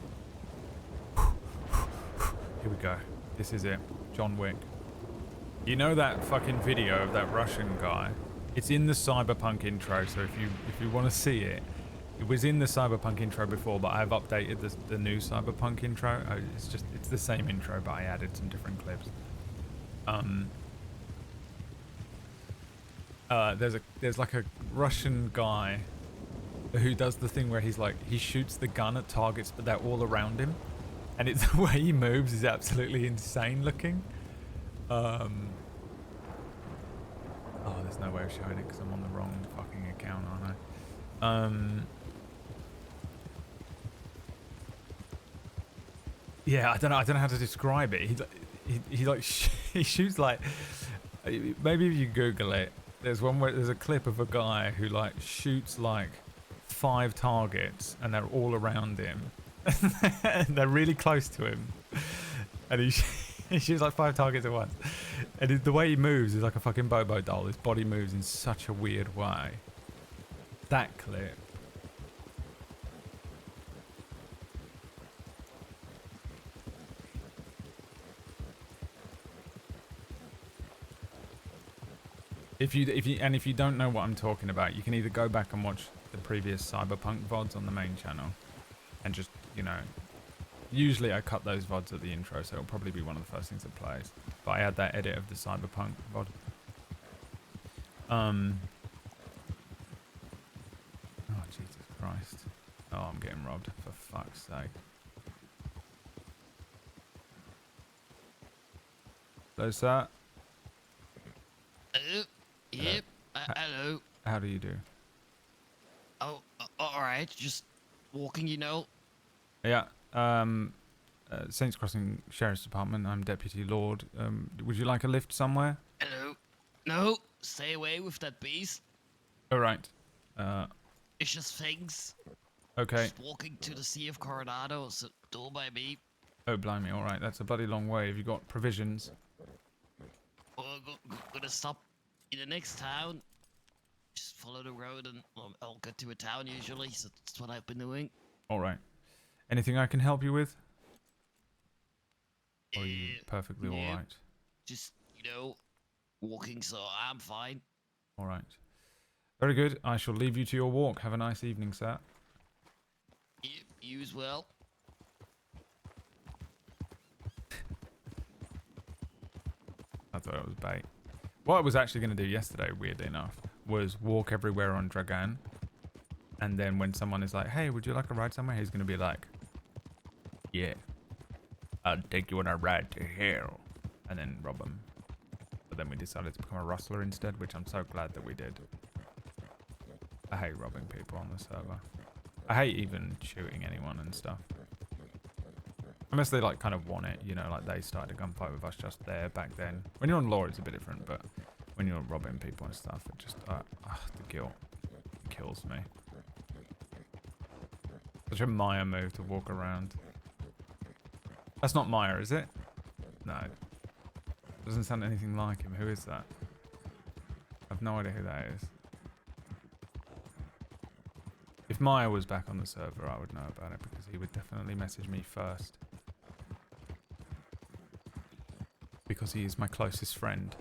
S1: here we go. This is it. John Wick. You know that fucking video of that Russian guy? It's in the Cyberpunk intro, so if you want to see it, it was in the Cyberpunk intro before, but I've updated the new Cyberpunk intro. It's the same intro, but I added some different clips. There's like a Russian guy who does the thing where he shoots the gun at targets, but they're all around him, and it's the way he moves is absolutely insane looking. Oh, there's no way of showing it because I'm on the wrong fucking account, aren't I? Yeah, I don't know how to describe it. He shoots like, maybe if you Google it, there's a clip of a guy who like shoots like 5 targets and they're all around him. And they're really close to him. And he shoots like 5 targets at once. And the way he moves is like a fucking Bobo doll. His body moves in such a weird way. That clip. If you don't know what I'm talking about, you can either go back and watch the previous Cyberpunk VODs on the main channel and just, you know, usually I cut those VODs at the intro, so it'll probably be one of the first things that plays. But I had that edit of the Cyberpunk VOD. Oh, Jesus Christ. Oh, I'm getting robbed, for fuck's sake. Hello, sir.
S13: Hello. Yep. Hello.
S1: How do you do?
S13: Oh, all right. Just walking, you know.
S1: Yeah. Saints Crossing Sheriff's Department. I'm Deputy Lorde. Would you like a lift somewhere?
S13: Hello. No, stay away with that beast.
S1: All right.
S13: It's just things.
S1: Okay.
S13: Just walking to the Sea of Coronado, so don't mind me.
S1: Oh, blimey. All right. That's a bloody long way. Have you got provisions?
S13: Well, gonna stop in the next town. Just follow the road and I'll get to a town usually, so that's what I've been doing.
S1: All right. Anything I can help you with? Or are you perfectly
S13: no,
S1: all right?
S13: Just, you know, walking, so I'm fine.
S1: All right. Very good. I shall leave you to your walk. Have a nice evening, sir.
S13: You as well.
S1: I thought it was bait. What I was actually going to do yesterday, weirdly enough, was walk everywhere on Dragan. And then when someone is like, hey, would you like a ride somewhere? He's going to be like, yeah, I'll take you on a ride to hell. And then rob them. But then we decided to become a rustler instead, which I'm so glad that we did. I hate robbing people on the server. I hate even shooting anyone and stuff. Unless they like kind of want it, you know, like they started a gunfight with us just there back then. When you're on Lorde, it's a bit different, but when you're robbing people and stuff, it just, the guilt kills me. Such a Maya move to walk around. That's not Maya, is it? No. Doesn't sound anything like him. Who is that? I've no idea who that is. If Maya was back on the server, I would know about it because he would definitely message me first. Because he is my closest friend.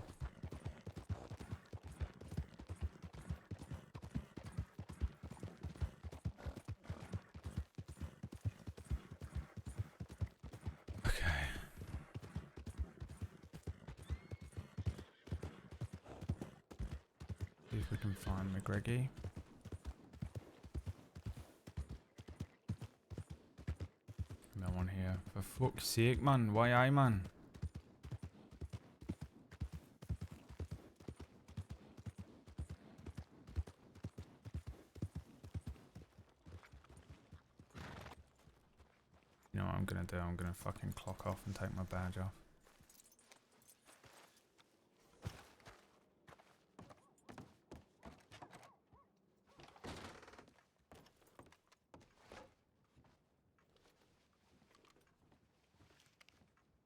S1: Okay. See if we can find McGreggy. No one here. For fuck's sake, man. Why I, man? You know what I'm gonna do? I'm gonna fucking clock off and take my badge off.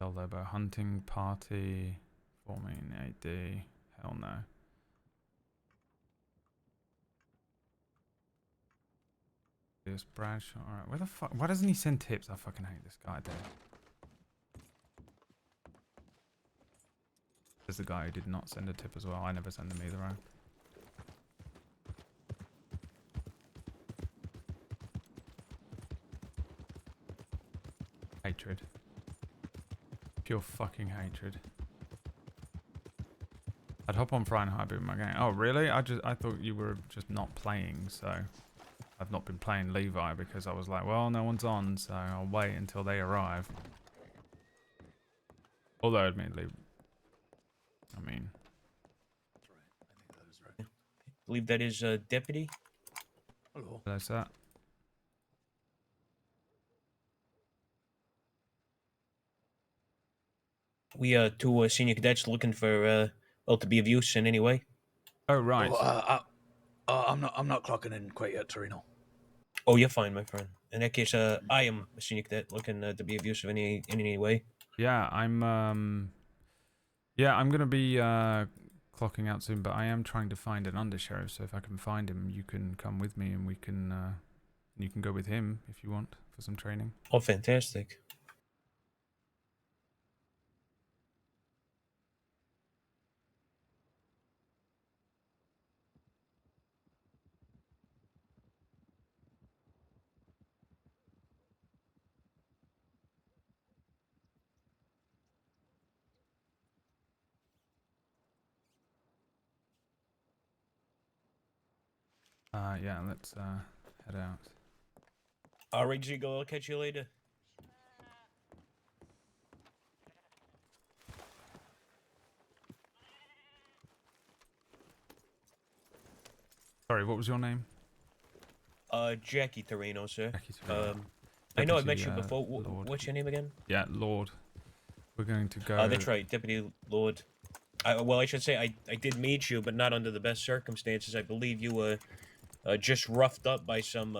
S1: Lorde hunting party forming AD. Hell no. This Bradshaw. Alright, where the fuck? Why doesn't he send tips? I fucking hate this guy, dude. There's the guy who did not send a tip as well. I never send them either, right? Hatred. Pure fucking hatred. I'd hop on Fry and Hybrid with my gang. Oh really? I thought you were just not playing, so I've not been playing Levi because I was like, well, no one's on, so I'll wait until they arrive. Although admittedly, I mean,
S11: I believe that is deputy.
S1: Hello. That's that.
S11: We two senior cadets looking for well to be of use in any way.
S1: Oh right.
S16: I'm not clocking in quite yet, Torino.
S11: Oh, you're fine, my friend. In that case, I am a senior cadet looking to be of use in any way.
S1: Yeah, I'm gonna be clocking out soon, but I am trying to find an undersheriff. So if I can find him, you can come with me, and we can you can go with him if you want for some training.
S11: Oh, fantastic.
S1: Yeah, let's head out.
S11: All right, Zigo, I'll catch you later.
S1: Sorry, what was your name?
S11: Jackie Torino, sir.
S1: Jackie Torino.
S11: I know I've met
S1: Deputy,
S11: you before.
S1: Lorde.
S11: What's your name again?
S1: Yeah, Lorde. We're going to go.
S11: That's right, Deputy Lorde. Well, I should say I did meet you, but not under the best circumstances. I believe you were just roughed up by some.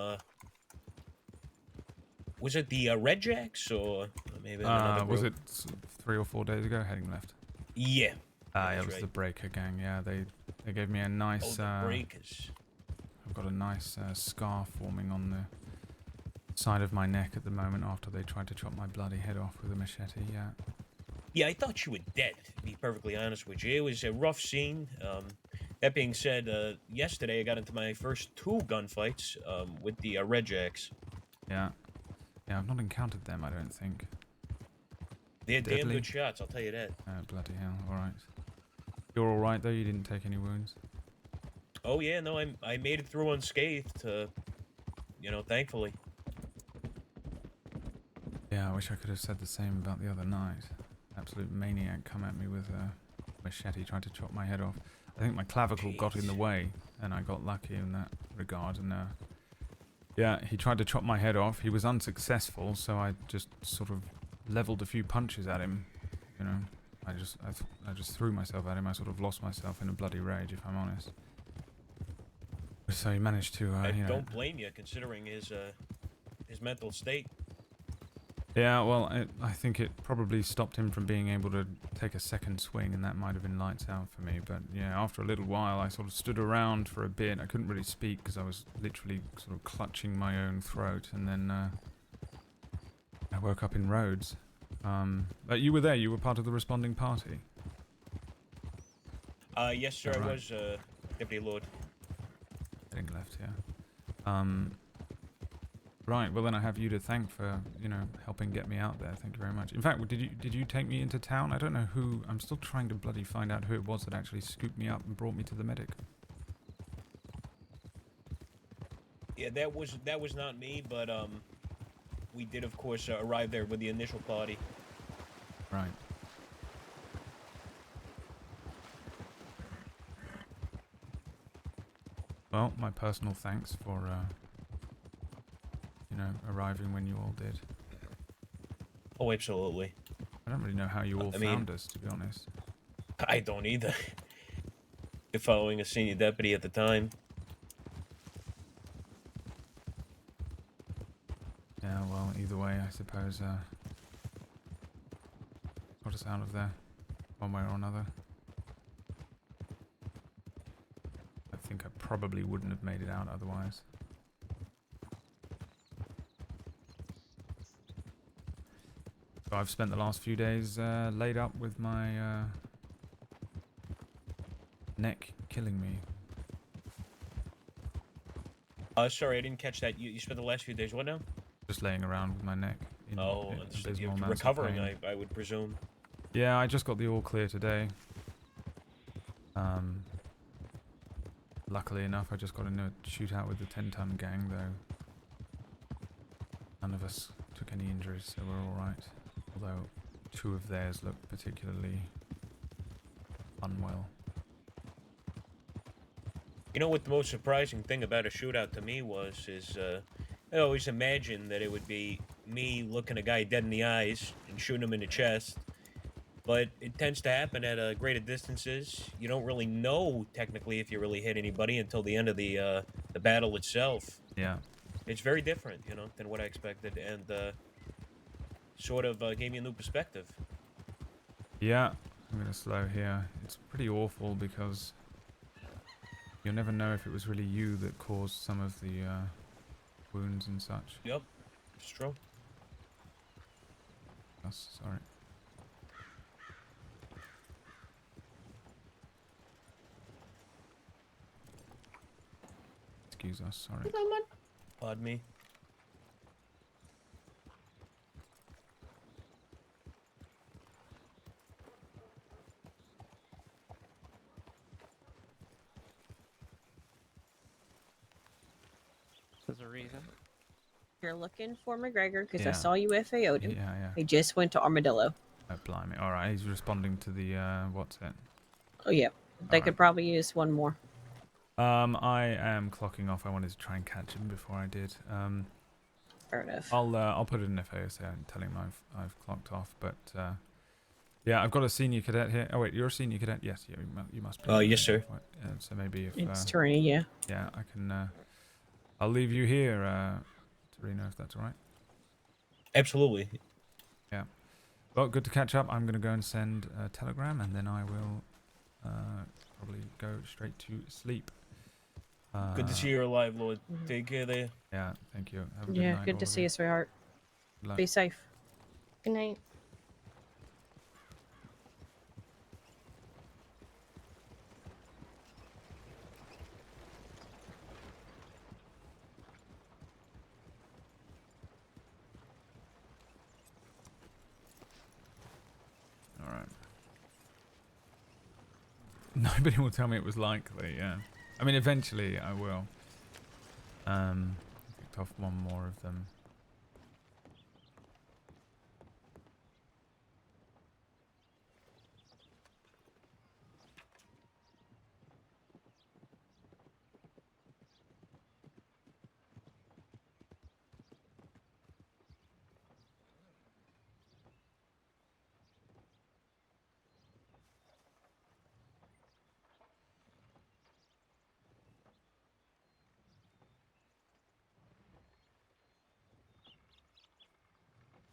S11: Was it the Red Jacks or maybe another
S1: was
S11: group?
S1: it 3 or 4 days ago? Heading left.
S11: Yeah.
S1: Yeah, it was the Breaker gang. Yeah, they gave me a nice.
S11: Oh, the Breakers.
S1: I've got a nice scar forming on the side of my neck at the moment after they tried to chop my bloody head off with a machete. Yeah.
S11: Yeah, I thought you were dead, to be perfectly honest with you. It was a rough scene. That being said, yesterday I got into my first 2 gunfights with the Red Jacks.
S1: Yeah. Yeah, I've not encountered them, I don't think.
S11: They're damn
S1: Deadly.
S11: good shots, I'll tell you that.
S1: Oh, bloody hell. Alright. You're alright, though? You didn't take any wounds?
S11: Oh, yeah, no, I made it through unscathed, thankfully.
S1: Yeah, I wish I could have said the same about the other night. Absolute maniac come at me with machete tried to chop my head off. I think my clavicle got in the way, and I got lucky in that regard. And yeah, he tried to chop my head off. He was unsuccessful, so I just sort of leveled a few punches at him. You know, I just threw myself at him. I sort of lost myself in a bloody rage, if I'm honest. So he managed to,
S11: I
S1: you know.
S11: don't blame you, considering his mental state.
S1: Yeah, well, I think it probably stopped him from being able to take a second swing, and that might have been lights out for me. But yeah, after a little while, I sort of stood around for a bit. I couldn't really speak because I was literally sort of clutching my own throat, and then I woke up in Rhodes. But you were there. You were part of the responding party.
S11: Yes, sir.
S1: Oh,
S11: I
S1: right.
S11: was Deputy Lord.
S1: I think left here. Right, well then I have you to thank for, you know, helping get me out there. Thank you very much. In fact, did you take me into town? I don't know who. I'm still trying to bloody find out who it was that actually scooped me up and brought me to the medic.
S11: Yeah, that was not me, but we did of course arrive there with the initial party.
S1: Right. Well, my personal thanks for you know, arriving when you all did.
S11: Oh, absolutely.
S1: I don't really know how you all
S11: I mean,
S1: found us, to be honest.
S11: I don't either. Following a senior deputy at the time.
S1: Yeah, well, either way, I suppose, got us out of there, one way or another. I think I probably wouldn't have made it out otherwise. So I've spent the last few days laid up with my neck killing me.
S11: Sorry, I didn't catch that. You spent the last few days what now?
S1: Just laying around with my neck in abysmal
S11: you're
S1: amounts of
S11: recovering,
S1: pain.
S11: I would presume.
S1: Yeah, I just got the all clear today. Luckily enough, I just got in a shootout with the 10-ton gang, though. None of us took any injuries, so we're all right. Although 2 of theirs looked particularly unwell.
S11: You know what the most surprising thing about a shootout to me was is I always imagined that it would be me looking a guy dead in the eyes and shooting him in the chest. But it tends to happen at greater distances. You don't really know technically if you really hit anybody until the end of the battle itself.
S1: Yeah.
S11: It's very different, you know, than what I expected, and sort of gave me a new perspective.
S1: Yeah, I'm gonna slow here. It's pretty awful because you'll never know if it was really you that caused some of the wounds and such.
S11: Yep, it's true.
S1: Yes, sorry. Excuse us, sorry.
S11: Pardon me.
S2: There's a reason.
S19: You're looking for McGregor because
S1: Yeah.
S19: I saw you FAO'd him.
S1: Yeah, yeah.
S19: He just went to Armadillo.
S1: Oh, blimey. Alright, he's responding to the, what's it?
S19: Oh, yeah. They could probably use one more.
S1: I am clocking off. I wanted to try and catch him before I did.
S19: Fair enough.
S1: I'll put it in FASA and tell him I've clocked off, but, yeah, I've got a senior cadet here. Oh, wait, you're a senior cadet? Yes, yeah, you must be.
S11: Yes, sir.
S1: So maybe if...
S19: It's Torini, yeah.
S1: Yeah, I can, I'll leave you here, Torino, if that's all right.
S11: Absolutely.
S1: Yeah. Well, good to catch up. I'm going to go and send a telegram, and then I will probably go straight to sleep.
S11: Good to see you're alive, Lord. Take care there.
S1: Yeah, thank you. Have a good
S19: Yeah,
S1: night,
S19: good
S1: all
S19: to
S1: of
S19: see
S1: you.
S19: you, sweetheart.
S1: Good luck.
S19: Be safe.
S17: Good night.
S1: All right. Nobody will tell me it was likely, yeah. I mean, eventually I will. Picked off one more of them.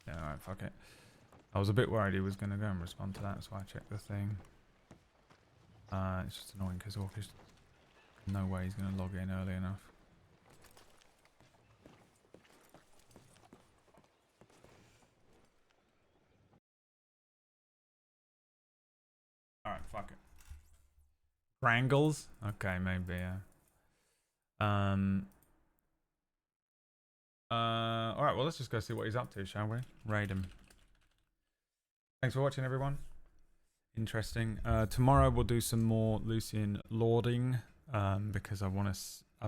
S1: Yeah, alright, fuck it. I was a bit worried he was going to go and respond to that, so I checked the thing. It's just annoying because Orcish, no way he's going to log in early enough. Alright, fuck it. Wrangles? Okay, maybe, yeah. Alright, well, let's just go see what he's up to, shall we? Raid him. Thanks for watching, everyone. Interesting. Tomorrow we'll do some more Lucien lording, because I want to... I